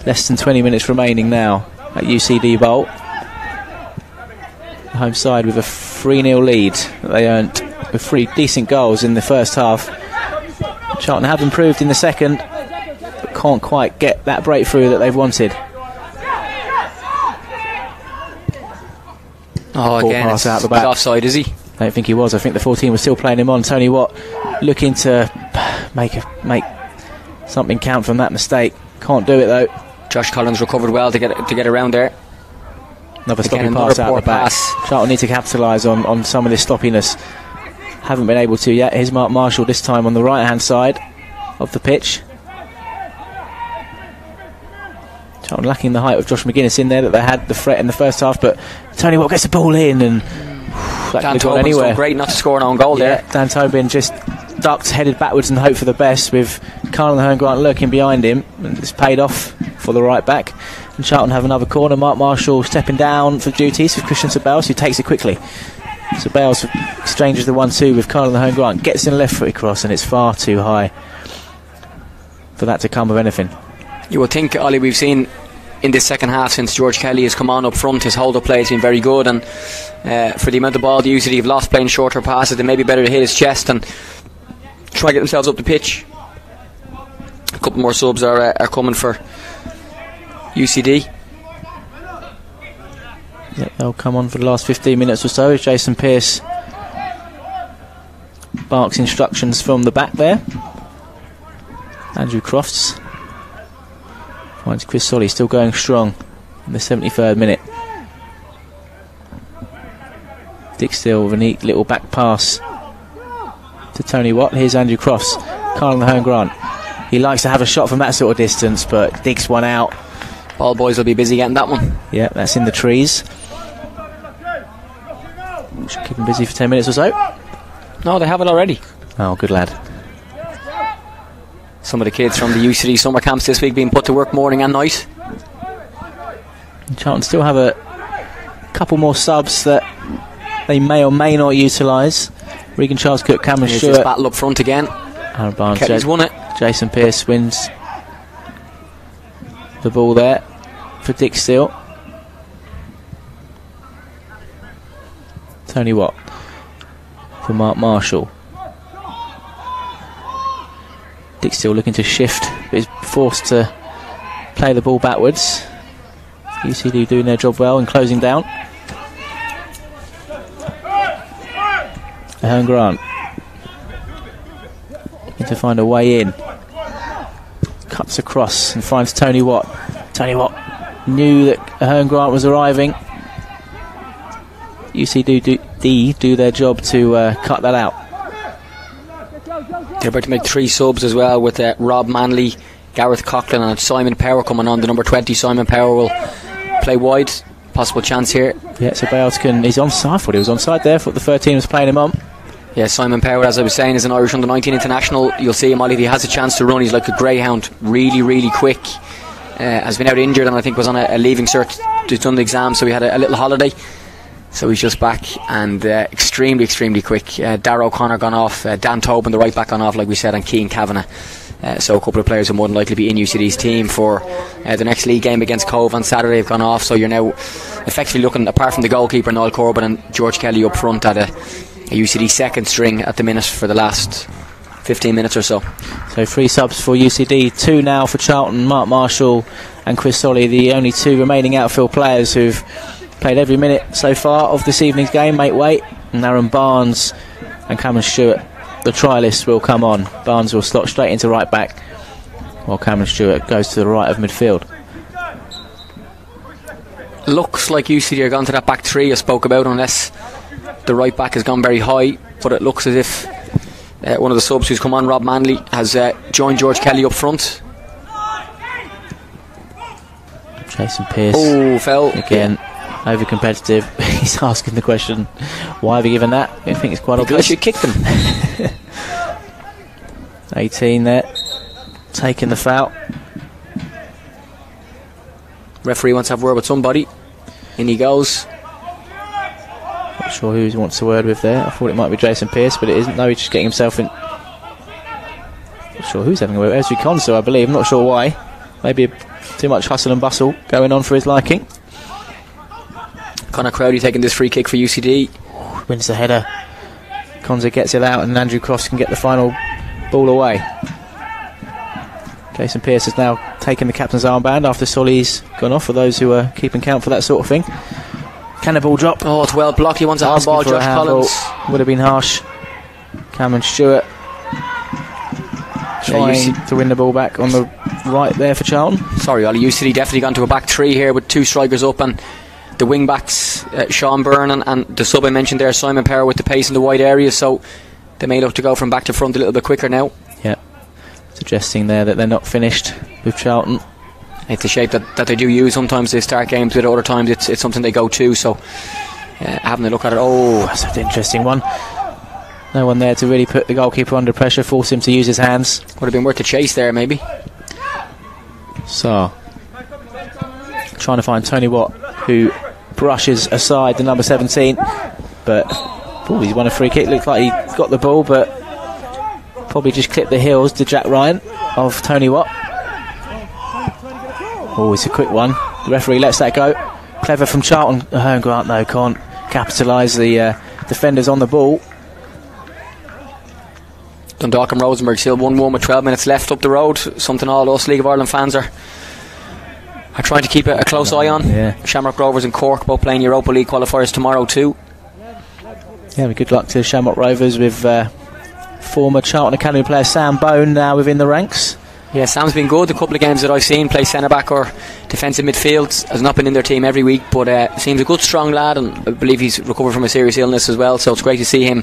C: Less than 20 minutes remaining now at UCD Bowl. The home side with a 3-0 lead that they earned with 3 decent goals in the first half. Charlton have improved in the second, but can't quite get that breakthrough that they've wanted.
F: Again,
C: pass out the back.
F: He's offside, is he?
C: I don't think he was. I think the 14 was still playing him on. Tony Watt looking to make something count from that mistake. Can't do it though.
F: Josh Collins recovered well to get around there.
C: Another stopping pass out the back. Charlton need to capitalise on some of this sloppiness haven't been able to yet. Here's Mark Marshall this time on the right hand side of the pitch. Charlton lacking the height of Josh McGuinness in there that they had the threat in the first half, but Tony Watt gets the ball in, and that could have gone anywhere.
F: Done great not to score an own goal there.
C: Dan Tobin just ducked, headed backwards and hoped for the best, with Carl and Grant lurking behind him, and it's paid off for the right back. And Charlton have another corner. Mark Marshall stepping down for duties with Christian Sebales, who takes it quickly. Sebales exchanges the 1-2 with Carl and Grant, gets in a left foot cross, and it's far too high for that to come of anything.
F: You would think, Ollie, we've seen in this second half since George Kelly has come on up front, his hold-up play has been very good, and for the amount of ball the UCD have lost playing shorter passes, it may be better to hit his chest and try to get themselves up the pitch. A couple more subs are coming for UCD.
C: Yep, they'll come on for the last 15 minutes or so as Jason Pearce barks instructions from the back there. Andrew Crofts finds Chris Solly still going strong in the 73rd minute. Dick Steele with a neat little back pass to Tony Watt. Here's Andrew Crofts. Carl Mahone Grant. He likes to have a shot from that sort of distance, but digs one out.
F: Ball boys will be busy getting that one.
C: Yeah, that's in the trees. Should keep him busy for 10 minutes or so.
F: No, they have it already.
C: Oh, good lad.
F: Some of the kids from the UCD summer camps this week being put to work morning and night.
C: And Charlton still have a couple more subs that they may or may not utilise. Regan Charles Cook, Cameron
F: Here's
C: Stewart.
F: this battle up front again.
C: Aaron Barnes.
F: Kelly's won it.
C: Jason Pearce wins the ball there for Dick Steele. Tony Watt for Mark Marshall. Dick Steele looking to shift, but is forced to play the ball backwards. UCD doing their job well in closing down. Ahern Grant looking to find a way in. Cuts across and finds Tony Watt. Tony Watt knew that Ahern Grant was arriving. UCD do their job to cut that out.
F: They're about to make 3 subs as well, with Rob Manley, Gareth Coughlin and Simon Power coming on. The number 20 Simon Power will play wide. Possible chance here.
C: Yeah, so Bales he's onside. I thought he was onside there. I thought the 13 was playing him on.
F: Yeah, Simon Power, as I was saying, is an Irish under-19 international. You'll see him, Ollie, if he has a chance to run, he's like a greyhound, really, really quick. Has been out injured and I think was on a leaving cert. He's done the exam, so he had a little holiday. So he's just back and extremely, extremely quick. Darragh O'Connor gone off, Dan Tobin, the right back, gone off, like we said, and Cian Kavanagh. So a couple of players who are more than likely to be in UCD's team for the next league game against Cove on Saturday have gone off. So you're now effectively looking, apart from the goalkeeper Noel Corbin and George Kelly up front, at a UCD second string at the minute for the last 15 minutes or so.
C: So 3 subs for UCD, 2 now for Charlton. Mark Marshall and Chris Solly, the only 2 remaining outfield players who've played every minute so far of this evening's game. Mate Waite and Aaron Barnes and Cameron Stewart, the trialists, will come on. Barnes will slot straight into right back, while Cameron Stewart goes to the right of midfield.
F: Looks like UCD are gone to that back 3 I spoke about, unless the right back has gone very high. But it looks as if one of the subs who's come on, Rob Manley, has joined George Kelly up front.
C: Jason Pearce.
F: Oh, fell
C: again. Over competitive. He's asking the question, why have you given that? I think it's quite obvious.
F: Because you kicked him.
C: 18 there, taking the foul.
F: Referee wants to have a word with somebody. In he goes.
C: Not sure who he wants a word with there. I thought it might be Jason Pearce, but it isn't. No, he's just getting himself in. Not sure who's having a word. Esri Conso, I believe. I'm not sure why. Maybe too much hustle and bustle going on for his liking.
F: Conor Crowley taking this free kick for UCD.
C: Wins the header. Conza gets it out and Andrew Cross can get the final ball away. Jason Pearce has now taken the captain's armband after Solly's gone off, for those who are keeping count for that sort of thing. Can the ball drop?
F: Oh, it's well blocked. He wants a handball. Josh Collins.
C: Would have been harsh. Cameron Stewart trying to win the ball back on the right there for Charlton.
F: Sorry, Ollie, UCD definitely gone to a back 3 here with 2 strikers up, and the wing backs, Sean Byrne and the sub I mentioned there, Simon Power, with the pace in the wide area. So They may look to go from back to front a little bit quicker now.
C: Yeah, suggesting there that they're not finished with Charlton.
F: It's a shape that they do use. Sometimes they start games with it, other times it's something they go to. So having a look at it. Oh,
C: that's an interesting one. No one there to really put the goalkeeper under pressure, force him to use his hands.
F: Would have been worth the chase there, maybe.
C: So, trying to find Tony Watt, who brushes aside the number 17, but he's won a free kick. Looks like he got the ball, but probably just clipped the heels to Jack Ryan of Tony Watt. Oh, it's a quick one. The referee lets that go. Clever from Charlton. Ahern Grant, though, can't capitalise. The defenders on the ball.
F: Dundalk and Rosenborg still 1-1 with 12 minutes left up the road. Something all us League of Ireland fans are trying to keep a close eye on.
C: Yeah.
F: Shamrock Rovers and Cork both playing Europa League qualifiers tomorrow too.
C: Yeah, good luck to Shamrock Rovers with former Charlton Academy player Sam Bone now within the ranks.
F: Yeah, Sam's been good. A couple of games that I've seen, play centre-back or defensive midfield. Has not been in their team every week, but seems a good strong lad, and I believe he's recovered from a serious illness as well, so it's great to see him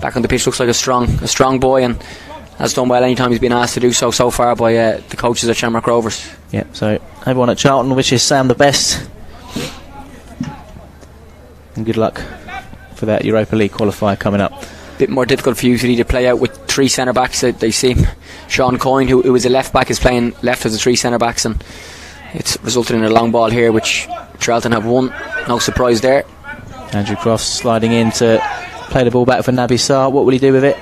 F: back on the pitch. Looks like a strong boy, and has done well anytime he's been asked to do so far by the coaches at Shamrock Rovers.
C: Yeah, so everyone at Charlton wishes Sam the best, and good luck for that Europa League qualifier coming up.
F: Bit more difficult for UCD to play out with three centre backs. They seem Sean Coyne, who was a left back, is playing left as the three centre backs, and it's resulted in a long ball here, which Charlton have won. No surprise there.
C: Andrew Crofts sliding in to play the ball back for Naby Sarr. What will he do with it?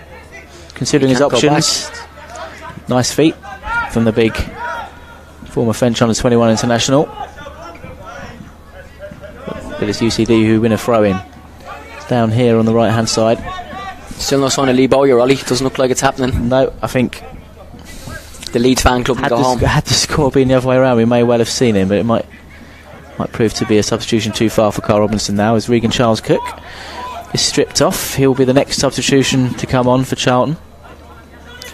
C: Considering his options. Nice feet from the big former French under-21 international. But it's UCD who win a throw-in. Down here on the right-hand side.
F: Still no sign of Lee Bowyer, Ollie. Doesn't look like it's happening.
C: No, I think
F: the Leeds fan club will go home.
C: Had the score been the other way around, we may well have seen him, but it might prove to be a substitution too far for Carl Robinson now, as Regan Charles Cook is stripped off. He'll be the next substitution to come on for Charlton.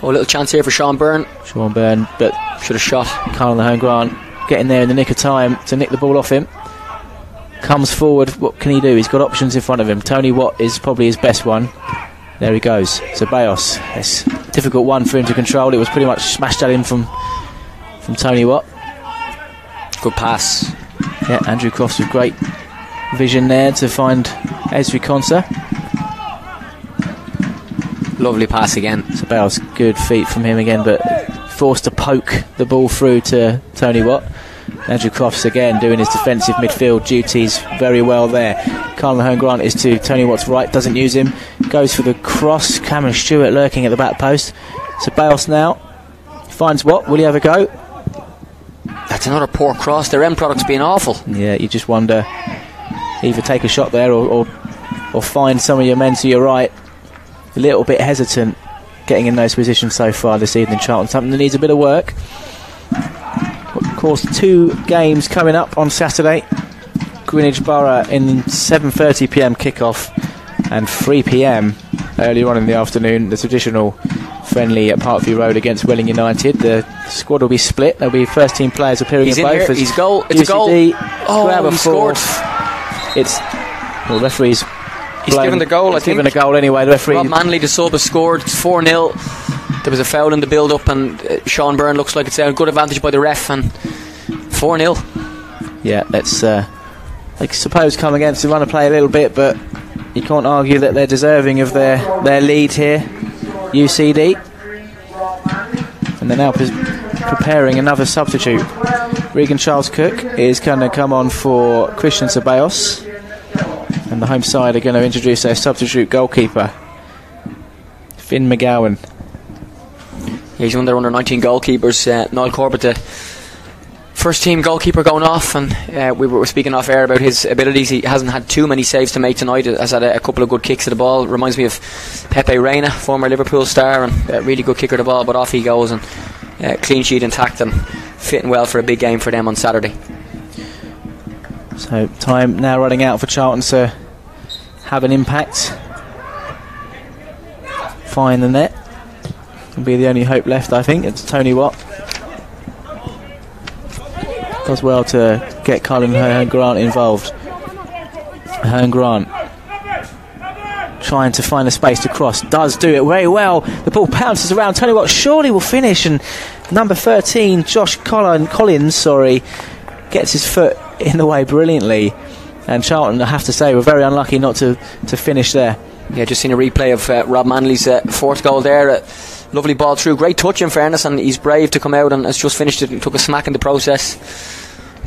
F: Oh, a little chance here for Sean Byrne.
C: But
F: should have shot.
C: Carl Ahern Grant getting there in the nick of time to nick the ball off him. Comes forward, what can he do? He's got options in front of him. Tony Watt is probably his best one. There he goes. Ceballos. It's a difficult one for him to control. It was pretty much smashed at him from Tony Watt.
F: Good pass.
C: Yeah, Andrew Crofts with great vision there to find Ezri Konsa.
F: Lovely pass again.
C: Ceballos, good feet from him again, but forced to poke the ball through to Tony Watt. Andrew Crofts again doing his defensive midfield duties very well there. Carl Ahern Grant is to Tony Watt's right, doesn't use him, goes for the cross. Cameron Stewart lurking at the back post. Ceballos now finds Watt. Will he have a go?
F: That's another poor cross. Their end product's been awful.
C: Yeah, you just wonder, either take a shot there or find some of your men to your right. A little bit hesitant getting in those positions so far this evening, Charlton. Something that needs a bit of work. Of course, 2 games coming up on Saturday. Greenwich Borough in 7:30pm kickoff, and 3pm earlier on in the afternoon, the traditional friendly at Parkview Road against Welling United. The squad will be split. There'll be first team players appearing in both.
F: He's goal. It's
C: UCD
F: a goal.
C: grab a
F: he scored.
C: Referee's
F: He's given the goal.
C: He's given a goal anyway. The referee.
F: Rob Manley, the sub, has scored. It's 4-0. There was a foul in the build-up, and Sean Byrne looks like it's a good advantage by the ref, and 4-0.
C: Yeah, let's I suppose come against the run of play a little bit, but you can't argue that they're deserving of their lead here, UCD. And they're now preparing another substitute. Regan Charles Cook is going to come on for Christian Ceballos, and the home side are going to introduce their substitute goalkeeper, Finn McGowan.
F: Yeah, he's one of their under-19 goalkeepers. Niall Corbett, the first team goalkeeper, going off, and we were speaking off air about his abilities. He hasn't had too many saves to make tonight. Has had a couple of good kicks at the ball. Reminds me of Pepe Reina, former Liverpool star, and a really good kicker at the ball, but off he goes, and clean sheet intact and fitting well for a big game for them on Saturday.
C: So time now running out for Charlton to have an impact. Find the net. Will be the only hope left, I think. It's Tony Watt. Does well to get Colin Ahern Grant involved. Ahern Grant trying to find a space to cross. Does do it very well. The ball bounces around. Tony Watt surely will finish, and number 13, Josh Collins, gets his foot in the way brilliantly. And Charlton, I have to say, were very unlucky not to finish there.
F: Yeah, just seen a replay of Rob Manley's fourth goal there. Lovely ball through, great touch in fairness, and he's brave to come out and has just finished it and took a smack in the process.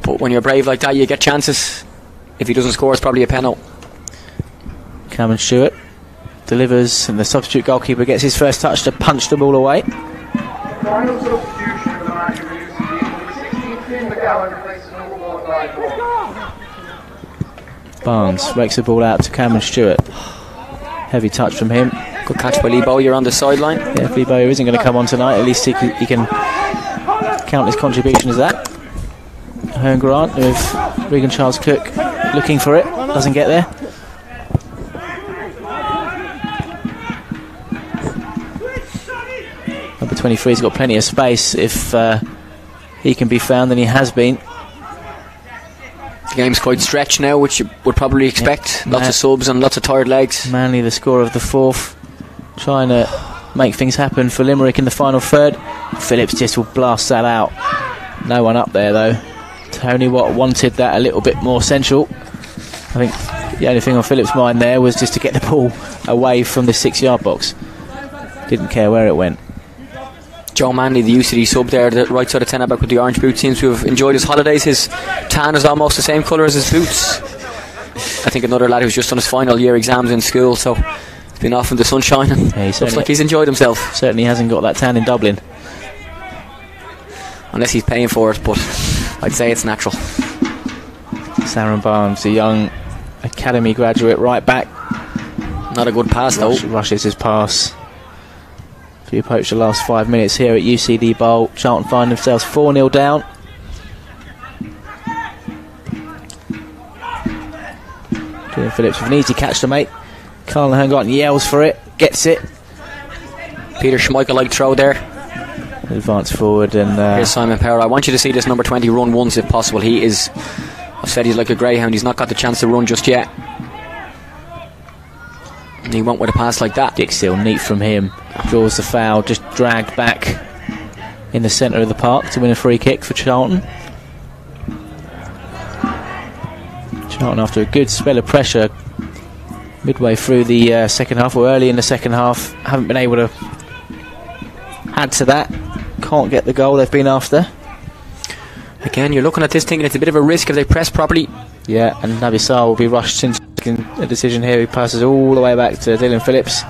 F: But when you're brave like that, you get chances. If he doesn't score, it's probably a penalty.
C: Cameron Stewart delivers, and the substitute goalkeeper gets his first touch to punch the ball away.
I: Final substitution of the match will use number 16, Finn McGowan replaces number 1 Ryan.
C: Barnes rakes the ball out to Cameron Stewart. Heavy touch from him.
F: Good catch by Lee Bowyer on the sideline.
C: Yeah, if Lee Bowyer isn't going to come on tonight, at least he can count his contribution as that. Hearn Grant with Regan Charles Cook looking for it, doesn't get there. Number 23's got plenty of space if he can be found, and he has been.
F: The game's quite stretched now, which you would probably expect. Lots of subs and lots of tired legs.
C: Manley, the scorer of the fourth, trying to make things happen for Limerick in the final third. Phillips just will blast that out. No one up there though. Tony Watt wanted that a little bit more central. I think the only thing on Phillips' mind there was just to get the ball away from the 6-yard box. Didn't care where it went.
F: Joe Manley, the UCD sub there, the right side of 10 back with the orange boots, seems to have enjoyed his holidays. His tan is almost the same colour as his boots. I think another lad who's just done his final year exams in school, so he's been off in the sunshine and looks like he's enjoyed himself.
C: Certainly hasn't got that tan in Dublin.
F: Unless he's paying for it, but I'd say it's natural.
C: Sarah Barnes, a young academy graduate right back.
F: Not a good pass though.
C: Rushes his pass. If you approach the last 5 minutes here at UCD Bowl, Charlton find themselves 4-0 down. Julian Phillips with an easy catch to make. Carl Hearn yells for it, gets it.
F: Peter Schmeichel-like throw there.
C: Advance forward and
F: here's Simon Power. I want you to see this number 20 run once if possible. He is, I've said he's like a greyhound. He's not got the chance to run just yet. And he went with a pass like that.
C: Dick Still, neat from him. Draws the foul, just dragged back in the centre of the park to win a free kick for Charlton. Charlton, after a good spell of pressure midway through the second half, or early in the second half, haven't been able to add to that. Can't get the goal they've been after.
F: Again, you're looking at this thinking it's a bit of a risk if they press properly.
C: Yeah, and Naby Sarr will be rushed into a decision here. He passes all the way back to Dylan Phillips.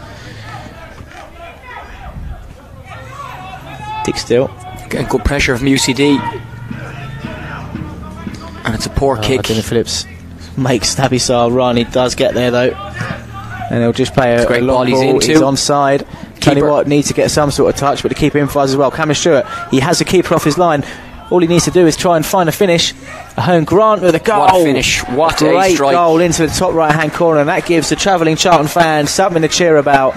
C: Dick Still.
F: Getting good pressure from UCD. And it's a poor kick.
C: Dylan Phillips makes Naby Sarr run. He does get there though. And he'll just play a long ball. He's onside. Tony Watt needs to get some sort of touch, but the keeper in flies as well. Cameron Stewart, he has the keeper off his line. All he needs to do is try and find a finish. A Hearn Grant with a goal.
F: What a finish. What a
C: great
F: strike.
C: Goal into the top right hand corner, and that gives the travelling Charlton fans something to cheer about.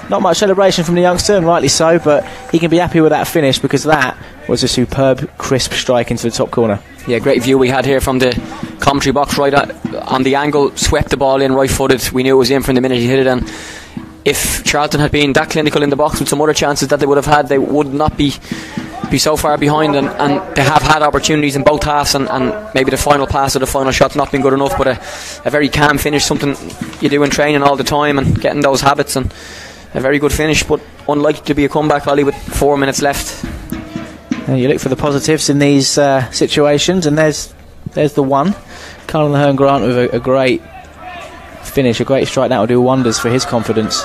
C: Not much celebration from the youngster, and rightly so, but he can be happy with that finish because that was a superb, crisp strike into the top corner.
F: Yeah, great view we had here from the commentary box right on the angle. Swept the ball in right footed. We knew it was in from the minute he hit it, and if Charlton had been that clinical in the box with some other chances that they would have had, they would not be so far behind, and they have had opportunities in both halves, and maybe the final pass or the final shot's not been good enough, but a very calm finish, something you do in training all the time and getting those habits, and a very good finish, but unlikely to be a comeback, Ollie, with 4 minutes left.
C: You look for the positives in these situations, and there's the one. Carl Hearn Grant with a great finish, a great strike. That will do wonders for his confidence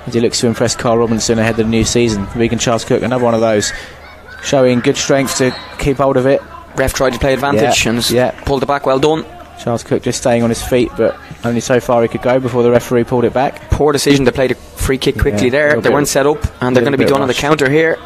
C: as he looks to impress Carl Robinson ahead of the new season. Regan Charles Cook, another one of those, showing good strength to keep hold of it.
F: Ref tried to play advantage and pulled it back. Well done.
C: Charles Cook just staying on his feet, but only so far he could go before the referee pulled it back.
F: Poor decision to play the free kick quickly there. They weren't set up, and they're going to be done on the counter here.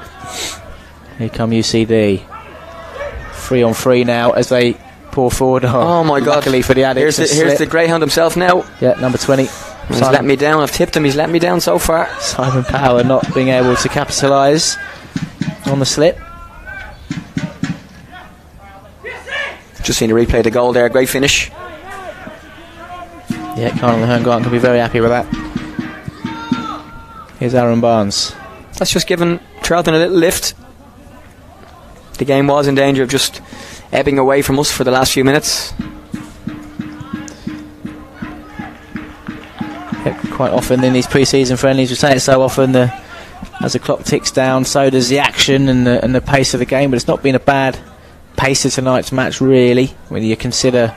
C: Here come UCD. 3-on-3 now as they pour forward.
F: Oh my God.
C: Luckily for the addicts.
F: Here's the greyhound himself now.
C: Yeah, number 20.
F: He's let me down. I've tipped him. He's let me down so far.
C: Simon Power not being able to capitalise on the slip.
F: Just seen a replay of the goal there. Great finish.
C: Yeah, Carl Hearn Grant can be very happy with that. Here's Aaron Barnes.
F: That's just given Charlton a little lift. The game was in danger of just ebbing away from us for the last few minutes.
C: Quite often in these pre-season friendlies, we say it so often, as the clock ticks down, so does the action and the pace of the game, but it's not been a bad pace of tonight's match, really, when you consider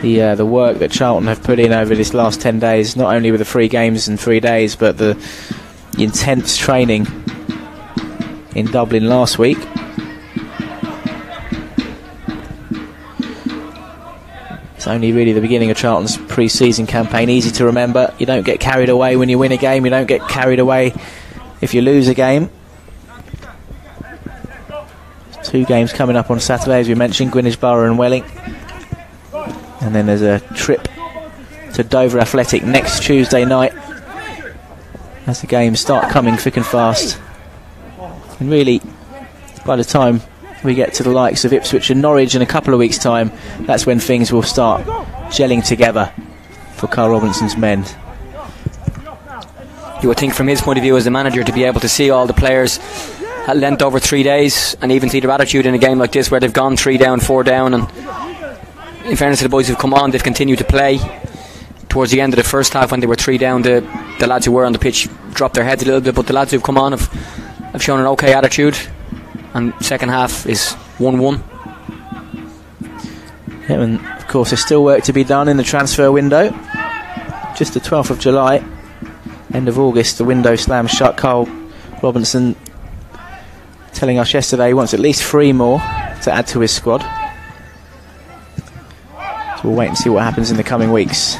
C: the work that Charlton have put in over this last 10 days, not only with the 3 games in 3 days, but the intense training in Dublin last week. It's only really the beginning of Charlton's pre-season campaign. Easy to remember. You don't get carried away when you win a game. You don't get carried away if you lose a game. 2 games coming up on Saturday, as we mentioned, Greenwich Borough and Welling. And then there's a trip to Dover Athletic next Tuesday night, as the games start coming thick and fast. And really, by the time we get to the likes of Ipswich and Norwich in a couple of weeks' time, that's when things will start gelling together for Carl Robinson's men.
F: You would think from his point of view as a manager to be able to see all the players at length over 3 days and even see their attitude in a game like this where they've gone 3 down, 4 down, and in fairness to the boys who've come on, they've continued to play. Towards the end of the first half when they were 3 down, the lads who were on the pitch dropped their heads a little bit, but the lads who've come on have shown an okay attitude, and second half is 1-1.
C: Yeah, and of course there's still work to be done in the transfer window. Just the 12th of July, end of August, the window slams shut. Carl Robinson telling us yesterday he wants at least 3 more to add to his squad. So we'll wait and see what happens in the coming weeks.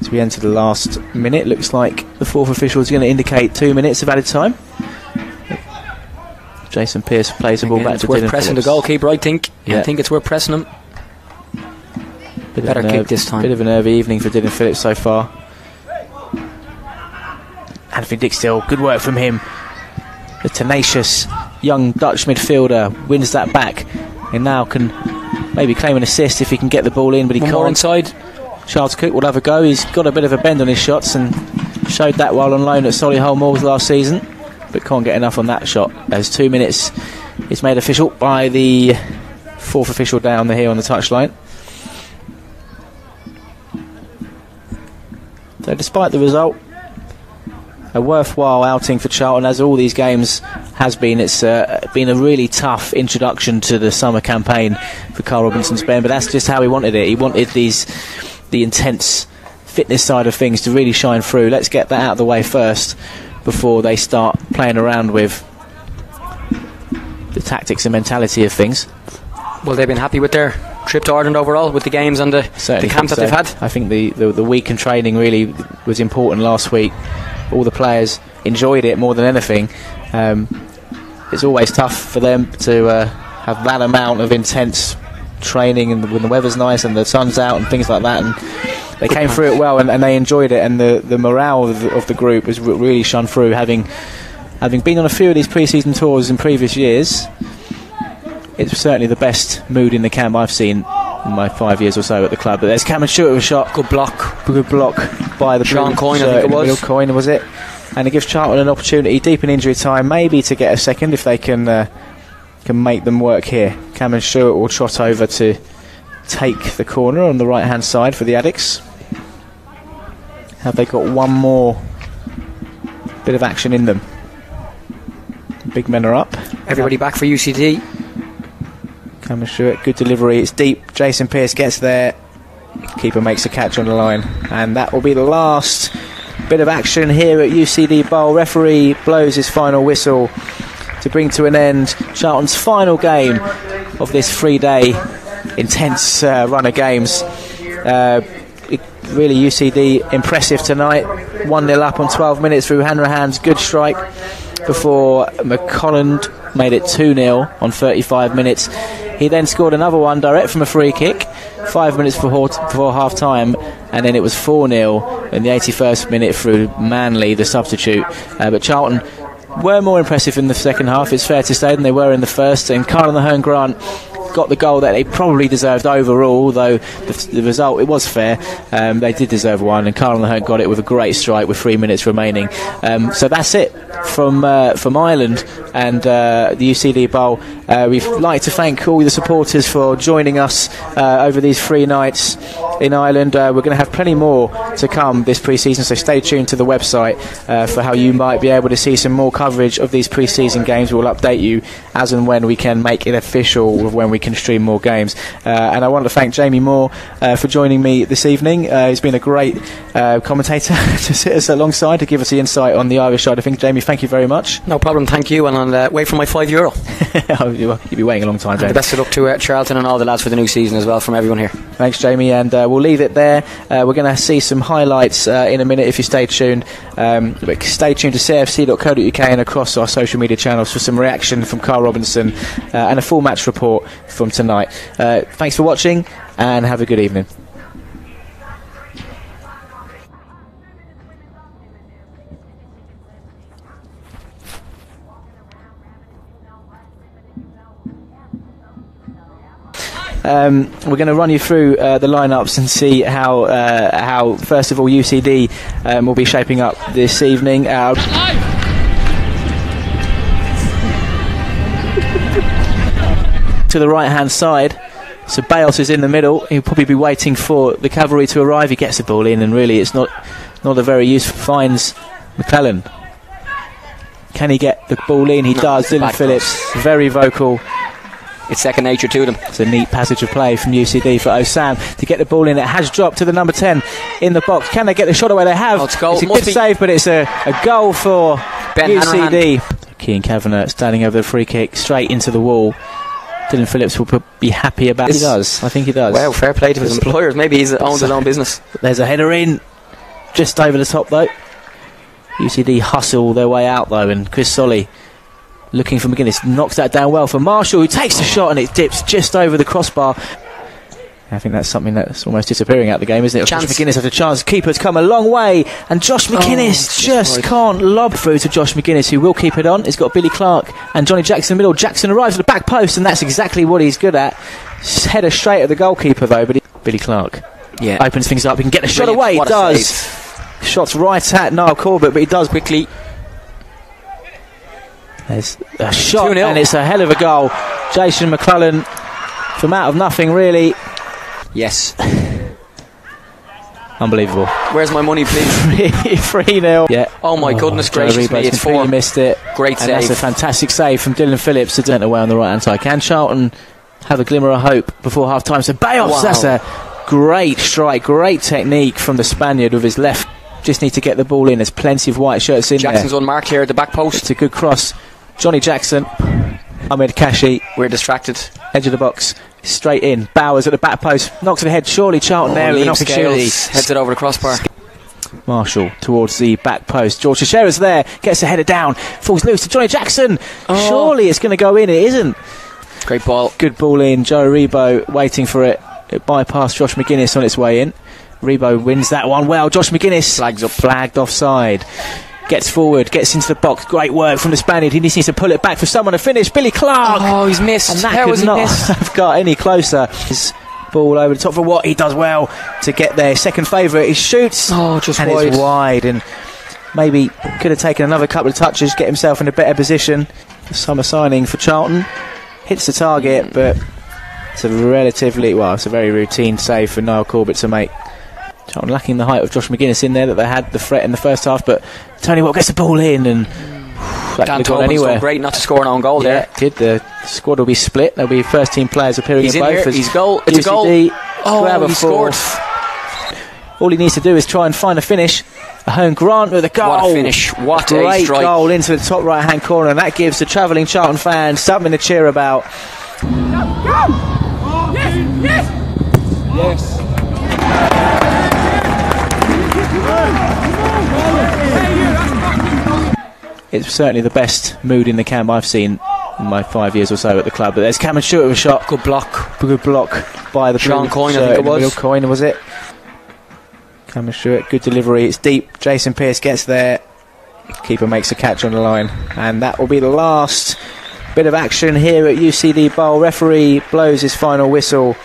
C: As we enter the last minute, looks like the 4th official is going to indicate 2 minutes of added time. Jason Pearce plays the ball back to Dylan Phillips. It's worth
F: pressing the goalkeeper, I think. Yeah. I think it's worth pressing him. Better kick this time.
C: Bit of a nervy evening for Dylan Phillips so far. Anthony Dickstill, good work from him. The tenacious young Dutch midfielder wins that back and now can maybe claim an assist if he can get the ball in, but he can't.
F: More inside.
C: Charles Cook will have a go. He's got a bit of a bend on his shots and showed that while on loan at Solihull Moors last season, but can't get enough on that shot. As 2 minutes is made official by the 4th official down here on the touchline. So despite the result, a worthwhile outing for Charlton, as all these games has been. It's been a really tough introduction to the summer campaign for Carl Robinson's men, but that's just how he wanted it. He wanted the intense fitness side of things to really shine through. Let's get that out of the way first before they start playing around with the tactics and mentality of things.
F: Well, they've been happy with their trip to Ireland overall, with the games and the camp that they've had.
C: I think the week in training really was important last week. All the players enjoyed it more than anything. It's always tough for them to have that amount of intense training, and when the weather's nice and the sun's out and things like that, and they came through it well, and they enjoyed it, and the morale of the group was really shone through. Having been on a few of these pre-season tours in previous years, it's certainly the best mood in the camp I've seen in my 5 years or so at the club. But there's Cameron Stewart with a shot. Good block by the
F: Sean Coyne, I think it was.
C: Coyne, was it? And it gives Charlton an opportunity deep in injury time, maybe to get a second if they can make them work here. Cameron Stewart will trot over to take the corner on the right hand side for the Addicts. Have they got one more bit of action in them? Big men are up.
F: Everybody back for UCD.
C: Cameron Stewart, good delivery, it's deep. Jason Pearce gets there, keeper makes a catch on the line, and that will be the last bit of action here at UCD Bowl. Referee blows his final whistle to bring to an end Charlton's final game of this 3-day intense run of games. Really UCD impressive tonight. 1-0 up on 12 minutes through Hanrahan's good strike before McColland made it 2-0 on 35 minutes. He then scored another one direct from a free kick 5 minutes before half time, and then it was 4-0 in the 81st minute through Manley, the substitute. But Charlton were more impressive in the second half, it's fair to say, than they were in the first, and Carl Mahone Grant got the goal that they probably deserved overall, though the result, it was fair. They did deserve one, and Carl O'Hearn got it with a great strike with 3 minutes remaining. So that's it from Ireland and the UCD Bowl. We'd like to thank all the supporters for joining us over these 3 nights in Ireland. We're going to have plenty more to come this pre-season, so stay tuned to the website for how you might be able to see some more coverage of these pre-season games. We'll update you as and when we can make it official, of when we can stream more games. And I want to thank Jamie Moore for joining me this evening. He's been a great commentator to sit us alongside, to give us the insight on the Irish side of things. Jamie, thank you very much.
F: No problem, thank you, and I'll wait for my €5.
C: You'll be waiting a long time, Jamie.
F: And the best of luck to Charlton and all the lads for the new season as well, from everyone here.
C: Thanks, Jamie, and we'll leave it there. We're going to see some highlights in a minute if you stay tuned. But stay tuned to cfc.co.uk and across our social media channels for some reaction from Carl Robinson and a full match report from tonight. Thanks for watching and have a good evening. We're going to run you through the lineups and see how first of all UCD will be shaping up this evening. To the right hand side, so Bales is in the middle. He'll probably be waiting for the cavalry to arrive. He gets the ball in, and really it's not a very useful. Finds McClellan. Can he get the ball in? He does. Dylan Phillips, very vocal.
F: It's second nature to them.
C: It's a neat passage of play from UCD for Osam to get the ball in. It has dropped to the number 10 in the box. Can they get the shot away? They have. It's a good save, but it's a goal for Ben UCD. Keane Kavanagh standing over the free kick straight into the wall. Dylan Phillips will be happy about it. He does. I think he does.
F: Well, fair play to his employers. Maybe he's owns his own business.
C: There's a header in. Just over the top, though. UCD hustle their way out, though, and Chris Solly looking for McGuinness, knocks that down well for Marshall, who takes the shot and it dips just over the crossbar. I think that's something that's almost disappearing out of the game, isn't it? Josh McGuinness has a chance. Keeper's come a long way, and Josh McGuinness just can't lob through to Josh McGuinness, who will keep it on. He's got Billy Clark and Johnny Jackson in the middle. Jackson arrives at the back post, and that's exactly what he's good at. Header straight at the goalkeeper, though, but Billy Clark opens things up. He can get the shot away. He does. Shots right at Niall Corbett, but he does quickly. There's a shot, 2-0. And it's a hell of a goal. Jason McClellan from out of nothing, really.
F: Yes.
C: Unbelievable.
F: Where's my money, please?
C: 3-0. Yeah.
F: Oh my goodness gracious me, it's 4.
C: Missed it.
F: Great save.
C: That's a fantastic save from Dylan Phillips. It went away on the right hand side. Can Charlton have a glimmer of hope before half time? So Bayos, that's a great strike, great technique from the Spaniard with his left. Just need to get the ball in. There's plenty of white shirts in
F: Jackson's
C: there.
F: unmarked here at the back post.
C: It's a good cross. Johnny Jackson, Ahmed Kashi.
F: We're distracted.
C: Edge of the box, straight in. Bowers at the back post, knocks it ahead. Surely Charlton there with an opportunity.
F: Heads it over the crossbar.
C: Marshall towards the back post. George Teixeira's there, gets the header down, falls loose to Johnny Jackson. Surely it's going to go in. It isn't.
F: Great ball.
C: Good ball in. Joe Rebo waiting for it. It bypassed Josh McGuinness on its way in. Rebo wins that one well. Josh McGuinness
F: flags up,
C: flagged offside. Gets forward, gets into the box. Great work from the Spaniard. He needs to pull it back for someone to finish. Billy Clark.
F: Oh, he's missed.
C: And that could not have got any closer. His ball over the top for what he does well to get there. Second favourite. He shoots.
F: Oh, just
C: and
F: wide.
C: It's wide. And maybe could have taken another couple of touches, get himself in a better position. The summer signing for Charlton hits the target, but it's a it's a very routine save for Niall Corbett to make. Charlton lacking the height of Josh McGuinness in there that they had the threat in the first half, but Tony Watt gets the ball in and that could have gone anywhere.
F: Great not to score an own goal there.
C: Did the squad will be split. There'll be first team players appearing in both.
F: He's goal. It's
C: UCD
F: a goal. Oh, he scored.
C: All he needs to do is try and find a finish. Ahern Grant with a goal.
F: What a finish. What a
C: great
F: strike.
C: Goal into the top right hand corner, and that gives the travelling Charlton fans something to cheer about.
B: Yes.
C: It's certainly the best mood in the camp I've seen in my 5 years or so at the club. But there's Cameron Stewart with a shot.
F: Good block.
C: Good block by the
F: Sean Coyne, I think it was.
C: Coyne, was it? Cameron Stewart, good delivery. It's deep. Jason Pearce gets there. Keeper makes a catch on the line. And that will be the last Bit of action here at UCD Bowl. Referee blows his final whistle